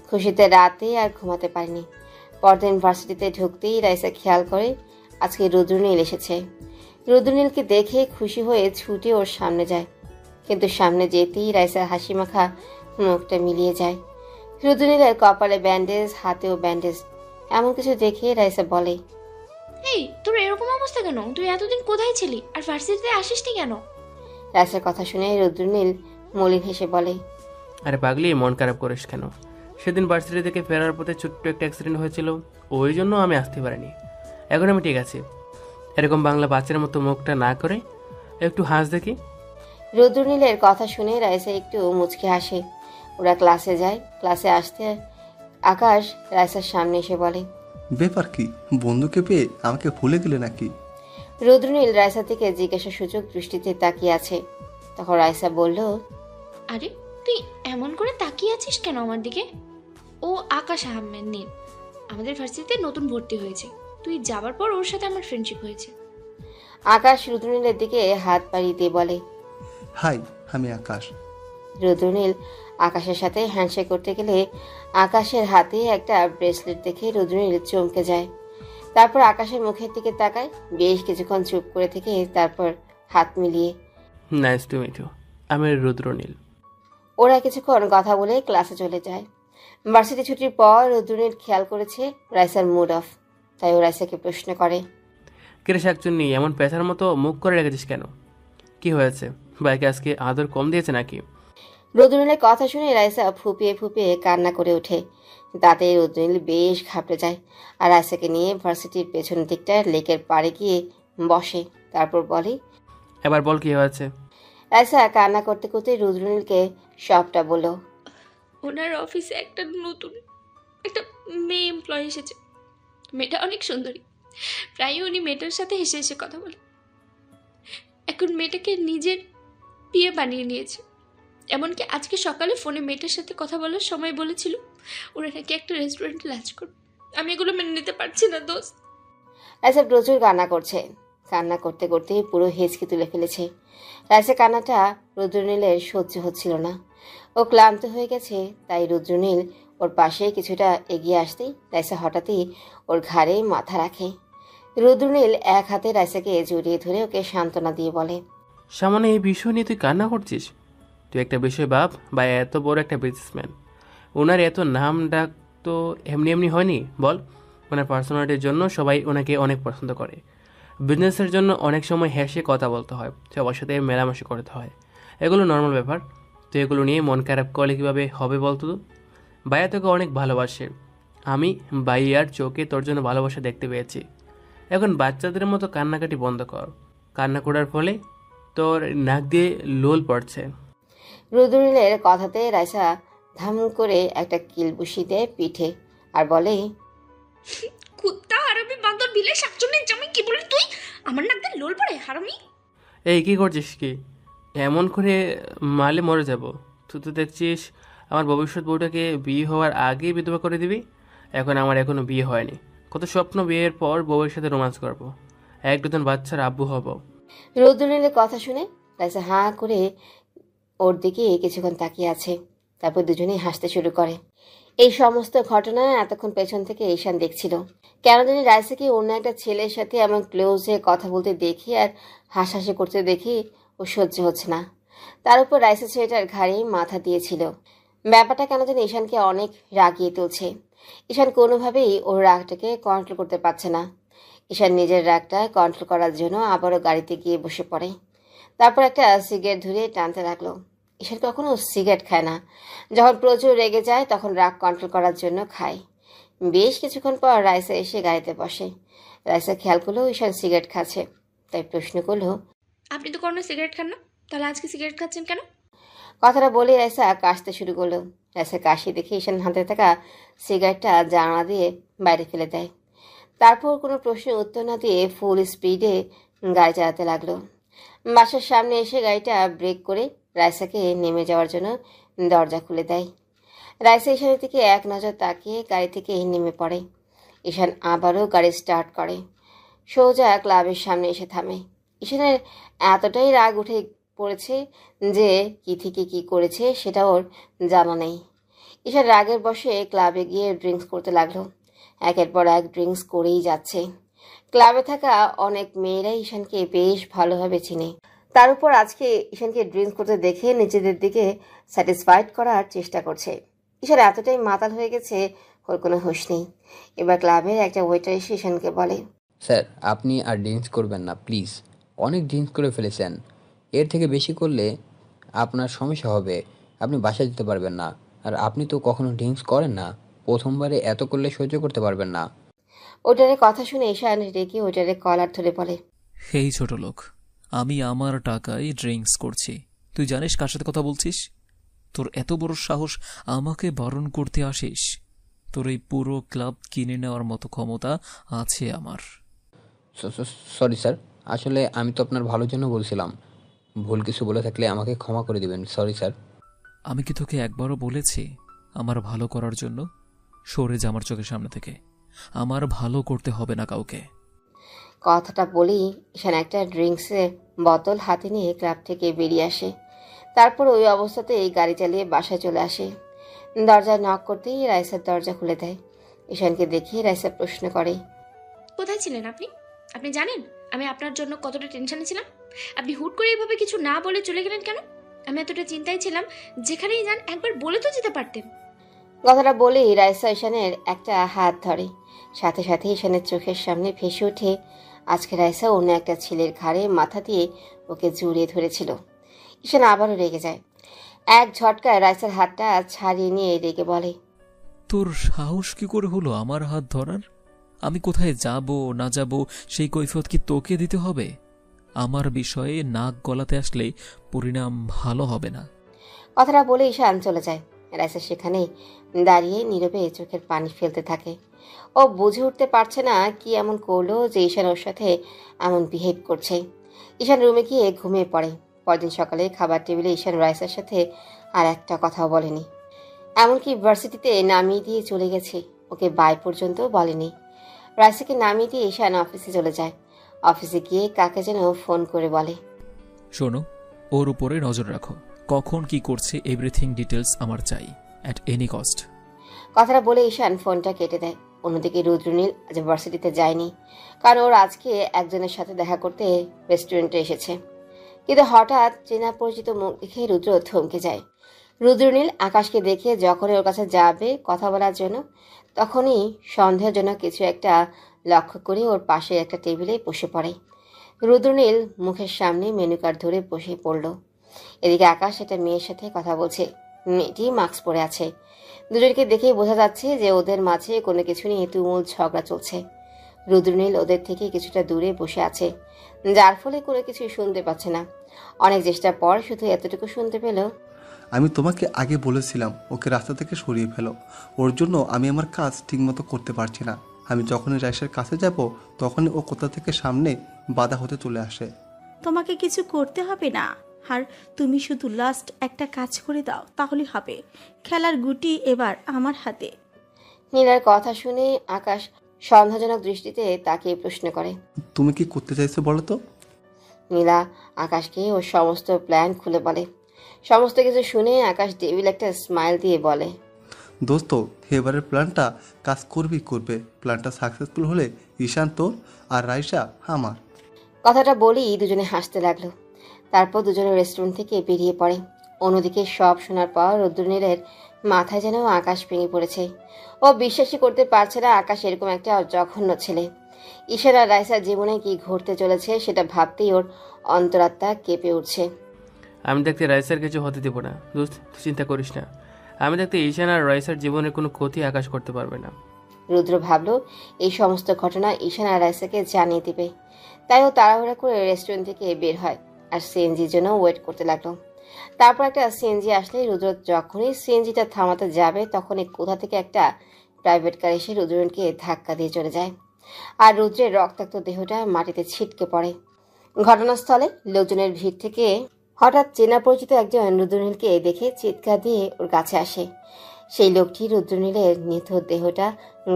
খুশিতে রাতে আর ঘুমাতে পারেনি। পরদিন ভার্সিটিতে ঢুকতেই রাইসা খেয়াল করে আজকে রুদ্রনীল এসেছে। রুদ্রনীলকে দেখে খুশি হয়ে ছুটে ওর সামনে যায়, কিন্তু সামনে যেতেই রাইসার হাসি মাখা মুখটা মিলিয়ে যায়। রুদ্রনীলের কপালে ব্যান্ডেজ, হাতেও ব্যান্ডেজ। এমন কিছু দেখে রাইসা বলে,
এই তোর এরকম অবস্থা কেন? তুই এতদিন কোথায় ছিলি আর ভার্সিটিতে আসিসনি কেন?
রাইসার কথা শুনে রুদ্রনীল মলিন হেসে বলে,
আরে পাগলি, মন খারাপ করিস কেন? সেদিন ভার্সিটি থেকে ফেরার পথে ছোট্ট একটা অ্যাক্সিডেন্ট হয়েছিল, ওই জন্য আমি আসতে পারিনি। এখন আমি ঠিক আছি। এরকম বাংলা বাচ্চার মতো মুখটা না করে একটু হাস দেখি।
রুদ্রনীলের কথা শুনে রাইসা একটু মুচকে হাসে। ওরা ক্লাসে যায়। ক্লাসে আসতে আকাশ রাইসার সামনে এসে বলে,
ব্যাপার কি, বন্ধুকে পেয়ে আমাকে ভুলে গেলে নাকি?
রুদ্রনীল রাইসা থেকে জিজ্ঞাসা সূচক দৃষ্টিতে তাকিয়ে আছে। তখন রাইসা বলল,
আরে তুই এমন করে তাকিয়ে আছিস কেন আমার দিকে? ও আকাশ আহমেদ নীল, আমাদের ভার্সিটিতে নতুন ভর্তি হয়েছে। তুই যাবার পর ওর সাথে আমার ফ্রেন্ডশিপ হয়েছে।
আকাশ রুদ্রনীলের দিকে হাত বাড়িয়ে দিয়ে বলে,
হাই, আমি আকাশ।
রুদ্রনীল আকাশের সাথে হ্যান্ডশেক করতে গেলে আকাশের হাতে একটা ব্রেসলেট দেখে রুদ্রনীল চমকে যায়। তারপর আকাশের মুখের দিকে তাকায়, বেশ কিছুক্ষণ চুপ করে থেকে তারপর হাত মিলিয়ে,
নাইস টু মিট ইউ, আমি রুদ্রনীল।
ওরা কিছুক্ষণ কথা বলে ক্লাসে চলে যায়। ভার্সিটি ছুটির পর রুদ্রনীল খেয়াল করেছে রাইসার মুড অফ, তাই ও রাইসাকে প্রশ্ন করে,
কিরে শাকচুন্নি, এমন পেঁচার মতো মুখ করে রেখেছিস কেন? কি হয়েছে? বাইকে আজকে আদর কম দিয়েছে নাকি?
রুদ্রনীলের কথা শুনে রাইসা ফুপিয়ে ফুপিয়ে কান্না করে ওঠে। তাতে রুদ্রনীল বেশ ঘাবড়ে যায় আর রাইসাকে নিয়ে ভার্সিটির পেছন দিকটার লেকের পাড়ে গিয়ে বসে। তারপর বলে,
এবার বল কি হয়েছে?
রাইসা কান্না করতে করতে রুদ্রনীলকে সবটা বলল।
ওনার অফিসে একটা নতুন মেয়ে এমপ্লয়ি এসেছে। মেয়েটা অনেক সুন্দরী, প্রায় উনি মেয়েটার সাথে হেসে হেসে কথা বলে। এখন মেয়েটাকে নিজের বিয়ে বানিয়ে নিয়েছে। এমনকি আজকে সকালে ফোনে মেয়েটার সাথে কথা বলার সময় বলেছিল ওরা নাকি একটা রেস্টুরেন্টে লাঞ্চ করবে। আমি এগুলো মেনে নিতে পারছি না দোস্ত।
রাইসা প্রচুর কান্না করছে। কান্না করতে করতে পুরো হেঁচকে তুলে ফেলেছে। রাইসা কান্নাটা রুদ্রনীলের সহ্য হচ্ছিল না। ও ক্লান্ত হয়ে গেছে, তাই রুদ্রনীল ওর পাশে কিছুটা এগিয়ে আসতেই রাইসা হঠাৎই ওর ঘাড়ে মাথা রাখে। রুদ্রনীল এক হাতে রাইসাকে জড়িয়ে ধরে ওকে সান্ত্বনা দিয়ে বলে,
সামান্য এই বিষয় নিয়ে তুই কান্না করছিস? তুই একটা বিষয় ভাব, বা এত বড় একটা বিজনেসম্যান, ওনার এত নাম ডাক তো এমনি এমনি হয়নি বল। ওনার পার্সোনালিটির জন্য সবাই ওনাকে অনেক পছন্দ করে। বিজনেসের জন্য অনেক সময় হেসে কথা বলতে হয়, সবার সাথে মেলামেশা করতে হয়, এগুলো নর্মাল ব্যাপার। তো এগুলো নিয়ে মন খারাপ করলে কীভাবে হবে বলতো? ভাইয়া তোকে অনেক ভালোবাসে। আমি ভাইয়ার চোখে তোর জন্য ভালোবাসা দেখতে পেয়েছি। এখন বাচ্চাদের মতো কান্নাকাটি বন্ধ কর। কান্না করার ফলে তোর নাক দিয়ে লোল পড়ছে।
রুদ্রনীলের কথাতে রাইসা ধাম করে একটা কিল বসিয়ে দেয় পিঠে আর বলে,
কুত্তা হারামি বান্দর বিলে শাকচুন্নির জামাই, কি বললি তুই? আমার নাক দিয়ে লোল পড়ে হারামি?
এই কি করছিস কি? এমন করে মারলে মরে যাব। তুই তো দেখছিস আমার ভবিষ্যৎ বউটাকে বিয়ে হওয়ার আগেই বিধবা করে দিবি। এখন আমার এখনো বিয়ে হয়নি, কত স্বপ্ন বিয়ের পর বউয়ের সাথে রোমান্স করবো, এক দুজন বাচ্চার আব্বু হব।
রুদ্রনীলের কথা শুনে রাইসা হাঁ করে ওর দিকে কিছুক্ষণ তাকিয়ে আছে। তারপর দুজনেই হাসতে শুরু করে। এই সমস্ত ঘটনা এতক্ষণ পেছন থেকে ঈশান দেখছিল। কেন জানি রাইসাকে অন্য একটা ছেলের সাথে এমন ক্লোজে কথা বলতে দেখি আর হাসাহাসি করতে দেখি ও সহ্য হচ্ছে না। তার উপর রাইসা ছেলেটার ঘাড়ে মাথা দিয়েছিল। ব্যাপারটা কেন জানি ঈশানকে অনেক রাগিয়ে তুলছে। ঈশান কোনোভাবেই ওর রাগটাকে কন্ট্রোল করতে পারছে না। ঈশান নিজের রাগটা কন্ট্রোল করার জন্য আবারও গাড়িতে গিয়ে বসে পড়ে। তারপর একটা সিগারেট ধরে টানতে লাগলো। ঈশান কখনো সিগারেট খায় না। যখন প্রচুর রেগে যায় তখন রাগ কন্ট্রোল করার জন্য খায়। বেশ কিছুক্ষণ পর রাইসা এসে গাড়িতে বসে। রাইসা খেয়াল করলো ঈশান সিগারেট খাচ্ছে, তাই প্রশ্ন করলো,
আপনি তো কোনো সিগারেট খান না, তাহলে আজকে সিগারেট খাচ্ছেন কেন?
কথাটা বলে রাইসা কাশতে শুরু করলো। রাইসা কাশি দেখে ঈশান হাতে থাকা সিগারেটটা জানালা দিয়ে বাইরে ফেলে দেয়। তারপর কোনো প্রশ্নের উত্তর না দিয়ে ফুল স্পিডে গাড়ি চালাতে লাগলো। বাসার সামনে এসে গাড়িটা ব্রেক করে রাইসাকে নেমে যাওয়ার জন্য দরজা খুলে দেয়। রাইসা ঈশানের দিকে এক নজর তাকিয়ে গাড়ি থেকে নেমে পড়ে। ঈশান আবারও গাড়ি স্টার্ট করে, সোজা ক্লাবের সামনে এসে থামে। ঈশানের এতটাই রাগ উঠে পড়েছে যে কি থেকে কি করেছে সেটা ওর জানা নেই। ঈশান রাগের বশে ক্লাবে গিয়ে ড্রিঙ্কস করতে লাগলো। একের পর এক ড্রিঙ্কস করেই যাচ্ছে। ক্লাবে থাকা অনেক মেয়েরাই ঈশানকে বেশ ভালোভাবে চিনে। তার উপর আজকে ঈশানকে ড্রিঙ্কস করতে দেখে নিজেদের দিকে স্যাটিসফাইড করার চেষ্টা করছে। ঈশান এতটাই মাতাল হয়ে গেছে ওর কোনো হুঁশ নেই। এবার ক্লাবের একটা ওয়েটার এসে ঈশানকে বলে,
স্যার আপনি আর ড্রিঙ্কস করবেন না প্লিজ, অনেক ড্রিঙ্কস করে ফেলেছেন, এর থেকে বেশি করলে আপনার সমস্যা হবে, আপনি বাসায় যেতে পারবেন না। আর আপনি তো কখনো ড্রিঙ্কস করেন না, প্রথমবারে এত করলে সহ্য করতে পারবেন না।
ওটারের কথা শুনে ঈশান রেগে ওটারের কলার ধরে বলে,
হেই ছোট লোক, আমি আমার টাকায় ড্রিঙ্কস করছি, তুই জানিস কার সাথে কথা বলছিস? তোর এত বড় সাহস আমাকে বারণ করতে আসিস? তোর এই পুরো ক্লাব কিনে নেওয়ার মতো ক্ষমতা আছে আমার।
সরি স্যার, আসলে আমি তো আপনার ভালোর জন্য বলছিলাম, ভুল কিছু বলে থাকলে আমাকে ক্ষমা করে দিবেন। Sorry sir.
আমি কি তোকে একবারও বলেছি আমার ভালো করার জন্য? সরে যা আমার চোখের সামনে থেকে, আমার ভালো করতে হবে না কাউকে।
কথাটা বলেই ঈশান একটা ড্রিঙ্কসের বোতল হাতে নিয়ে ক্লাব থেকে বেরিয়ে আসে। তারপর ওই অবস্থাতেই গাড়ি চালিয়ে বাসায় চলে আসে। দরজায় নক করতেই রাইসার দরজা খুলে দেয়। ঈশানকে দেখে রাইসা প্রশ্ন করে,
কোথায় ছিলেন আপনি? আপনি জানেন আমি আপনার জন্য কতটা টেনশনে ছিলাম? আপনি হুট করে এভাবে কিছু না বলে চলে গেলেন কেন? আমি এতটা চিন্তায় ছিলাম, যেখানেই যান একবার বলে তো যেতে পারতেন।
কথাটা বলেই রাইসা ঈশানের একটা হাত ধরে। সাথে সাথে ঈশানের চোখের সামনে ভেসে ওঠে আজকে রাইসা অন্য একটা ছেলের ঘাড়ে মাথা দিয়ে ওকে জড়িয়ে ধরেছিল। ঈশান আবারও রেগে যায়। এক ঝটকায় রাইসার হাতটা ছাড়িয়ে নিয়ে রেগে বলে,
তোর সাহস কি করে হলো আমার হাত ধরার? আমি কোথায় যাব না যাব সেই কৈফিয়ত কি তোকে দিতে হবে? আমার বিষয়ে নাক গলাতে আসলে পরিণাম ভালো হবে না।
কথাটা বলে ঈশান চলে যায়। রাইসা সেখানে দাঁড়িয়ে নীরবে চোখের পানি ফেলতে থাকে। ও বুঝে উঠতে পারছে না কি এমন করলো যে ঈশান ওর সাথে এমন বিহেভ করছে। ঈশান রুমে গিয়ে ঘুমিয়ে পড়ে। পরদিন সকালে খাবার টেবিলে ঈশান রাইসার সাথে আর একটা কথাও বলেনি, এমনকি ভার্সিটিতে নামিয়ে দিয়ে চলে গেছে, ওকে বাই পর্যন্ত বলেনি। রাইসাকে নামিয়ে দিয়ে ঈশান অফিসে চলে যায়। অফিসে গিয়ে কাকে যেন ফোন করে বলে,
শোনো, ওর উপরে নজর রাখো, কখন কি করছে এভরিথিং ডিটেলস আমার চাই, অ্যাট এনি কস্ট।
কথাটা বলে ঈশান ফোনটা কেটে দেয়। অন্যদিকে রুদ্রনীল আজ ভার্সিটিতে যায়নি, কারণ ওর আজকে একজনের সাথে দেখা করতে রেস্টুরেন্টে এসেছে। কিন্তু হঠাৎ চেনা পরিচিত মুখ দেখে রুদ্র থমকে যায়। রুদ্রনীল আকাশকে দেখে যখনই ওর কাছে যাবে কথা বলার জন্য, তখনই সন্দেহজনক কিছু একটা লক্ষ্য করে ওর পাশে একটা টেবিলে বসে পড়ে। রুদ্রনীল মুখের সামনে মেনু কার্ড ধরে বসে পড়ল। এদিকে আকাশ একটা মেয়ের সাথে কথা বলছে। মেয়েটি মাস্ক পরে আছে। দুজনকে দেখেই বোঝা যাচ্ছে যে ওদের মাঝে কোনো কিছু নিয়ে তুমুল ঝগড়া চলছে। রুদ্রনীল ওদের থেকে কিছুটা দূরে বসে আছে, যার ফলে কোনো কিছু শুনতে পাচ্ছে না। অনেক চেষ্টার পর শুধু এতটুকু শুনতে পেল,
আমি তোমাকে আগে বলেছিলাম ওকে রাস্তা থেকে সরিয়ে ফেলো, ওর জন্য আমি আমার কাজ ঠিকমতো করতে পারছি না। আমি যখনই রাইসার কাছে যাব তখনই ও কোথা থেকে সামনে বাধা হতে চলে আসে।
তোমাকে কিছু করতে হবে না, আর তুমি শুধু লাস্ট একটা কাজ করে দাও, তাহলে হবে। খেলার গুটি এবার আমার হাতে।
নীলার কথা শুনে আকাশ সন্দেহজনক দৃষ্টিতে তাকিয়ে প্রশ্ন করে,
তুমি কি করতে চাইছো বলো তো?
নীলা আকাশকে ওর সমস্ত প্ল্যান খুলে বলে। সমস্ত কিছু শুনে আকাশ ডেভিল একটা স্মাইল দিয়ে বলে,
দোস্ত, এবারের প্ল্যানটা কাজ করবে। প্ল্যানটা সাকসেসফুল হলে ঈশান তোর আর রাইসা আমার।
কথাটা বলেই দুজনে হাসতে লাগলো। তারপর দুজনে রেস্টুরেন্ট থেকে বেরিয়ে পড়ে। অন্যদিকে সব শোনার পর রুদ্রনীলের মাথায় যেন আকাশ ভেঙে পড়েছে। ও বিশ্বাসই করতে পারছে না আকাশ এরকম একটা জঘন্য ছেলে। ঈশান আর রাইসার জীবনে কি ঘটতে চলেছে সেটা ভাবতেই ওর অন্তরাত্মা কেঁপে উঠছে।
আমি দেখতে রাইসার কিছু হতে দেবো না দোস্ত, তুই চিন্তা করিস না। আমি দেখতে ঈশান আর রাইসার জীবনের কোনো ক্ষতি আকাশ করতে পারবে না।
রুদ্র ভাবলো এই সমস্ত ঘটনা ঈশান আর রাইসাকে জানিয়ে দিবে। তাই ও তাড়াহুড়া করে রেস্টুরেন্ট থেকে বের হয় আর সিএনজির জন্য ওয়েট করতে লাগলো। তারপর একটা সিএনজি আসলে রুদ্র যখনই সিএনজিটা থামাতে যাবে তখনই কোথা থেকে একটা প্রাইভেট কার এসে রুদ্রকে ধাক্কা দিয়ে চলে যায়, আর রুদ্রের রক্তাক্ত দেহটা মাটিতে ছিটকে পড়ে। ঘটনাস্থলে লোকজনের ভিড় থেকে হঠাৎ চেনা পরিচিত একজন রুদ্রনীলকে দেখে চিৎকার দিয়ে ওর কাছে আসে। সেই লোকটি রুদ্রনীলের নিথর দেহটা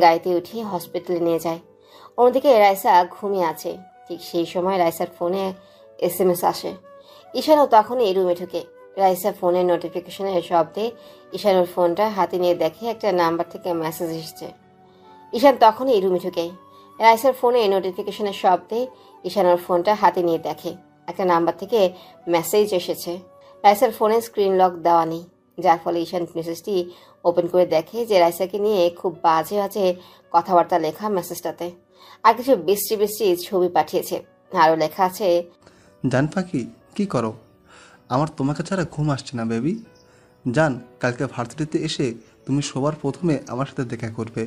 গাড়িতে উঠিয়ে হসপিটালে নিয়ে যায়। অন্যদিকে রাইসা ঘুমিয়ে আছে। ঠিক সেই সময় রাইসার ফোনে SMS আসে। ঈশানও তখনই রুমে ঢুকে। রাইসা ফোনের নোটিফিকেশনের শব্দে ঈশান ওর ফোনটা হাতে নিয়ে দেখে একটা নাম্বার থেকে মেসেজ এসেছে। ঈশান তখনই রুমে ঢুকে। রাইসার ফোনে নোটিফিকেশনের শব্দে ঈশান ওর ফোনটা হাতে নিয়ে দেখে একটা নাম্বার থেকে মেসেজ এসেছে। রাইসার ফোনে স্ক্রিন লক দেওয়া নেই, যার ফলে ঈশান মেসেজটি ওপেন করে দেখে যে রাইসাকে নিয়ে খুব বাজে বাজে কথাবার্তা লেখা মেসেজটাতে, আর কিছু বিশ্রী বিশ্রী ছবি পাঠিয়েছে। আরও লেখা আছে,
জান পাখি কি করো? আমার তোমাকে ছাড়া ঘুম আসছে না বেবি। জান, কালকে ভার্সিটিতে এসে তুমি সবার প্রথমে আমার সাথে দেখা করবে।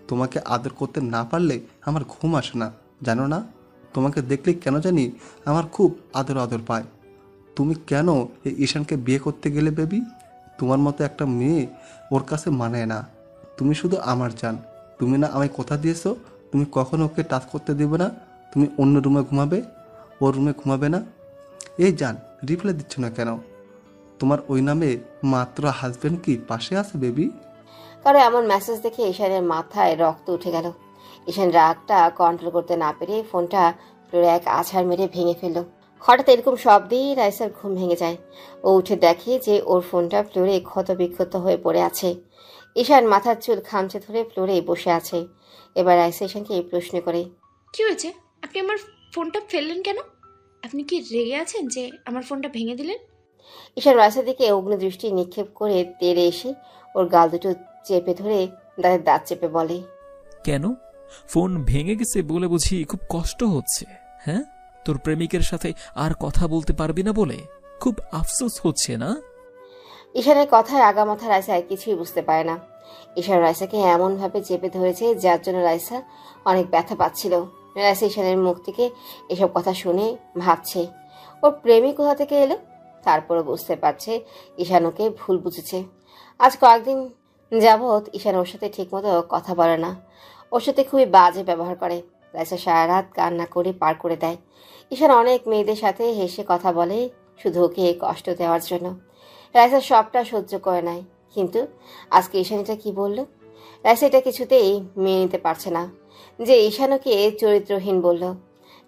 তোমাকে আদর করতে না পারলে আমার ঘুম আসে না, জানো না? তোমাকে দেখলে কেন জানি আমার খুব আদর আদর পায়। তুমি কেন এই ঈশানকে বিয়ে করতে গেলে বেবি? তোমার মতো একটা মেয়ে ওর কাছে মানায় না। তুমি শুধু আমার জান। তুমি না আমায় কথা দিয়েছো তুমি কখনো ওকে টাচ করতে দেবে না, তুমি অন্য রুমে ঘুমাবে, ওর রুমে ঘুমাবে না। এই জান, রিপ্লাই দিচ্ছ না কেন? তোমার ওই নামে মাত্র হাজবেন্ড কি পাশে আছে বেবি?
কারো এমন মেসেজ দেখে ঈশানের মাথায় রক্ত উঠে গেল। ঈশান রাগটা কন্ট্রোল করতে না পেরে ফোনটা ফ্লোরে এক আছাড় মেরে ভেঙে ফেলল। হঠাৎ এরকম শব্দেই রাইসার ঘুম ভেঙে যায়। ও উঠে দেখে যে ওর ফোনটা ফ্লোরে ক্ষত বিক্ষত হয়ে পড়ে আছে। ঈশান মাথার চুল খামচে ধরে ফ্লোরে বসে আছে। এবার রাইসা ঈশানকে এই প্রশ্ন করে,
কি হয়েছে? আপনি আমার ফোনটা ফেললেন কেন? আপনি কি রেগে আছেন যে আমার ফোনটা ভেঙে দিলেন?
ঈশান রাইসার দিকে অগ্নি দৃষ্টি নিক্ষেপ করে তেড়ে এসে ওর গাল দুটো চেপে ধরে দাঁতের দাঁত চেপে বলে,
কেন? ফোন ভেঙে গেছে বলে বুঝি খুব কষ্ট হচ্ছে? হ্যাঁ, তোর প্রেমিকের সাথে আর কথা বলতে পারবি না বলে খুব আফসোস হচ্ছে না?
ঈশানের কথায় আগামাথা রাইসা কিছুই বুঝতে পারে না। ঈশান রাইসাকে এমনভাবে চেপে ধরেছে যার জন্য রাইসা অনেক ব্যথা পাচ্ছিল। রাইসা ঈশানের মুখ থেকে এসব কথা শুনে ভাবছে ওর প্রেমিক কোথা থেকে এলো। তারপরও বুঝতে পারছে ঈশান ওকে ভুল বুঝেছে। আজ কয়েকদিন যাবৎ ঈশান ওর সাথে ঠিকমতো কথা বলে না, ওর সাথে খুবই বাজে ব্যবহার করে। রাইসা সারা রাত কান্না করে পার করে দেয়। ঈশান অনেক মেয়েদের সাথে হেসে কথা বলে শুধু ওকে কষ্ট দেওয়ার জন্য। রাইসা সবটা সহ্য করে নেয়, কিন্তু আজকে ঈশান এটা কি বলল? রাইসা এটা কিছুতেই মেনে নিতে পারছে না যে ঈশান ওকে চরিত্রহীন বলল।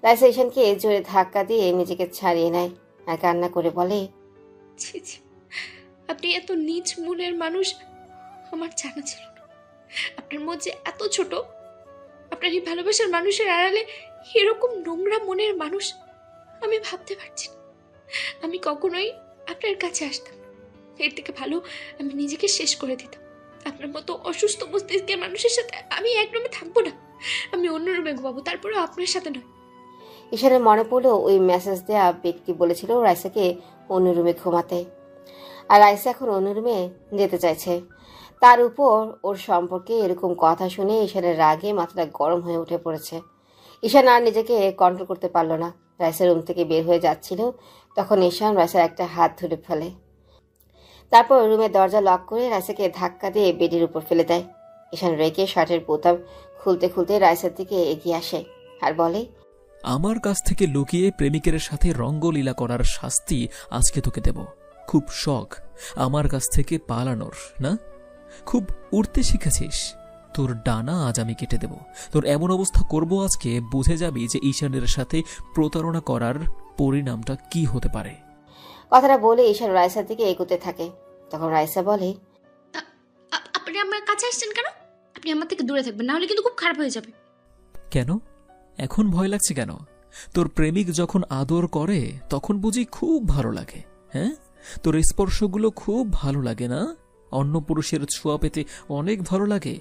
রাইসা ঈশানকে জোরে ধাক্কা দিয়ে নিজেকে ছাড়িয়ে নেয় আর কান্না করে বলে,
ছি ছি, আপনি এত নীচ মনের মানুষ আমার জানা ছিল না। আপনার মন যে এত ছোট, আপনার এই ভালোবাসার মানুষের আড়ালে এরকম নোংরা মনের মানুষ আমি ভাবতে পারছি না। আমি কখনোই আপনার কাছে আসতাম না। এর থেকে ভালো আমি নিজেকে শেষ করে দিতাম। আপনার মতো অসুস্থ মস্তিষ্কের মানুষের সাথে আমি এক রুমে থাকবো না, আমি অন্য রুমে ঘুমাবো, তারপরেও আপনার সাথে নয়।
ঈশানের মনে পড়লো ওই মেসেজ দেওয়া ব্যক্তি বলেছিল রাইসাকে অন্য রুমে ঘুমাতে, আর রাইসা এখন অন্য রুমে যেতে চাইছে। তার উপর ওর সম্পর্কে এরকম কথা শুনে ঈশানের রাগে মাথাটা গরম হয়ে উঠে পড়েছে। ঈশান আর নিজেকে কন্ট্রোল করতে পারল না। রাইসা রুম থেকে বের হয়ে যাচ্ছিল, তখন ঈশান রাইসার একটা হাত ধরে ফেলে। তারপর রুমের দরজা লক করে রাইসাকে ধাক্কা দিয়ে বেডের উপর ফেলে দেয়। ঈশান রেগে শার্টের বোতাম খুলতে খুলতে রাইসার দিকে এগিয়ে আসে আর বলে,
আমার কাছ থেকে লুকিয়ে প্রেমিকের সাথে রঙ্গলীলা করার শাস্তি আজকে তোকে দেব। খুব শখ আমার কাছ থেকে পালানোর না? খুব উড়তে শিখেছিস? তোর ডানা আজ আমি কেটে দেব। তোর এমন অবস্থা করব আজকে বুঝে যাবি যে ঈশানের সাথে প্রতারণা করার পরিণামটা কি হতে পারে।
কথাটা বলে ঈশান রাইসার দিকে এগোতে থাকে। তখন রাইসা বলে,
আপনি আমার কাছে আসছেন কেন? আপনি আমার থেকে দূরে থাকবেন, না হলে কিন্তু খুব খারাপ হয়ে যাবে।
কেন এখন ভয় লাগছে কেন? তোর প্রেমিক যখন আদর করে তখন বুঝি খুব ভালো লাগে? হ্যাঁ, তোর স্পর্শগুলো খুব ভালো লাগে না? অন্য পুরুষের ছোঁয়া পেতে অনেক ভালো লাগে।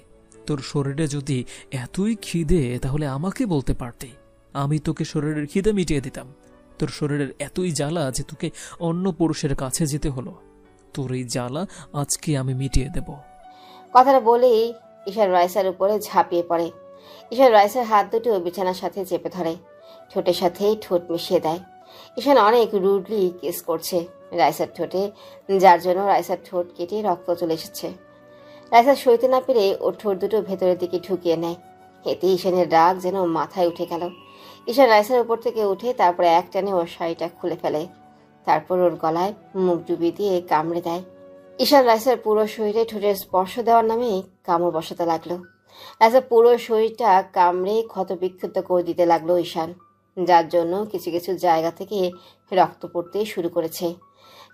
তোর শরীরে যদি এতই খিদে তাহলে আমাকে বলতে পারতি, আমি তোকে শরীরের খিদে মিটিয়ে দিতাম। তোর শরীরের এতই জ্বালা যে তোকে অন্য পুরুষের কাছে যেতে হলো। তোর এই জ্বালা আজকে আমি মিটিয়ে দেব।
কথাটা বলেই ঈশান রাইসার উপরে ঝাঁপিয়ে পড়ে। ঈশান রাইসার হাত দুটো বিছানার সাথে চেপে ধরে, ঠোঁটের সাথে ঠোঁট মিশিয়ে দেয়। ঈশান অনেক রুডলি কিস করছে রাইসার ঠোঁটে, যার জন্য রাইসার ঠোঁট কেটে রক্ত চলে এসেছে। রাইসা সইতে না পেরে ওর ঠোঁট দুটো ভেতরের দিকে ঢুকিয়ে নেয়। এতে ঈশানের রাগ যেন মাথায় উঠে গেল। ঈশান রাইসার উপর থেকে উঠে তারপরে এক টানে ওর শাড়িটা খুলে ফেলে, তারপর ওর গলায় মুখ ডুবিয়ে দিয়ে কামড়ে দেয়। ঈশান রাইসার পুরো শরীরে ঠোঁটের স্পর্শ দেওয়ার নামে কামড় বসাতে লাগলো। রাইসার পুরো শরীরটা কামড়ে ক্ষত বিক্ষত করে দিতে লাগলো ঈশান, যার জন্য কিছু কিছু জায়গা থেকে রক্ত পড়তে শুরু করেছে।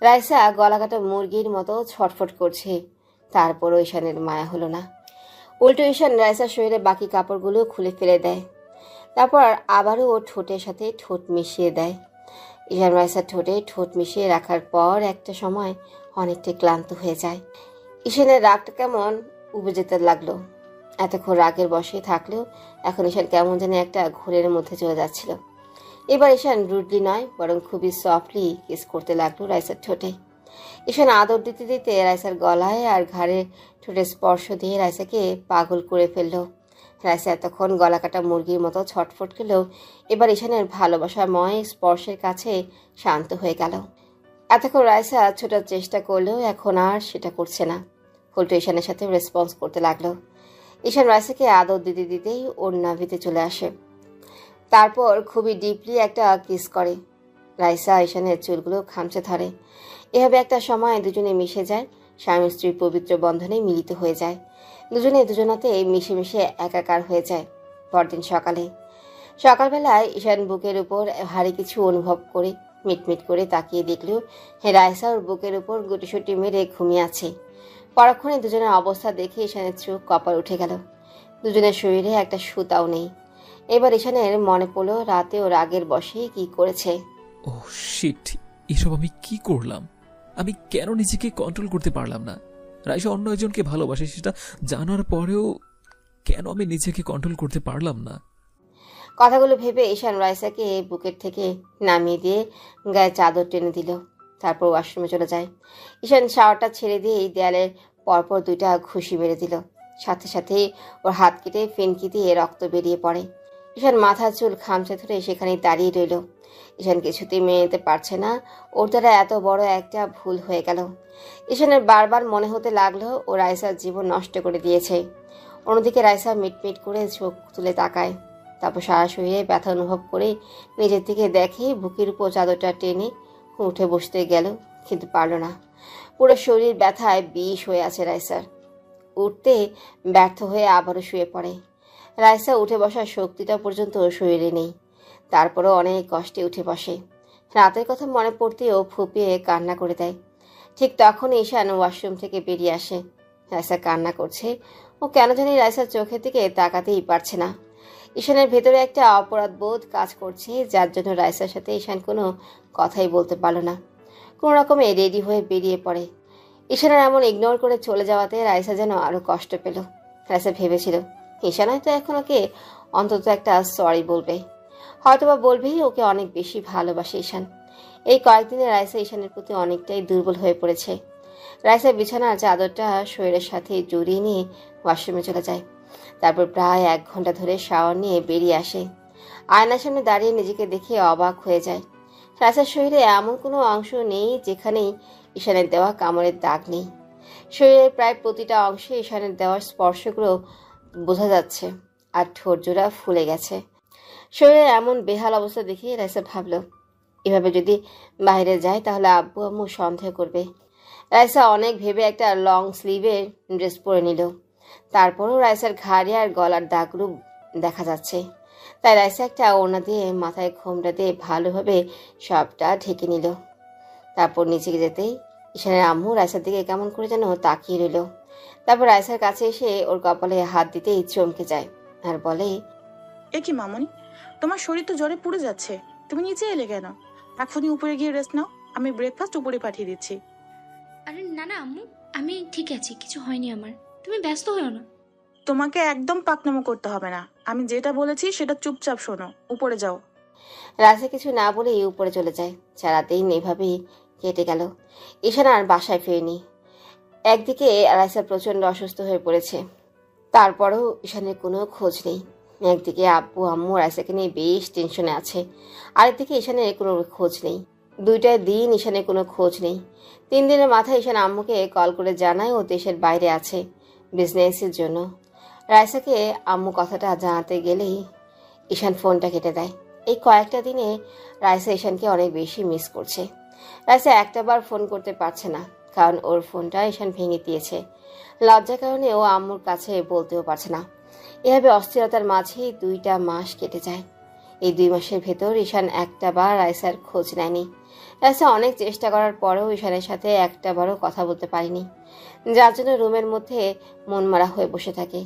রাইসা গলাকাটা মুরগির মতো ছটফট করছে, তারপরও ঈশানের মায়া হলো না। উল্টো ঈশান রাইসার শরীরে বাকি কাপড়গুলো খুলে ফেলে দেয়, তারপর আবারও ওর ঠোঁটের সাথে ঠোঁট মিশিয়ে দেয়। ঈশান রাইসার ঠোঁটে ঠোঁট মিশিয়ে রাখার পর একটা সময় অনেকটাই ক্লান্ত হয়ে যায়। ঈশানের রাগটা কেমন উবে যেতে লাগলো। এতক্ষণ রাগের বসে থাকলেও এখন ঈশান কেমন যেন একটা ঘোরের মধ্যে চলে যাচ্ছিল। এবার ঈশান রুডলি নয় বরং খুবই সফটলি কিস করতে লাগলো রাইসার ঠোঁটে। ঈশান আদর দিতে দিতে রাইসার গলায় আর ঘাড়ে ঠোঁটে স্পর্শ দিয়ে রাইসাকে পাগল করে ফেলল। রাইসা এতক্ষণ গলা কাটা মুরগির মতো ছটফট খেলেও এবার ঈশানের ভালোবাসাময় স্পর্শের কাছে শান্ত হয়ে গেল। এতক্ষণ রাইসা ছোটার চেষ্টা করলেও এখন আর সেটা করছে না, উল্টো ঈশানের সাথে রেসপন্স করতে লাগলো। ঈশান রাইসাকে আদর দিতে দিতেই ওর নাভিতে চলে আসে, তারপর খুবই ডিপলি একটা কিস করে। রাইসা ঈশানের চুলগুলো খামচে ধরে। এভাবে একটা সময় দুজনে মিশে যায়, স্বামী স্ত্রীর পবিত্র বন্ধনে মিলিত হয়ে যায়। দুজনে দুজনাতে মিশে মিশে একাকার হয়ে যায়। পরদিন সকালবেলায় ঈশান বুকের উপর ভারী কিছু অনুভব করে মিটমিট করে তাকিয়ে দেখলেও রাইসা ওর বুকের উপর গুটিসুটি মেরে ঘুমিয়ে আছে। পরক্ষণে দুজনের অবস্থা দেখে ঈশানের চোখ কপাল উঠে গেল। দুজনের শরীরে একটা সুতাও নেই। এবার ঈশানের মনে পড়লো রাতে ও রাগের বশে কি করেছে।
ও শিট, এসব আমি কি করলাম? আমি কেন নিজেকে কন্ট্রোল করতে পারলাম না? রাইসা অন্য একজনকে ভালোবাসে সেটা জানার পরেও কেন আমি নিজেকে কন্ট্রোল করতে পারলাম না?
কথাগুলো ভেবে ঈশান রাইসাকে বুকের থেকে নামিয়ে দিয়ে গায়ে চাদর টেনে দিল, তারপর ওয়াশরুমে চলে যায়। ঈশান শাওয়ারটা ছেড়ে দিয়ে দেয়ালের পরপর 2টা ঘুষি মেরে দিল, সাথে সাথে ওর হাত কেটে ফিনকি দিয়ে রক্ত বেরিয়ে পড়ে। ঈশান মাথার চুল খামচে ধরে সেখানে দাঁড়িয়ে রইল। ঈশান কিছুতেই মেনে নিতে পারছে না ওর দ্বারা এত বড় একটা ভুল হয়ে গেল। ঈশানের বারবার মনে হতে লাগলো ও রাইসার জীবন নষ্ট করে দিয়েছে। অন্যদিকে রাইসা মিটমিট করে চোখ তুলে তাকায়, তারপর সারা শরীরে ব্যথা অনুভব করে নিজের দিকে দেখে বুকের উপর চাদরটা টেনে উঠে বসতে গেল, কিন্তু পারল না। পুরো শরীর ব্যথায় বিষ হয়ে আছে রাইসার। উঠতে ব্যর্থ হয়ে আবারও শুয়ে পড়ে। রাইসা উঠে বসার শক্তিটা পর্যন্ত শরীরে নেই, তারপরও অনেক কষ্টে উঠে বসে। রাতের কথা মনে পড়তেও ফুপিয়ে কান্না করে দেয়। ঠিক তখনই ঈশান ওয়াশরুম থেকে বেরিয়ে আসে। রাইসা কান্না করছে, ও কেন জানি রাইসার চোখের দিকে তাকাতেই পারছে না। ঈশানের ভেতরে একটা অপরাধ বোধ কাজ করছে, যার জন্য রাইসার সাথে ঈশান কোনো কথাই বলতে পারল না। কোনো রকমে রেডি হয়ে বেরিয়ে পড়ে। ঈশানের এমন ইগনোর করে চলে যাওয়াতে রাইসা যেন আরো কষ্ট পেল। রাইসা ভেবেছিল ঈশান হয়তো এখন ওকে অন্তত একটা সরি বলবে, হয়তোবা বলবেই ওকে অনেক বেশি ভালোবাসে ঈশান। এই কয়েকদিনে রাইসা ঈশানের প্রতি অনেকটাই দুর্বল হয়ে পড়েছে। রাইসা বিছানার চাদরটা শরীরের সাথে জড়িয়ে নিয়ে ওয়াশরুমে চলে যায়, তারপর প্রায় 1 ঘন্টা ধরে শাওয়ার নিয়ে বেরিয়ে আসে। আয়নার সামনে দাঁড়িয়ে নিজেকে দেখে অবাক হয়ে যায়। রাইসার শরীরে এমন কোনো অংশ নেই যেখানেই ঈশানের দেওয়া কামড়ের দাগ নেই। শরীরের প্রায় প্রতিটা অংশে ঈশানের দেওয়ার স্পর্শগুলো বোঝা যাচ্ছে, আর ঠোঁট জোড়া ফুলে গেছে। শরীরের এমন বেহাল অবস্থা দেখে রাইসা ভাবল এভাবে যদি বাইরে যায় তাহলে আব্বু আম্মু সন্দেহ করবে। রাইসা অনেক ভেবে একটা লং স্লিভের ড্রেস পরে নিল, তারপরও রাইসার ঘাড়ে আর গলার দাগগুলো দেখা যাচ্ছে। তাই রাইসা একটা ওড়না দিয়ে মাথায় ঘোমটা দিয়ে ভালোভাবে সবটা ঢেকে নিল। তারপর নিচে যেতেই ঈশানের আম্মু রাইসার দিকে কেমন করে যেন তাকিয়ে রইল। তারপর রাইসার কাছে এসে ওর কপালে হাত দিতেই চমকে যায় আর বলে,
এ কি মামনি, তোমার শরীর তো জ্বরে পুড়ে যাচ্ছে, তুমি নিচে এলে কেন? এখনই উপরে গিয়ে রেস্ট নাও, আমি ব্রেকফাস্ট উপরে পাঠিয়ে দিচ্ছি।
আরে না না আম্মু, আমি ঠিক আছি, কিছু হয়নি আমার, তুমি ব্যস্ত হও না।
তোমাকে একদম পাকনামো করতে হবে না, আমি যেটা বলেছি সেটা চুপচাপ শোনো, উপরে যাও।
রাইসা কিছু না বলেই উপরে চলে যায়। সারাদিন এভাবেই কেটে গেল। ঈশান আর বাসায় ফেরেনি। একদিকে রাইসা প্রচণ্ড অসুস্থ হয়ে পড়েছে, তারপরও ঈশানের কোনো খোঁজ নেই। একদিকে আব্বু আম্মু রাইসাকে নিয়ে বেশ টেনশনে আছে, আরেকদিকে ঈশানের কোনো খোঁজ নেই। দুইটায় দিন ঈশানের কোনো খোঁজ নেই। 3 দিনের মাথায় ঈশান আম্মুকে কল করে জানায় ও দেশের বাইরে আছে বিজনেসের জন্য। রাইসাকে আম্মু কথাটা জানাতে গেলেই ঈশান ফোনটা কেটে দেয়। এই কয়েকটা দিনে রাইসা ঈশানকে অনেক বেশি মিস করছে। রাইসা একটাবার ফোন করতে পারছে না, কারণ ওর ফোনটা ঈশান ভেঙে দিয়েছে। লজ্জার কারণে ও আম্মুর কাছে বলতেও পারছে না। এভাবে অস্থিরতার মাঝেই 2টা মাস কেটে যায়। এই 2 মাসের ভেতর ঈশান একটাবার রাইসার খোঁজ নেয়নি। রাইসা অনেক চেষ্টা করার পরেও ঈশানের সাথে একটাবারও কথা বলতে পারেনি, যার জন্য রুমের মধ্যে মন মারা হয়ে বসে থাকে।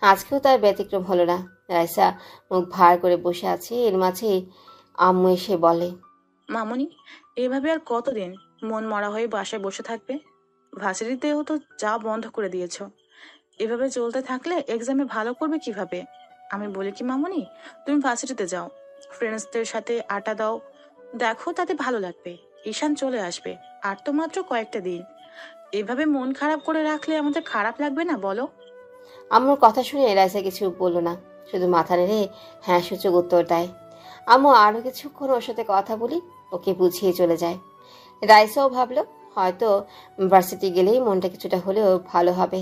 আজকেও তার ব্যতিক্রম হলো না। রাইসা মুখ ভার করে বসে আছে। এর মাঝেই আম্মু এসে বলে,
মামনি, এভাবে আর কতদিন মন মরা হয়ে বাসায় বসে থাকবে? ভার্সিটিতেও তো যা বন্ধ করে দিয়েছো। এভাবে চলতে থাকলে এক্সামে ভালো করবে কিভাবে? আমি বলি কি মামনি, তুমি ভার্সিটিতে যাও, ফ্রেন্ডসদের সাথে আড্ডা দাও, দেখো তাতে ভালো লাগবে। ঈশান চলে আসবে, আর তো মাত্র কয়েকটা দিন। এভাবে মন খারাপ করে রাখলে আমাদের খারাপ লাগবে না বলো?
আম্মুর কথা শুনে রাইসা কিছু বলল না, শুধু মাথা নেড়ে হ্যাঁ সূচক উত্তর দেয়। আম্মু আরও কিছুক্ষণ ওর সাথে কথা বলি, ওকে বুঝিয়ে চলে যায়। রাইসাও ভাবলো হয়তো ভার্সিটি গেলেই মনটা কিছুটা হলেও ভালো হবে,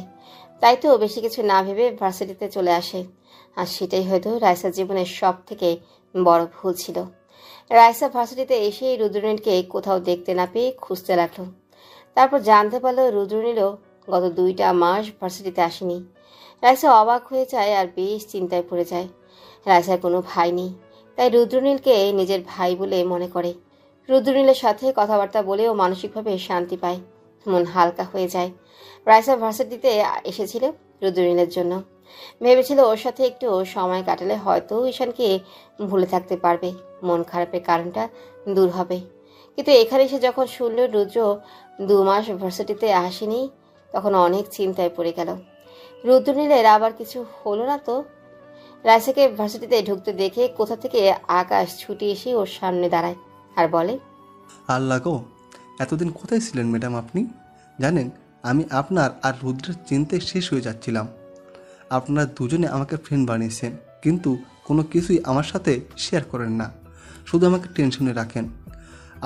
তাই তো বেশি কিছু না ভেবে ভার্সিটিতে চলে আসে। আর সেটাই হয়তো রাইসার জীবনের সব থেকে বড় ভুল ছিল। রাইসা ভার্সিটিতে এসেই রুদ্রনীলকে কোথাও দেখতে না পেয়ে খুঁজতে লাগলো। তারপর জানতে পারলো রুদ্রনীলও গত 2টা মাস ভার্সিটিতে আসেনি। রাইসা অবাক হয়ে যায় আর বেশ চিন্তায় পড়ে যায়। রাইসার কোনো ভাই নেই, তাই রুদ্রনীলকে নিজের ভাই বলে মনে করে। রুদ্রনীলের সাথে কথাবার্তা বলেও মানসিকভাবে শান্তি পায়, মন হালকা হয়ে যায়। রাইসা ভার্সিটিতে এসেছিল রুদ্রনীলের জন্য। ভেবেছিল ওর সাথে একটু সময় কাটালে হয়তো ঈশানকে ভুলে থাকতে পারবে, মন খারাপের কারণটা দূর হবে। কিন্তু এখানে এসে যখন শুনল রুদ্র 2 মাস ভার্সিটিতে আসেনি, তখন অনেক চিন্তায় পড়ে গেল। রুদ্রনীলের আবার কিছু হলো না তো? রাইসাকে ভার্সিটিতে ঢুকতে দেখে কোথা থেকে আকাশ ছুটে এসে ওর সামনে দাঁড়ায় আর বলে,
আল্লাহ গো, এতদিন কোথায় ছিলেন ম্যাডাম আপনি? জানেন, আমি আপনার আর রুদ্রের চিন্তায় শেষ হয়ে যাচ্ছিলাম। আপনারা দুজনে আমাকে ফ্রেন্ড বানিয়েছেন, কিন্তু কোনো কিছুই আমার সাথে শেয়ার করেন না, শুধু আমাকে টেনশনে রাখেন।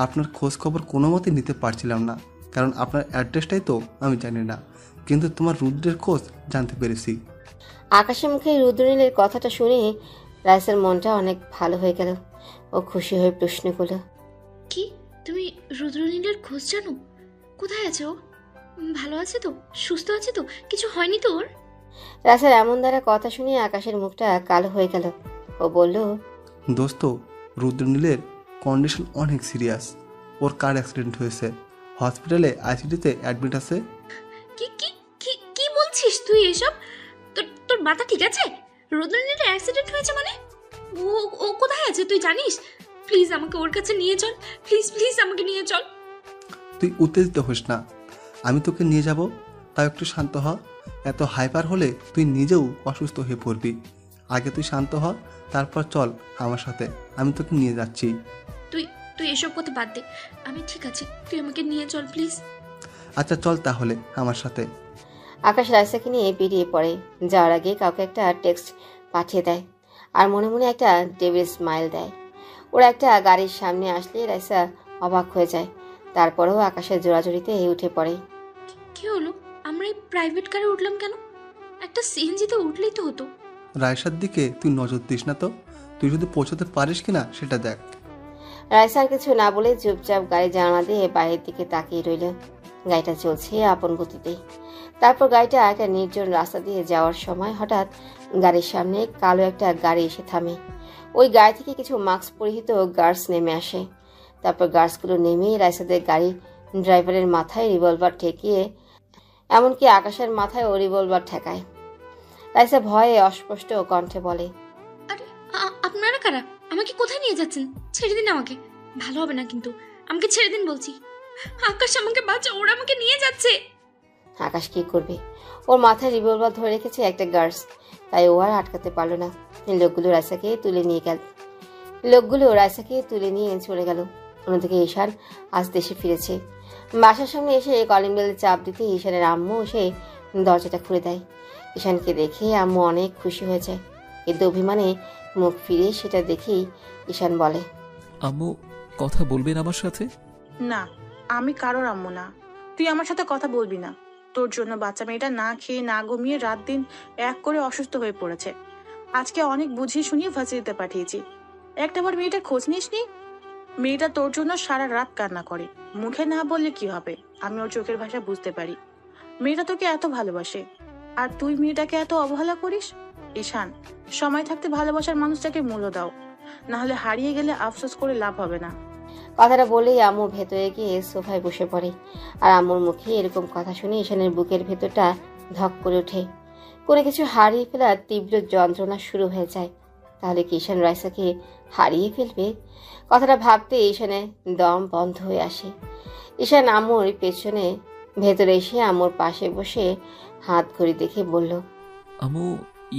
আপনার খোঁজ খবর কোনো মতে নিতে পারছিলাম না, কারণ আপনার অ্যাড্রেসটাই তো আমি জানি না, কিন্তু তোমার রুদ্রের খোঁজ জানতে পেরেছি।
আকাশের মুখে রুদ্রনীলের কথাটা শুনে রাইসার মনটা অনেক ভালো হয়ে গেল। ও খুশি হয়ে প্রশ্ন করল,
কি তুমি রুদ্রনীলের খোঁজ জানো? কোথায় আছে ও? ভালো আছে তো? সুস্থ আছে তো? কিছু হয়নি তো ওর?
রাইসার এমন দ্বারা কথা শুনে আকাশের মুখটা কালো হয়ে গেল। ও বলল,
দোস্ত, রুদ্রনীলের কন্ডিশন অনেক সিরিয়াস। ওর কার অ্যাক্সিডেন্ট হয়েছে, হসপিটালে আইসিইউতে অ্যাডমিট আছে।
কি কি কি কি বলছিস তুই এসব? তোর তোর মাথা ঠিক আছে? রুদ্রনীলের অ্যাক্সিডেন্ট হয়েছে মানে? ও ও কোথায় আছে তুই জানিস? প্লিজ আমাকে ওর কাছে নিয়ে চল, প্লিজ প্লিজ আমাকে নিয়ে চল।
তুই উত্তেজিত হোস না, আমি তোকে নিয়ে যাব, তাও একটু শান্ত হ। এত হাইপার হলে তুই নিজেও অসুস্থ হয়ে পড়বি। আগে তুই শান্ত হ, তারপর চল আমার সাথে, আমি তোকে নিয়ে যাচ্ছি।
তুই তুই এসব কথা বাদ দে, আমি ঠিক আছি, তুই আমাকে নিয়ে চল প্লিজ।
আচ্ছা চল তাহলে আমার সাথে।
আকাশ রাইসাকে নিয়ে বেরিয়ে পড়ে। যাওয়ার আগে কাউকে একটা টেক্সট পাঠিয়ে দেয় আর মনে মনে একটা ডেভিল স্মাইল দেয়। ওরা একটা গাড়ির সামনে আসলে রাইসা অবাক হয়ে যায়। তারপরেও আকাশের জোড়াজড়িতে উঠে পড়ে।
কি হলো? আমরা এই প্রাইভেট কারে উঠলাম কেন? একটা সিএনজিতে উঠলেই তো হতো।
রাইসার দিকে তুই নজর দিস না তো, তুই শুধু পৌঁছতে পারিস কিনা সেটা দেখ।
রাইসার কিছু না বলে চুপচাপ গাড়ি জানালা দিয়ে বাইরের দিকে তাকিয়ে রইল। গাড়িটা চলছে আপন গতিতে। তারপর গাড়িটা একটা নির্জন রাস্তা দিয়ে যাওয়ার সময় হঠাৎ গাড়ির সামনে কালো একটা গাড়ি এসে থামে। ওই গাড়ি থেকে কিছু মাস্ক পরিহিত গার্ডস নেমে আসে। তারপর গার্ডসগুলো নেমে রাইসাদের গাড়ি ড্রাইভারের মাথায় রিভলভার ঠেকিয়ে, এমনকি আকাশের মাথায় ও রিভলভার ঠেকায়। রাইসা ভয়ে অস্পষ্ট কণ্ঠে বলে,
আরে আপনারা কারা? আমাকে কোথায় নিয়ে যাচ্ছেন? ছেড়ে দিন আমাকে, ভালো হবে না কিন্তু, আমাকে ছেড়ে দিন বলছি। আকাশ আমাকে বাঁচা, ওরা আমাকে নিয়ে যাচ্ছে।
আকাশ কি করবে? ওর মাথায় রিভলভার ধরে রেখেছে একটা গার্ডস, তাই ও আর আটকাতে পারলো না। লোকগুলো রাইসাকে তুলে নিয়ে চলে গেল। অন্যদিকে ঈশান আজ দেশে ফিরেছে। বাসার সামনে এসে কলিং বেল চাপ দিতে ঈশানের আম্মু এসে দরজাটা খুলে দেয়। ঈশানকে দেখে আম্মু অনেক খুশি হয়ে যায়। কিন্তু অভিমানে মুখ ফিরে সেটা দেখেই ঈশান বলে,
আম্মু কথা বলবেন আমার সাথে?
না, আমি কারোর আম্মু না। তুই আমার সাথে কথা বলবি না। তোর জন্য বাচ্চা মেয়েটা না খেয়ে না ঘুমিয়ে রাত দিন এক করে অসুস্থ হয়ে পড়েছে। আজকে অনেক বুঝিয়ে শুনিয়ে ভার্সিটিতে পাঠিয়েছি, একটাবার মেয়েটার খোঁজ নিসনি? মেয়েটা তোর জন্য সারা রাত কান্না করে। মুখে না বললে কি হবে, আমি ওর চোখের ভাষা বুঝতে পারি। মেয়েটা তোকে এত ভালোবাসে, আর তুই মেয়েটাকে এত অবহেলা করিস। ঈশান, সময় থাকতে ভালোবাসার মানুষটাকে মূল্য দাও, না হলে হারিয়ে গেলে আফসোস করে লাভ হবে না।
কথাটা বলেই আম্মু ভেতরে গিয়ে সোফায় বসে পড়ে। আর আম্মুর মুখে এরকম কথা শুনে ঈশানের বুকের ভেতরটা ধক করে ওঠে। কোনো কিছু হারিয়ে ফেলার তীব্র যন্ত্রণা শুরু হয়ে যায়। তাহলে কি ঈশান রাইসাকে হারিয়ে ফেলবে? কথাটা ভাবতে ঈশানের দম বন্ধ হয়ে আসে। ঈশান আম্মুর পেছনে ভেতরে এসে আম্মুর পাশে বসে হাত ঘড়ি দেখে বলল,
আম্মু,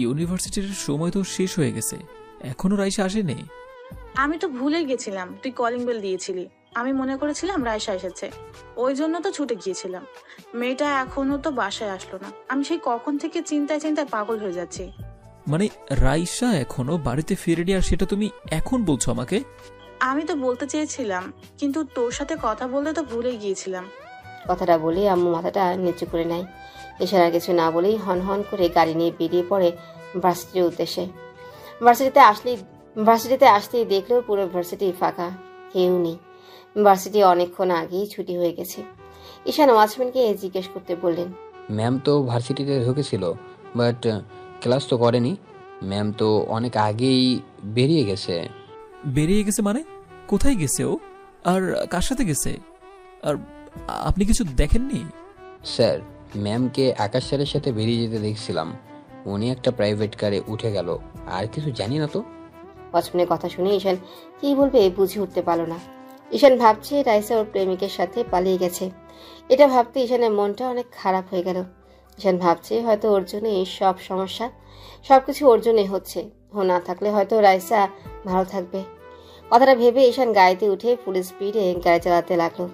ইউনিভার্সিটির সময় তো শেষ হয়ে গেছে, এখনো রাইসা আসেনি।
আমি তো ভুলে গেছিলাম তুই কলিং বেল দিয়েছিলি। আমি মনে করেছিলাম রাইসা এসেছে, ওই জন্য তো ছুটে গিয়েছিলাম। মেয়েটা এখনো তো বাসায় আসলো না। আমি সেই কখন থেকে চিন্তায় চিন্তায় পাগল হয়ে যাচ্ছি।
মানে রাইসা এখনো বাড়িতে ফিরেনি, আর সেটা তুমি এখন বলছো আমাকে?
আমি তো বলতে চেয়েছিলাম, কিন্তু তোর সাথে কথা বলতে তো ভুলে গিয়েছিলাম।
কথাটা বলে আম্মু মাথাটা নিচু করে নেয়। ঈশান আর কিছু না বলেই হন হন করে গাড়ি নিয়ে বেরিয়ে পড়ে ভার্সিটির উদ্দেশ্যে। ভার্সিটিতে আসতেই দেখলো পুরো ভার্সিটি ফাঁকা, কেউ নেই। ভার্সিটি অনেকক্ষণ আগেই ছুটি হয়ে গেছে। ঈশান ওয়াচম্যানকে জিজ্ঞেস করতে বললেন,
ম্যাম তো ভার্সিটিতে ঢুকেছিল, বাট ক্লাস তো করেনি। ম্যাম তো অনেক আগেই বেরিয়ে গেছে।
বেরিয়ে গেছে মানে? কোথায় গেছে ও, আর কার সাথে গেছে? আর আপনি কিছু দেখেননি?
স্যার, ম্যামকে আকাশ স্যারের সাথে বেরিয়ে যেতে দেখছিলাম। উনি একটা প্রাইভেট কারে উঠে গেল, আর কিছু জানি না তো।
ওয়াচম্যানের কথা শুনে ঈশান কি বলবে বুঝে উঠতে পারল না। ঈশান ভাবছে রাইসা ওর প্রেমিকের সাথে পালিয়ে গেছে। এটা ভাবতে ঈশানের মনটা অনেক খারাপ হয়ে গেল। ঈশান ভাবছে হয়তো ওর জন্য এই সব সমস্যা, সবকিছু ওর জন্যই হচ্ছে। ও না থাকলে হয়তো রাইসা ভালো থাকবে। কথাটা ভেবে ঈশান গাড়িতে উঠে ফুল স্পিডে গাড়ি চালাতে লাগলো।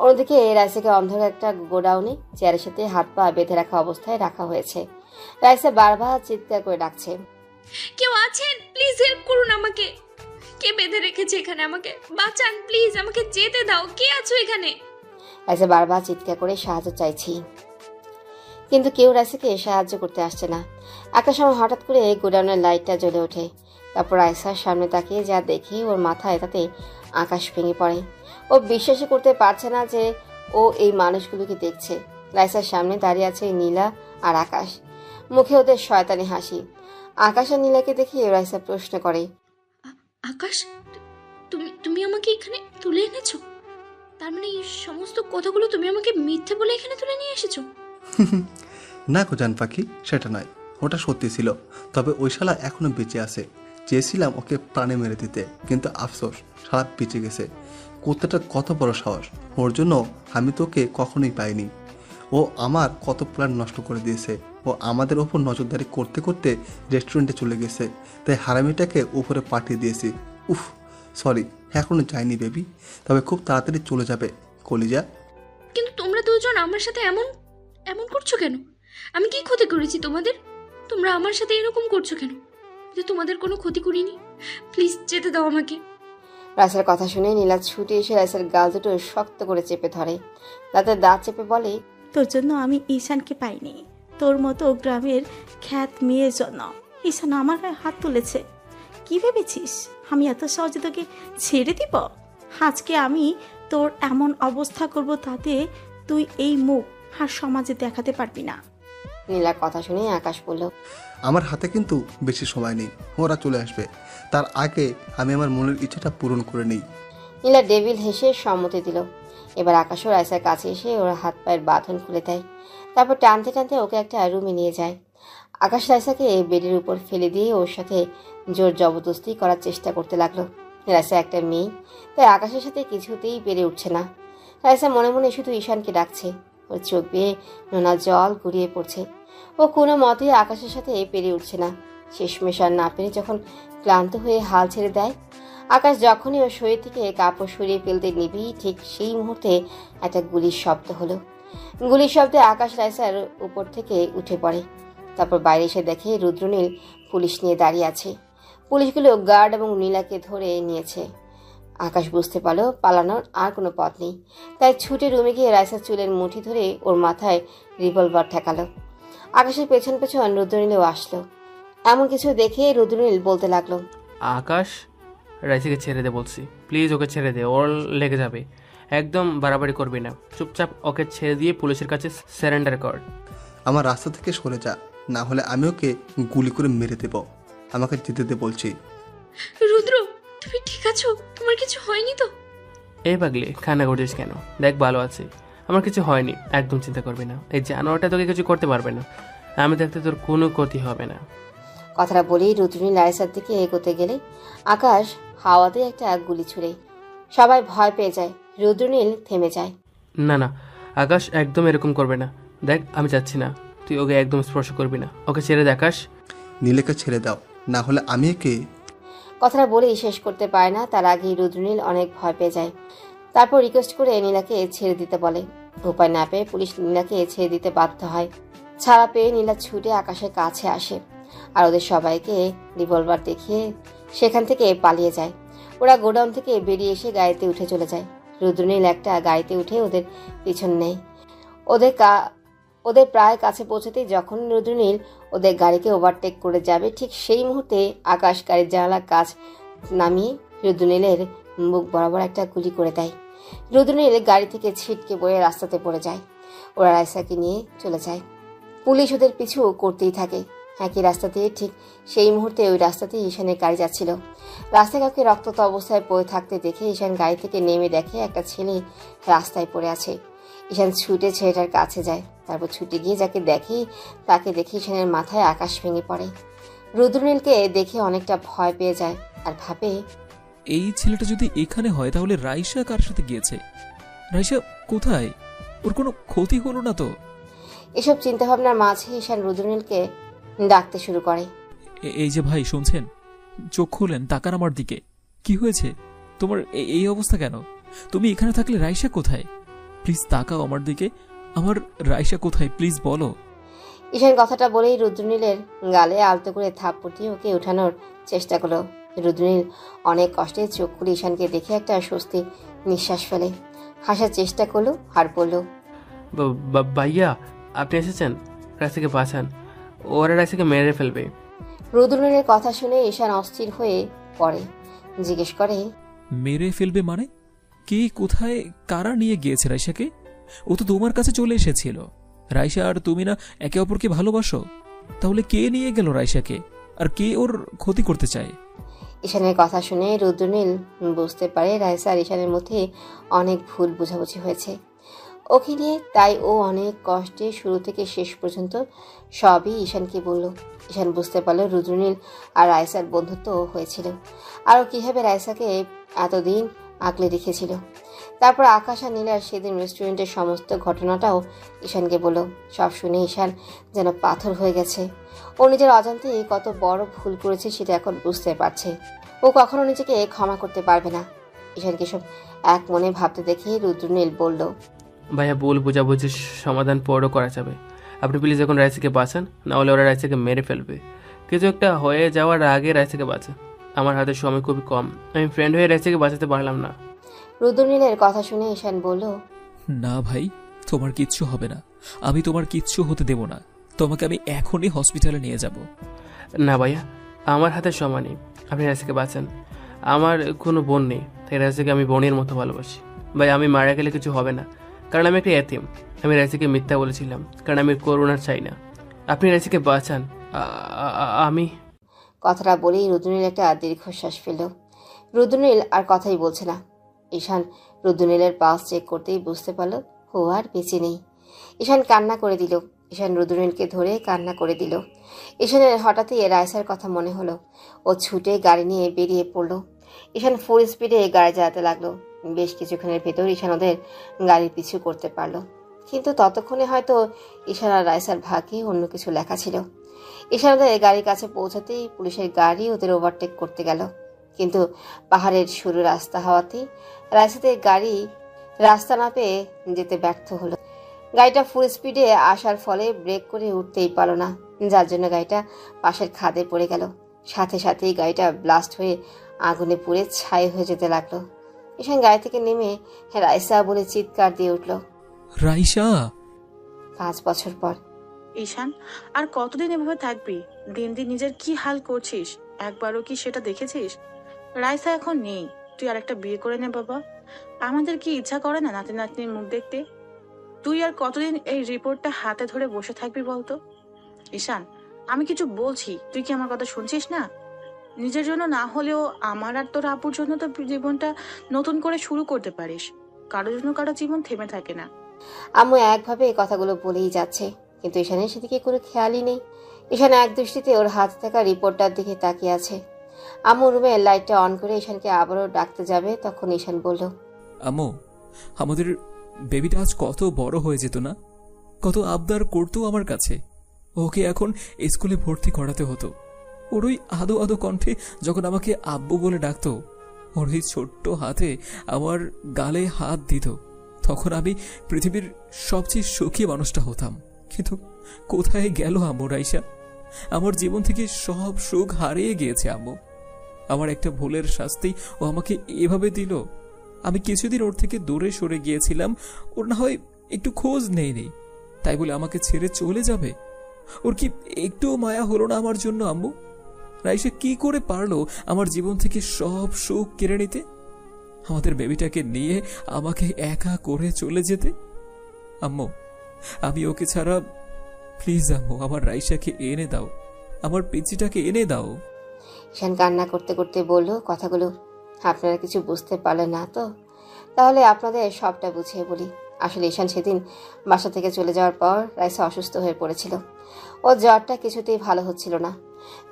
অন্যদিকে রাইসাকে অন্ধকার একটা গোডাউনে চেয়ারের সাথে হাত পা বেঁধে রাখা অবস্থায় রাখা হয়েছে। রাইসা বারবার চিৎকার করে ডাকছে,
কেউ আছেন? প্লিজ হেল্প করুন আমাকে। কে বেঁধে রেখেছে এখানে? আমাকে বাঁচান প্লিজ, আমাকে যেতে দাও। কে আছো এখানে?
রাইসা বারবার চিৎকার করে সাহায্য চাইছি, কিন্তু কেউ রাইসাকে সাহায্য করতে আসছে না। একটা সময় হঠাৎ করে গোডাউনের লাইটটা জ্বলে ওঠে। তারপর রাইসার সামনে তাকিয়ে যা দেখে ওর মাথায় তাতে আকাশ ভেঙে পড়ে। ও বিশ্বাসই করতে পারছে না যে ও এই মানুষগুলোকে দেখছে। রাইসার সামনে দাঁড়িয়ে আছে নীলা আর আকাশ, মুখে ওদের শয়তানি হাসি। আকাশ আর নীলাকে দেখে রাইসা প্রশ্ন করে,
আকাশ, তুমি আমাকে এখানে তুলে এনেছো? তার মানে এই সমস্ত কথাগুলো তুমি আমাকে মিথ্যে বলে এখানে তুলে নিয়ে এসেছো?
না গো জান পাখি, সেটা নয়, ওটা সত্যি ছিল। তবে ওই শালা এখনো বেঁচে আছে। চেয়েছিলাম ওকে প্রাণে মেরে দিতে, কিন্তু আফসোস শালা বেঁচে গেছে। কুত্তাটার কত বড় সাহস! ওর জন্য আমি তোকে কখনোই পাইনি। ও আমার কত প্ল্যান নষ্ট করে দিয়েছে। ও আমাদের ওপর নজরদারি করতে করতে রেস্টুরেন্টে চলে গেছে, তাই হারামিটাকে উপরে পাঠিয়ে দিয়েছি। উফ, সরি, এখনো যায়নি বেবি, তবে খুব তাড়াতাড়ি চলে যাবে কলিজা।
কিন্তু তোমরা দুজন আমার সাথে এমন করছো কেন? আমি কি ক্ষতি করেছি তোমাদের? তোমরা আমার সাথে এরকম করছো কেন? যে তোমাদের কোনো ক্ষতি করিনি। প্লিজ যেতে দাও আমাকে।
রাইসার কথা শুনে নীলা ছুটে এসে রাইসার গাল দুটো শক্ত করে চেপে ধরে। দাঁতের দাঁত চেপে বলে,
তোর জন্য আমি ঈশানকে পাইনি, তোর মতো গ্রামের খ্যাত মেয়ের জন্য। ঈশান আমার গায়ে হাত তুলেছে। কি ভেবেছিস আমি এত সহজে তোকে ছেড়ে দিব? আজকে আমি তোর এমন অবস্থা করব তাতে তুই এই মুখ আর সমাজে দেখাতে পারবি না।
নীলার কথা শুনে আকাশ বলল,
আমার হাতে কিন্তু বেশি সময় নেই, ওরা চলে আসবে। তার আগে আমি আমার মনের ইচ্ছাটা পূরণ করে নিই।
নীলা ডেভিল হেসে সম্মতি দিল। এবার আকাশও রাইসার কাছে এসে ওর হাত পায়ের বাঁধন খুলে দেয়। তারপর টানতে টানতে ওকে একটা রুমে নিয়ে যায়। আকাশ রাইসাকে বেডের উপর ফেলে দিয়ে ওর সাথে জোর জবরদস্তি করার চেষ্টা করতে লাগলো। রাইসা একটা মেয়ে, তাই আকাশের সাথে কিছুতেই পেরে উঠছে না। রাইসা মনে মনে শুধু ঈশানকে ডাকছে। ওর চোখ বেয়ে নোনা জল গড়িয়ে পড়ছে। ও কোনো মতেই আকাশের সাথে পেরে উঠছে না। শেষমেশ আর না পেরে যখন ক্লান্ত হয়ে হাল ছেড়ে দেয়, আকাশ যখনই ওর শরীর থেকে কাপড় সরিয়ে ফেলতে নিবি, ঠিক সেই মুহূর্তে একটা গুলির শব্দ হলো। গুলির শব্দে আকাশ রাইসার উপর থেকে উঠে পড়ে। তারপর বাইরে এসে দেখে রুদ্রনীল পুলিশ নিয়ে দাঁড়িয়ে আছে। পুলিশগুলো গার্ড এবং নীলাকে ধরে নিয়েছে। আকাশ বুঝতে পারল পালানোর আর কোনো পথ নেই, তাই ছুটে রুমে গিয়ে রাইসার চুলের মুঠি ধরে ওর মাথায় রিভলভার ঠেকালো। আকাশের পেছন পেছন রুদ্রনীলও আসলো। এমন কিছু দেখে রুদ্রনীল বলতে লাগলো,
আকাশ, রাইসাকে ছেড়ে দে বলছি, প্লিজ ওকে ছেড়ে দে, ওর লেগে যাবে। একদম বাড়াবাড়ি করবি না, চুপচাপ ওকে ছেড়ে দিয়ে পুলিশের কাছে সারেন্ডার কর।
আমার রাস্তা থেকে সরে যা, না হলে আমি ওকে গুলি করে মেরে দেব। আমাকে যেতে দে বলছি।
রুদ্র, তুমি ঠিক আছো? তোমার কিছু হয়নি তো?
এই পাগলি, কান্না করছিস কেন? দেখ ভালো আছে, আমার কিছু হয়নি, একদম চিন্তা করবি না। এই জানোয়ারটা তোকে কিছু করতে পারবে না, আমি দেখতে তোর কোনো ক্ষতি হবে না।
কথাটা বলেই রুদ্রনীল রাইসার দিকে এগোতে গেলে আকাশ হাওয়াতে একটা গুলি ছুড়ে। সবাই ভয় পেয়ে যায়। রুদ্রনীল থেমে যায়।
না না আকাশ, একদম এরকম করবে না। দেখ আমি যাচ্ছি না, তুই ওকে একদম স্পর্শ করবি না, ওকে ছেড়ে দে আকাশ।
নীলেকে ছেড়ে দাও, না হলে আমি একে।
কথাটা বলেই শেষ করতে পারে না, তার আগেই রুদ্রনীল অনেক ভয় পেয়ে যায়। তারপর রিকোয়েস্ট করে নীলাকে ছেড়ে দিতে বলে। উপায় না পেয়ে পুলিশ নীলাকে ছেড়ে দিতে বাধ্য হয়। ছাড়া পেয়ে নীলা ছুটে আকাশের কাছে আসে আর ওদের সবাইকে রিভলভার দেখিয়ে সেখান থেকে পালিয়ে যায়। ওরা গোডাউন থেকে বেরিয়ে এসে গাড়িতে উঠে চলে যায়। রুদ্রনীল একটা গাড়িতে উঠে ওদের পিছন নেয়। ওদের প্রায় কাছে পৌঁছতেই যখন রুদ্রনীল ওদের গাড়িকে ওভারটেক করে যাবে, ঠিক সেই মুহূর্তে আকাশ গাড়ির জানালার কাজ নামিয়ে রুদ্রনীলের মুখ বরাবর একটা গুলি করে দেয়। রুদ্রনীল গাড়ি থেকে ছিটকে পড়ে রাস্তাতে পড়ে যায়। ওরা রাইসাকে নিয়ে চলে যায়। পুলিশ ওদের পিছু করতেই থাকে। একই রাস্তা দিয়ে ঠিক সেই মুহূর্তে ওই রাস্তাতেই ঈশানের গাড়ি যাচ্ছিল। রাস্তায় কাউকে রক্তাক্ত অবস্থায় পড়ে থাকতে দেখে ঈশান গাড়ি থেকে নেমে দেখে একটা ছেলে রাস্তায় পড়ে আছে। ঈশান ছুটে ছেলেটার কাছে যায়। তারপর ছুটে গিয়ে যাকে দেখে তাকে দেখে ঈশানের মাথায় আকাশ ভেঙে পড়ে। রুদ্রনীলকে দেখে অনেকটা ভয় পেয়ে যায় আর ভাবে,
এই ছেলেটা যদি এখানে হয় তাহলে রাইসা কার সাথে গিয়েছে? রাইসা কোথায়? ওর কোনো ক্ষতি হলো না তো?
এসব চিন্তাভাবনার মাঝে ঈশান রুদ্রনীলকে ডাকতে শুরু করে।
এই যে ভাই, শুনছেন? চোখ খুলেন, তাকান আমার দিকে। কি হয়েছে তোমার? এই অবস্থা কেন? তুমি এখানে থাকলে রাইসা কোথায়? প্লিজ তাকাও আমার দিকে। আমার রাইসা কোথায় প্লিজ বলো।
ঈশান কথাটা বলেই রুদ্রনীলের গালে আলতো করে থাপ্পড় দিয়ে ওকে উঠানোর চেষ্টা করলো। রুদ্রনীল অনেক কষ্টে চোখ খুলে ঈশানকে দেখে একটা স্বস্তি নিঃশ্বাস ফেলে। হাসার চেষ্টা করলো আর বলল,
ভাইয়া আপনি এসেছেন, রাইসাকে বাঁচান, ওরা রাইসাকে মেরে ফেলবে।
রুদ্রনীলের কথা শুনে ঈশান অস্থির হয়ে পড়ে। জিজ্ঞেস করে,
মেরে ফেলবে মানে? কে, কোথায়, কারা নিয়ে গিয়েছে রাইসাকে? ও তো তোমার কাছে চলে এসেছিল। রাইসা আর তুমি না একে অপরকে ভালোবাসো? তাহলে কে নিয়ে গেল রাইসাকে, আর কে ওর ক্ষতি করতে চায়?
ঈশানের কথা শুনে রুদ্রনীল বুঝতে পারে রাইসা আর ঈশানের মধ্যে অনেক ভুল বোঝাবুঝি হয়েছে ওকে নিয়ে। তাই ও অনেক কষ্টে শুরু থেকে শেষ পর্যন্ত সবই ঈশানকে বলল। ঈশান বুঝতে পারল রুদ্রনীল আর রাইসার বন্ধুত্ব হয়েছিল, আর ও কীভাবে রাইসাকে এতদিন আগলে রেখেছিল। তারপর আকাশ আর নীলার সেদিন রেস্টুরেন্টের সমস্ত ঘটনাটাও ঈশানকে বলল। সব শুনে ঈশান যেন পাথর হয়ে গেছে। ও নিজের অজান্তে কত বড় ভুল করেছে সেটা এখন বুঝতে পারছে। ও কখনো নিজেকে ক্ষমা করতে পারবে না। ঈশানকে সব এক মনে ভাবতে দেখে রুদ্রনীল বলল,
ভাইয়া ভুল বোঝাবুঝির সমাধান পরও করা যাবে। আপনি প্লিজ এখন রাইসাকে বাঁচান, না হলে ওরা রাইসাকে মেরে ফেলবে। কিছু একটা হয়ে যাওয়ার আগে রাইসাকে বাঁচান। আমার হাতে সময় খুবই কম, আমি ফ্রেন্ড হয়ে রাইসাকে বাঁচাতে পারলাম না।
রুদ্রনীলের কথা শুনে ঈশান বলল,
না ভাই, তোমার কিচ্ছু হবে না। আমি তোমার কিচ্ছু হতে দেব না। তোমাকে আমি এখনই হসপিটালে নিয়ে যাব।
না ভাইয়া, আমার হাতে সময় নেই, আপনি রাইসাকে বাঁচান। আমার কোনো বোন নেই, তাই রাইসাকে আমি বোনের মতো ভালোবাসি। ভাই আমি মারা গেলে কিছু হবে না, কারণ আমি একটা এতিম। আমি রাইসাকে মিথ্যা বলেছিলাম, কারণ আমি করোনা চাই না। আপনি রাইসাকে বাঁচান। আমি
কথাটা বলেই রুদ্রনীল একটা দীর্ঘশ্বাস ফেলল। রুদ্রনীল আর কথাই বলছে না। ঈশান রুদ্রনীলের পালস চেক করতেই বুঝতে পারল ও আর বেঁচে নেই। ঈশান কান্না করে দিল। ঈশান রুদ্রনীলকে ধরে কান্না করে দিল। ঈশানের হঠাৎই রাইসার কথা মনে হলো। ও ছুটে গাড়ি নিয়ে বেরিয়ে পড়ল। ঈশান ফুল স্পিডে গাড়ি চালাতে লাগলো। বেশ কিছুক্ষণের ভেতর ঈশান ওদের গাড়ির পিছু করতে পারলো, কিন্তু ততক্ষণে হয়তো ঈশান আর রাইসার ভাগ্যে অন্য কিছু লেখা ছিল। ঈশান ওদের গাড়ির কাছে পৌঁছাতেই পুলিশের গাড়ি ওদের ওভারটেক করতে গেল, কিন্তু পাহাড়ের সরু রাস্তা হওয়াতেই রাইসাদের গাড়ি রাস্তা না পেয়ে যেতে ব্যর্থ হলো। গাড়িটা ফুল স্পিডে আসার ফলে ব্রেক করে উঠতেই পারল না, যার জন্য গাড়িটা পাশের খাদে পড়ে গেল। সাথে সাথেই গাড়িটা ব্লাস্ট হয়ে আগুনে পুড়ে ছাই হয়ে যেতে লাগলো। ঈশান গাড়ি থেকে নেমে রাইসা বলে চিৎকার দিয়ে উঠল।
রাইসা!
5 বছর পর।
ঈশান, আর কতদিন এভাবে থাকবি? দিন দিন নিজের কি হাল করছিস, একবারও কি সেটা দেখেছিস? রাইসা এখন নেই, তুই আর একটা বিয়ে করে নে বাবা। আমাদের কি ইচ্ছা করে না নাতি নাতনির মুখ দেখতে? তুই আর কতদিন এই রিপোর্টটা হাতে ধরে বসে থাকবি বলতো? ঈশান, আমি কিছু বলছি, তুই কি আমার কথা শুনছিস না? নিজের জন্য না হলেও আমার আর তোর আপুর জন্য তো জীবনটা নতুন করে শুরু করতে পারিস। কারোর জন্য কারো জীবন থেমে থাকে না।
আম্মু একভাবে এই কথাগুলো বলেই যাচ্ছে, কিন্তু ঈশানের সেদিকে কোনো খেয়ালই নেই। ঈশান এক দৃষ্টিতে ওর হাতে থাকা রিপোর্টটার দিকে তাকিয়ে আছে। আম্মু রুমের লাইটটা অন করে ঈশানকে আবারও ডাকতে যাবে, তখন ঈশান বলল,
আম্মু, আমাদের বেবিটা আজ কত বড় হয়ে যেত না? কত আবদার করতো আমার কাছে। ওকে এখন স্কুলে ভর্তি করাতে হতো। ওর ওই আদো আদো কণ্ঠে যখন আমাকে আব্বু বলে ডাকতো, ওর ওই ছোট্ট হাতে আমার গালে হাত দিত, তখন আমি পৃথিবীর সবচেয়ে সুখী মানুষটা হতাম। কিন্তু কোথায় গেল আম্মু রাইসা? আমার জীবন থেকে সব সুখ হারিয়ে গিয়েছে আম্মু। আমার একটা ভুলের শাস্তি ও আমাকে এভাবে দিল। আমি কিছুদিন ওর থেকে দূরে সরে গিয়েছিলাম, ওর না হয় একটু খোঁজ নেই, তাই বলে আমাকে ছেড়ে চলে যাবে? ওর কি একটু মায়া হলো না আমার জন্য আম্মু? রাইসা কি করে পারলো আমার জীবন থেকে সব সুখ কেড়ে নিতে, আমাদের বেবিটাকে নিয়ে আমাকে একা করে চলে যেতে? আম্মু, আমি ওকে ছাড়া, প্লিজ আম্মু, আমার রাইসাকে এনে দাও, আমার পিচিটাকে এনে দাও।
ঈশান কান্না করতে করতে বলল কথাগুলো। আপনারা কিছু বুঝতে পারলেন না তো? তাহলে আপনাদের সবটা বুঝিয়ে বলি। আসলে ঈশান সেদিন বাসা থেকে চলে যাওয়ার পর রাইসা অসুস্থ হয়ে পড়েছিল। ও জ্বরটা কিছুতেই ভালো হচ্ছিল না।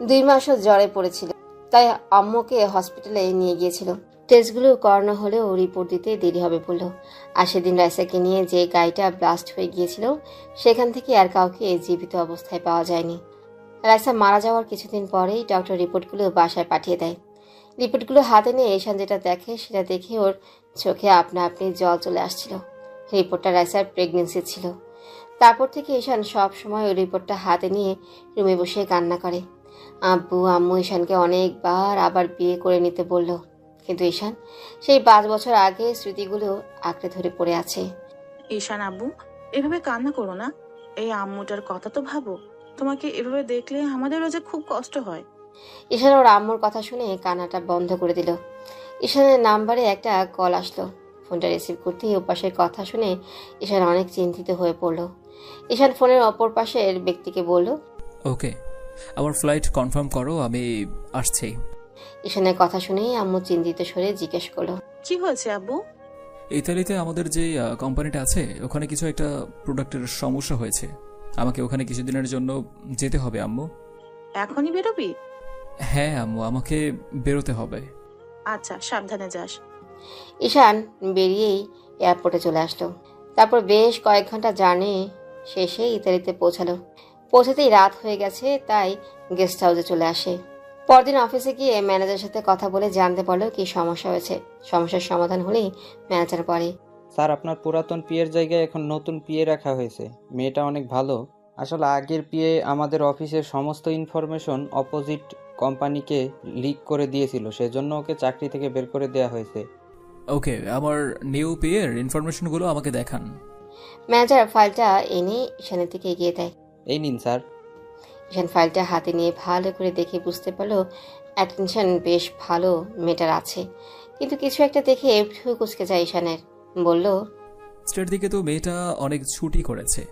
2 মাসও জ্বরে পড়েছিল, তাই আম্মুকে হসপিটালে নিয়ে গিয়েছিল। টেস্টগুলো করানো হলেও রিপোর্ট দিতে দেরি হবে বলল। আর সেদিন রাইসাকে নিয়ে যে গাড়িটা ব্লাস্ট হয়ে গিয়েছিল, সেখান থেকে আর কাউকে জীবিত অবস্থায় পাওয়া যায়নি। রাইসা মারা যাওয়ার কিছুদিন পরেই ডক্টর রিপোর্টগুলো বাসায় পাঠিয়ে দেয়। রিপোর্টগুলো হাতে নিয়ে ঈশান যেটা দেখে, সেটা দেখে ওর চোখে আপনা আপনি জল চলে আসছিল। রিপোর্টটা রাইসার প্রেগনেন্সি ছিল। তারপর থেকে ঈশান সব সময় ওই রিপোর্টটা হাতে নিয়ে রুমে বসে কান্না করে। আব্বু আম্মু ঈশানকে অনেকবার আবার বিয়ে করে নিতে বলল, কিন্তু ঈশান সেই 5 বছর আগে স্মৃতিগুলো আঁকড়ে ধরে পড়ে আছে।
ঈশান আব্বু, এভাবে কান্না করো না। এই আম্মুটার কথা তো ভাবো। তোমাকে এভাবে দেখলে আমাদেরও যে খুব কষ্ট হয়।
ঈশান ওর আম্মুর কথা শুনে কান্নাটা বন্ধ করে দিল। ঈশানের নাম্বারে একটা কল আসলো। ফোনটা রিসিভ করতেই ওপাশের কথা শুনে ঈশান অনেক চিন্তিত হয়ে পড়ল। ঈশান ফোনের অপর পাশের ব্যক্তিকে বলল,
ওকে, আমার ফ্লাইট কনফার্ম করো, আমি আসছি।
ঈশানের কথা শুনেই আম্মু চিন্তিত স্বরে জিজ্ঞেস করলো,
কি হয়েছে আব্বু?
ইতালিতে আমাদের যে কোম্পানিটা আছে, ওখানে কিছু একটা প্রোডাক্টের সমস্যা হয়েছে। আমাকে ওখানে কিছুদিনের জন্য যেতে হবে আম্মু।
এখনই বেরোবি?
হ্যাঁ আম্মু, আমাকে বেরোতে হবে।
আচ্ছা, সাবধানে যাস।
ঈশান বেরিয়েই এয়ারপোর্টে চলে আসলো। তারপর বেশ কয়েক ঘন্টা জার্নি শেষে ইতালিতে পৌঁছালো। পৌঁছাতেই রাত হয়ে গেছে, তাই গেস্ট হাউসে চলে আসে। পরদিন অফিসে গিয়ে ম্যানেজারের সাথে কথা বলে জানতে পারলো কি সমস্যা হয়েছে। সমস্যার সমাধান হলেই ম্যানেজার বলে,
স্যার, আপনার পুরাতন পিএর জায়গায় এখন নতুন পিএ রাখা হয়েছে। মেয়েটা অনেক ভালো। আসলে আগের পিএ আমাদের অফিসের সমস্ত ইনফরমেশন অপোজিট কোম্পানিকে লিক করে দিয়েছিল, সেজন্য ওকে চাকরি থেকে বের করে দেওয়া হয়েছে।
ওকে, আমার নিউ পিএর ইনফরমেশনগুলো আমাকে দেখান।
ম্যানেজার ফাইলটা এনে ঈশানের দিকে এগিয়ে দেয়।
এই নিন স্যার।
ঈশান ফাইলটা হাতে নিয়ে ভালো করে দেখে বুঝতে পারলো অ্যাটেনশন বেশ ভালো মেটার আছে, কিন্তু কিছু একটা দেখে ভ্রু কুঁচকে যায় ঈশানের। বলল,
স্টেট দিকে তো মেয়েটা অনেক ছুটি করেছে।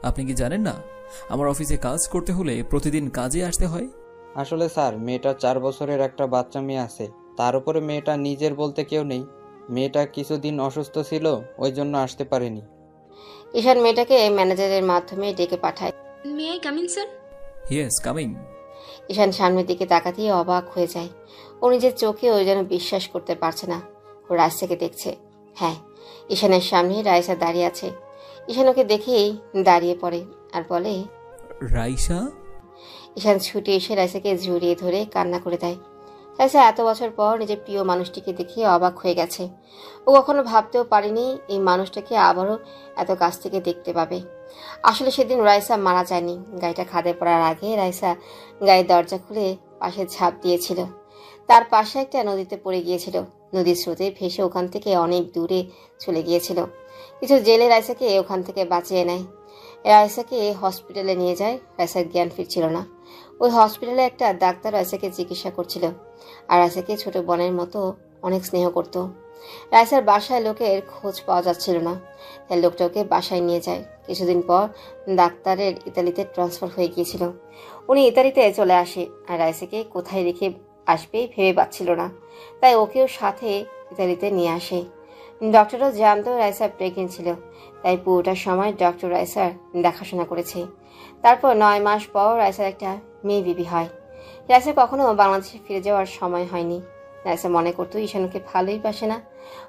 আপনি কি জানেন না, আমার অফিসে কাজ করতে হলে প্রতিদিন কাজে আসতে হয়।
আসলে স্যার, মেয়েটার 4 বছরের একটা বাচ্চা মেয়ে আছে। তার উপরে মেয়েটা নিজের বলতে কেউ নেই। মেয়েটা কিছুদিন অসুস্থ ছিল, ওই জন্য আসতে পারেনি।
ঈশান মেয়েটাকে ম্যানেজারের মাধ্যমে ডেকে পাঠায়।
May I come in sir?
Yes, coming.
Ishan সামনের দিকে তাকাতেই অবাক হয়ে যায়। ও নিজের চোখে ওই যেন বিশ্বাস করতে পারছে না। ও রাইসাকে দেখছে। হ্যাঁ, ঈশানের সামনে রাইসা দাঁড়িয়ে আছে। ঈশান ওকে দেখেই দাঁড়িয়ে পড়ে আর বলে,
রাইসা।
ঈশান ছুটে এসে রাইসাকে জড়িয়ে ধরে কান্না করে দেয়। রাইসা এত বছর পর নিজের প্রিয় মানুষটিকে দেখে অবাক হয়ে গেছে। ও কখনো ভাবতেও পারেনি এই মানুষটাকে আবারও এত কাছ থেকে দেখতে পাবে। আসলে সেদিন রাইসা মারা যায়নি। গাড়িটা খাদে পড়ার আগে রাইসা গাড়ির দরজা খুলে পাশে ঝাঁপ দিয়েছিল। তার পাশে একটা নদীতে পড়ে গিয়েছিল। নদীর স্রোতে ভেসে ওখান থেকে অনেক দূরে চলে গিয়েছিল। কিছু জেলে রাইসাকে ওখান থেকে বাঁচিয়ে নেয়। রাইসাকে হসপিটালে নিয়ে যায়। রাইসার জ্ঞান ফিরছিল না। ওই হসপিটালে একটা ডাক্তার রাইসাকে চিকিৎসা করছিল আর রাইসাকে ছোট বোনের মতো অনেক স্নেহ করত। রাইসার বাসায় লোকের খোঁজ পাওয়া যাচ্ছিল না, তাই লোকটা ওকে বাসায় নিয়ে যায়। কিছুদিন পর ডাক্তারের ইতালিতে ট্রান্সফার হয়ে গিয়েছিল। উনি ইতালিতে চলে আসে আর রাইসাকে কোথায় রেখে আসবে ভেবে পাচ্ছিল না, তাই ওকেও সাথে ইতালিতে নিয়ে আসে। ডক্টরও জানতো রাইসা প্রেগনেন্ট ছিল, তাই পুরোটা সময় ডক্টর রাইসার দেখাশোনা করেছে। তারপর 9 মাস পর রাইসার একটা মেয়ে বেবি হয়। রাইসা কখনো বাংলাদেশে ফিরে যাওয়ার সময় হয়নি। রাইসা মনে করতো ঈশান ওকে ভালোই বাসে না,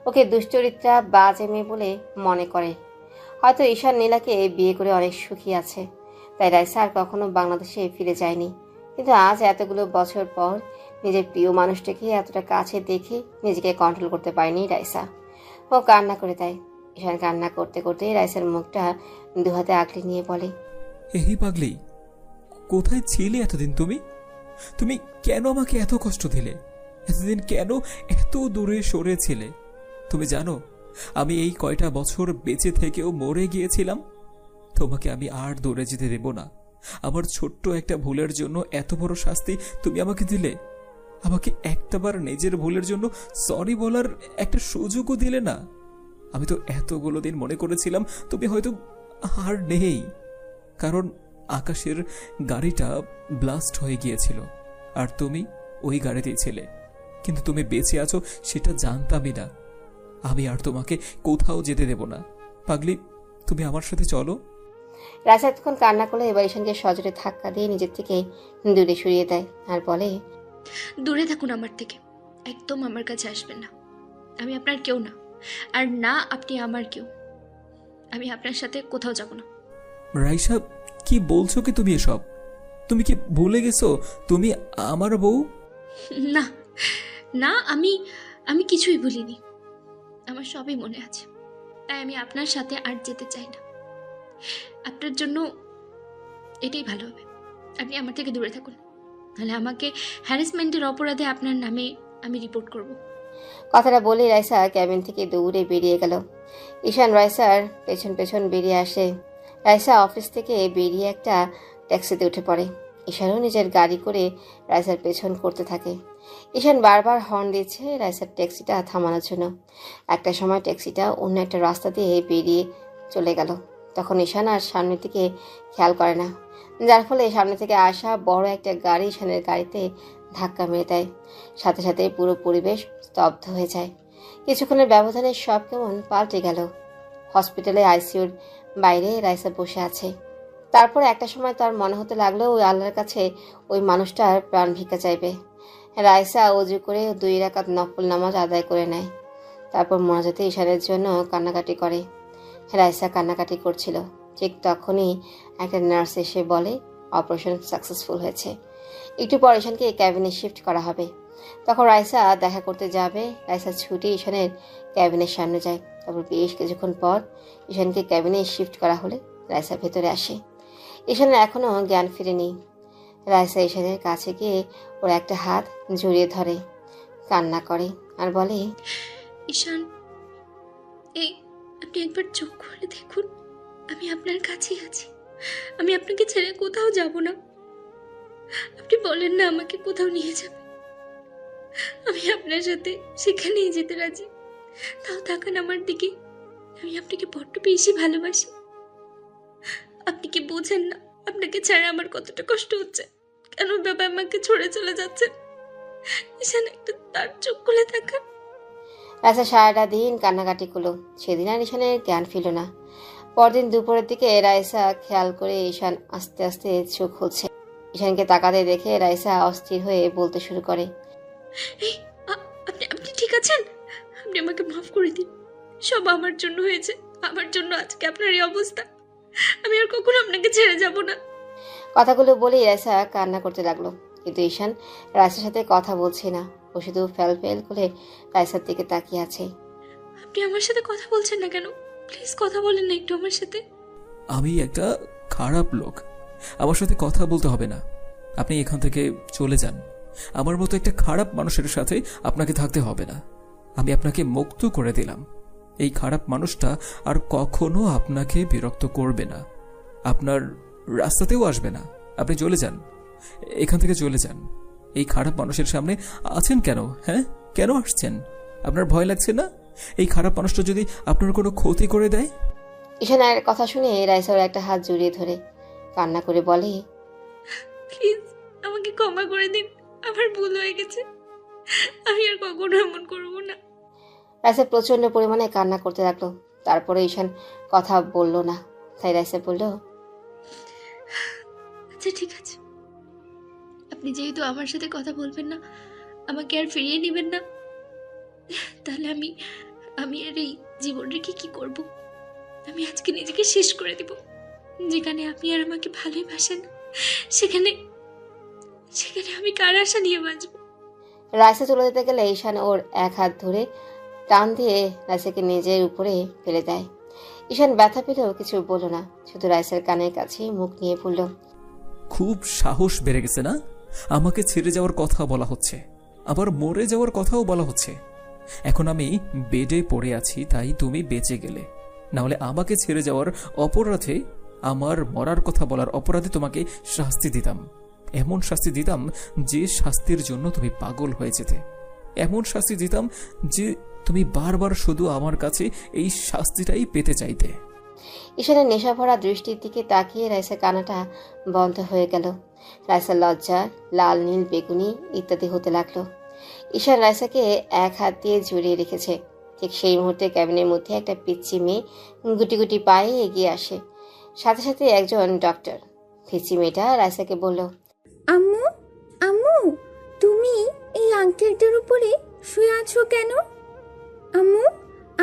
ওকে দুশ্চরিত্রা বাজে মেয়ে বলে মনে করে। হয়তো ঈশান নীলাকে বিয়ে করে অনেক সুখী আছে, তাই রাইসা আর কখনো বাংলাদেশে ফিরে যায়নি। কিন্তু আজ এতগুলো বছর পর নিজের প্রিয় মানুষটাকে এতটা কাছে দেখে নিজেকে কন্ট্রোল করতে পারেনি রাইসা। ও কান্না করে দেয়। ঈশান কান্না করতে করতে রাইসার মুখটা 2 হাতে আঁকড়ে নিয়ে বলে,
এই পাগলি, কোথায় ছিলে এতদিন? তুমি কেন আমাকে এত কষ্ট দিলে? এতদিন কেন এত দূরে সরে ছিলে? তুমি জানো আমি এই কয়টা বছর বেঁচে থেকেও মরে গিয়েছিলাম। তোমাকে আমি আর দূরে যেতে দেব না। আমার ছোট্ট একটা ভুলের জন্য এত বড় শাস্তি তুমি আমাকে দিলে। আমাকে একটাবার নিজের ভুলের জন্য সরি বলার একটা সুযোগও দিলে না। আমি তো এতগুলো দিন মনে করেছিলাম তুমি হয়তো আর নেই, কারণ আকাশের গাড়িটা ব্লাস্ট হয়ে গিয়েছিল আর তুমি ওই গাড়িতেই ছিলে। কিন্তু তুমি বেঁচে আছো সেটা জানতামই না। আমি আর তোমাকে কোথাও যেতে দেব না। পাগলি, তুমি আমার সাথে চলো।
রাইসা তখন কান্না করলে এবার ঈশানকে সজোরে ধাক্কা দিয়ে নিজের থেকে দূরে সরিয়ে দেয় আর বলে,
দূরে থাকুন আমার থেকে, একদম আমার কাছে আসবেন না। আমি আপনার কেউ না, আর না আপনি আমার কেউ। আমি আপনার সাথে কোথাও যাব না।
রাইসা, কি বলছো কি তুমি এসব? তুমি কি ভুলে গেছো তুমি আমার বউ?
না না, আমি কিছুই ভুলিনি। আমার সবই মনে আছে, তাই আমি আপনার সাথে আর যেতে চাই না। আপনার জন্য এটাই ভালো হবে, আপনি আমার থেকে দূরে থাকুন, নাহলে আমাকে হ্যারাসমেন্টের অপরাধে আপনার নামে আমি রিপোর্ট করব।
কথাটা বলে রাইসা ক্যাবিন থেকে দৌড়ে বেরিয়ে গেল। ঈশান রাইসার পেছন পেছন বেরিয়ে আসে। রাইসা অফিস থেকে বেরিয়ে একটা ট্যাক্সিতে উঠে পড়ে। ঈশানও নিজের গাড়ি করে রাইসার পেছন করতে থাকে। ঈশান বারবার হর্ন দিচ্ছে রাইসার ট্যাক্সিটা থামানোর জন্য। একটা সময় ট্যাক্সিটা অন্য একটা রাস্তা দিয়ে বেরিয়ে চলে গেল। তখন ঈশান আর সামনের দিকে খেয়াল করে না, যার ফলে সামনে থেকে আসা বড় একটা গাড়ি ঈশানের গাড়িতে ধাক্কা মেরে দেয়। সাথে সাথে পুরো পরিবেশ স্তব্ধ হয়ে যায়। কিছুক্ষণের ব্যবধানে সব কেমন পাল্টে গেল। হসপিটালে আইসিইউর বাইরে রাইসা বসে আছে। তারপর একটা সময় তার মনে হতে লাগলো ওই আল্লাহর কাছে ওই মানুষটার প্রাণ ভিক্ষা চাইবে। রাইসা অজু করে 2 রাকাত নফল নামাজ আদায় করে নেয়। তারপর মোনাজাতে ঈশানের জন্য কান্নাকাটি করে। রাইসা কান্নাকাটি করছিল। ঠিক তখনই একটা নার্স এসে বলে অপারেশন সাকসেসফুল হয়েছে। একটু পর ঈশানকে ক্যাবিনে শিফট করা হবে। তখন রাইসা দেখা করতে যাবে। রাইসা ছুটে ঈশানের ক্যাবিনের সামনে যায়। তারপর বেশ কিছুক্ষণ পর ঈশানকে ক্যাবিনে শিফট করা হলে রাইসা ভেতরে আসে। ঈশানের এখনো জ্ঞান ফিরেনি। রাইসা ঈশানের কাছে গিয়ে ওর একটা হাত জড়িয়ে ধরে, কান্না করে আর বলে,
ঈশান, এই আপনি একবার চোখ খুলে দেখুন, আমি আপনার কাছেই আছি। আমি আপনাকে ছেড়ে কোথাও যাব না। আপনি বলেন না আমাকে কোথাও নিয়ে যাবে, আমি আপনার সাথে সেখানেই যেতে রাজি। তাও থাকেন আমার দিকে। আমি আপনাকে বড্ড বেশি ভালোবাসি। আপনি কি বোঝেন না আপনাকে ছাড়া আমার কতটা কষ্ট হচ্ছে? কেন বাবা আমাকে ছড়ে চলে যাচ্ছেন? ঈশান, একটা তার চোখ খুলে থাকান।
রাইসা সারাটা দিন কান্নাকাটি করলো। সেদিন আর ঈশানের জ্ঞান ফিরল না। পরদিন দুপুরের দিকে রাইসা খেয়াল করে ঈশান আস্তে আস্তে চোখ খুলছে। ঈশানকে তাকাতে দেখে রাইসা অস্থির হয়ে বলতে শুরু করে,
আপনি ঠিক আছেন? আপনি আমাকে মাফ করে দিন। সব আমার জন্য হয়েছে, আমার জন্য আজকে আপনার এই অবস্থা। আমি আর কখনো আপনাকে ছেড়ে যাব না।
কথাগুলো বলেই রাইসা কান্না করতে লাগলো। কিন্তু ঈশান রাইসার সাথে কথা বলছে না। ও শুধু ফেল ফেল করে রাইসার দিকে তাকিয়ে আছে।
আপনি আমার সাথে কথা বলছেন না কেন? প্লিজ কথা বলেন না একটু আমার সাথে।
আমি একটা খারাপ লোক, আমার সাথে কথা বলতে হবে না। আপনি এখান থেকে চলে যান। আমার মতো একটা খারাপ মানুষের সাথে আপনাকে থাকতে হবে না। আমি আপনাকে মুক্ত করে দিলাম। এই খারাপ মানুষটা আর কখনো আপনাকে বিরক্ত করবে না, আপনার রাস্তাতেও আসবে না। আপনি চলে যান, এখান থেকে চলে যান। এই খারাপ মানুষের সামনে আছেন কেন? হ্যাঁ, কেন আসছেন? আপনার ভয় লাগছে না এই খারাপ মানুষটা যদি আপনার কোনো ক্ষতি করে দেয়?
ঈশানের কথা শুনে রাইসা ওর একটা হাত জড়িয়ে ধরে কান্না করে বলে,
প্লিজ আমাকে ক্ষমা করে দিন, আমার ভুল হয়ে গেছে, আমি আর কখনো এমন করবো না।
রাইসা প্রচন্ড পরিমাণে কান্না করতে লাগলো। তারপরে ঈশান কথা বলল না, তাই রাইসা বলল,
আচ্ছা ঠিক আছে, আপনি যেহেতু আমার সাথে কথা বলবেন না, আমাকে আর ফিরিয়ে নেবেন না, তাহলে আমি আর এই জীবন রেখে কি করব? আমি আজকে নিজেকে শেষ করে দিব। যেখানে আপনি আর আমাকে ভালোই বাসেন, সেখানে আমি কার আশা নিয়ে বাঁচব?
রাইসা চলে যেতে গেলে ঈশান ওর এক হাত ধরে টান দিয়ে রাইসাকে নিজের উপরে ফেলে দেয়। ঈশান ব্যথা পেলেও কিছু বলল না, শুধু রাইসার কানের কাছে মুখ নিয়ে বলল,
খুব সাহস বেড়ে গেছে না? আমাকে ছেড়ে যাওয়ার কথা বলা হচ্ছে, আবার মরে যাওয়ার কথাও বলা হচ্ছে। এখন আমি বেডে পড়ে আছি তাই তুমি বেঁচে গেলে, না হলে আমাকে ছেড়ে যাওয়ার অপরাধে, আমার মরার কথা বলার অপরাধে তোমাকে শাস্তি দিতাম। এমন শাস্তি দিতাম যে শাস্তির জন্য তুমি পাগল হয়ে যেতে। এমন শাস্তি দিতাম যে তুমি বারবার শুধু আমার কাছে এই শাস্তিটাই পেতে চাইতে।
ঈশানের নেশা ভরা দৃষ্টির দিকে তাকিয়ে রাইসার কান্নাটা বন্ধ হয়ে গেল। রাইসার লজ্জা লাল, নীল, বেগুনি ইত্যাদি হতে লাগলো। ঈশান রাইসাকে এক হাত দিয়ে জড়িয়ে রেখেছে। ঠিক সেই মুহূর্তে ক্যাবিনের মধ্যে একটা পিচ্চি মেয়ে গুটি গুটি পায়ে এগিয়ে আসে। সাথে সাথে একজন ডক্টর। পিচ্চি মেয়েটা রাইসাকে বলল,
আম্মু আম্মু, তুমি এই আঙ্কেলটার উপরে শুয়ে আছো কেন? আম্মু,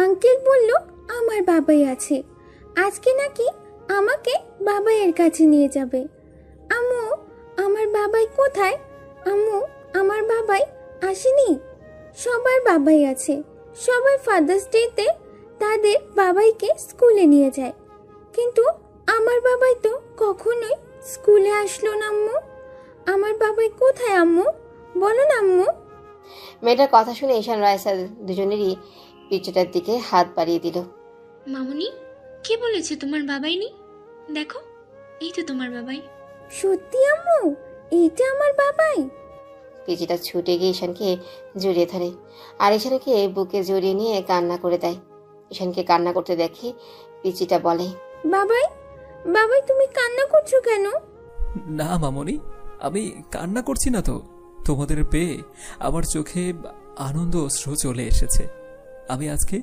আঙ্কেল বলল আমার বাবাই আছে, আজকে নাকি আমাকে বাবাইয়ের কাছে নিয়ে যাবে। আম্মু, আমার বাবাই কোথায়? আম্মু, আমার বাবাই আসেনি। সবার বাবাই আছে, সবাই ফাদার্স ডেতে তাদের বাবাইকে স্কুলে নিয়ে যায়, কিন্তু আমার বাবাই তো কখনোই স্কুলে আসলো না। আম্মু, আমার বাবাই কোথায়? আম্মু বলো না আম্মু।
মেয়েটার কথা শুনে ঈশান রাইসা দুজনেরই পিঠটার দিকে হাত বাড়িয়ে দিল।
মামুনি, কে বলেছে তোমার বাবাই নেই? দেখো, এই তো তোমার বাবাই।
সত্যি আম্মু, এইটা আমার বাবাই?
পিচিটা ছুটে গিয়ে ঈশানকে জড়িয়ে ধরে আর ঈশানকে বুকে জড়িয়ে নিয়ে কান্না করে দেয়। ঈশানকে কান্না করতে দেখে পিচিটা বলে,
বাবাই, বাবাই তুমি কান্না করছো কেন?
না মামনি, আমি কান্না করছি না তো। তোমাদের পেয়ে আমার চোখে আনন্দ অশ্রু চলে এসেছে। আমি আজকে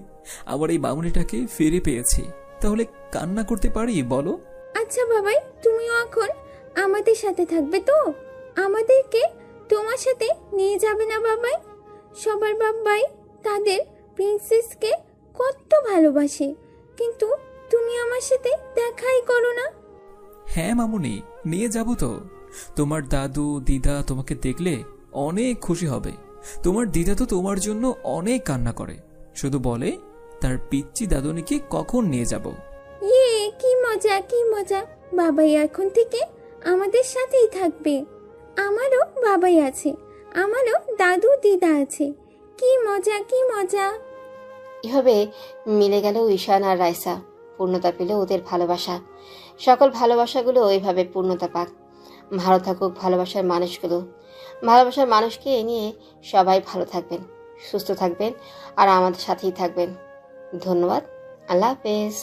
আমার এই মামনিটাকে ফিরে পেয়েছি, তাহলে কান্না করতে পারি বলো?
আচ্ছা বাবাই, তুমিও এখন আমাদের সাথে থাকবে তো? আমাদেরকে তোমার সাথে নিয়ে যাবে না বাবাই? সবার বাবাই তাদের প্রিন্সেসকে কত ভালোবাসে, কিন্তু তুমি আমার সাথে দেখাই করো না।
হ্যাঁ মামুনি, নিয়ে যাব তো। তোমার দাদু দিদা তোমাকে দেখলে অনেক খুশি হবে। তোমার দিদা তো তোমার জন্য অনেক কান্না করে, শুধু বলে তার পিচ্চি দাদুনিকে কখন নিয়ে যাব।
ইয়ে, কি মজা কি মজা! বাবাই এখন থেকে আমাদের সাথেই থাকবে। আমারও বাবাই আছে, আমারও দাদু দিদা আছে। কি মজা কি মজা!
এভাবে মিলে গেল ঈশান আর রাইসা। পূর্ণতা পেল ওদের ভালোবাসা। সকল ভালোবাসাগুলো ওইভাবে পূর্ণতা পাক। ভালো থাকুক ভালোবাসার মানুষগুলো। ভালোবাসার মানুষকে নিয়ে সবাই ভালো থাকবেন, সুস্থ থাকবেন আর আমাদের সাথেই থাকবেন। ধন্যবাদ। আল্লাহ হাফেজ।